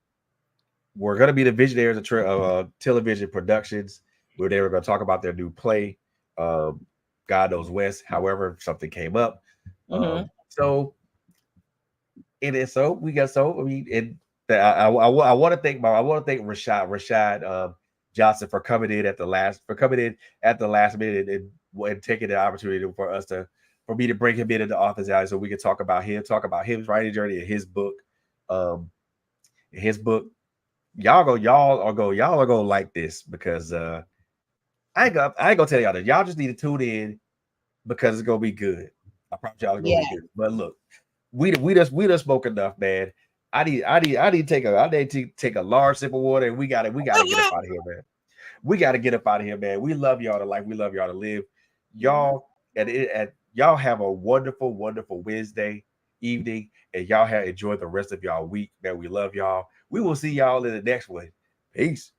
were going to be the visionaries of television productions, where they were going to talk about their new play, God Knows West. However, something came up. So we got I want to thank Rashad Johnson for coming in at the last minute and taking the opportunity for me to bring him in the Author's Alley so we can talk about his writing journey and his book. Y'all are gonna like this because I ain't gonna tell y'all that. Y'all just need to tune in because it's gonna be good. I promise y'all it's gonna be good. But look, we just spoke enough, man. I need to take a large sip of water, and we gotta get up out of here, man. We gotta get up out of here, man. We love y'all to life. We love y'all to live. Y'all y'all have a wonderful, wonderful Wednesday evening, and y'all enjoy the rest of y'all week. Man, we love y'all. We will see y'all in the next one. Peace.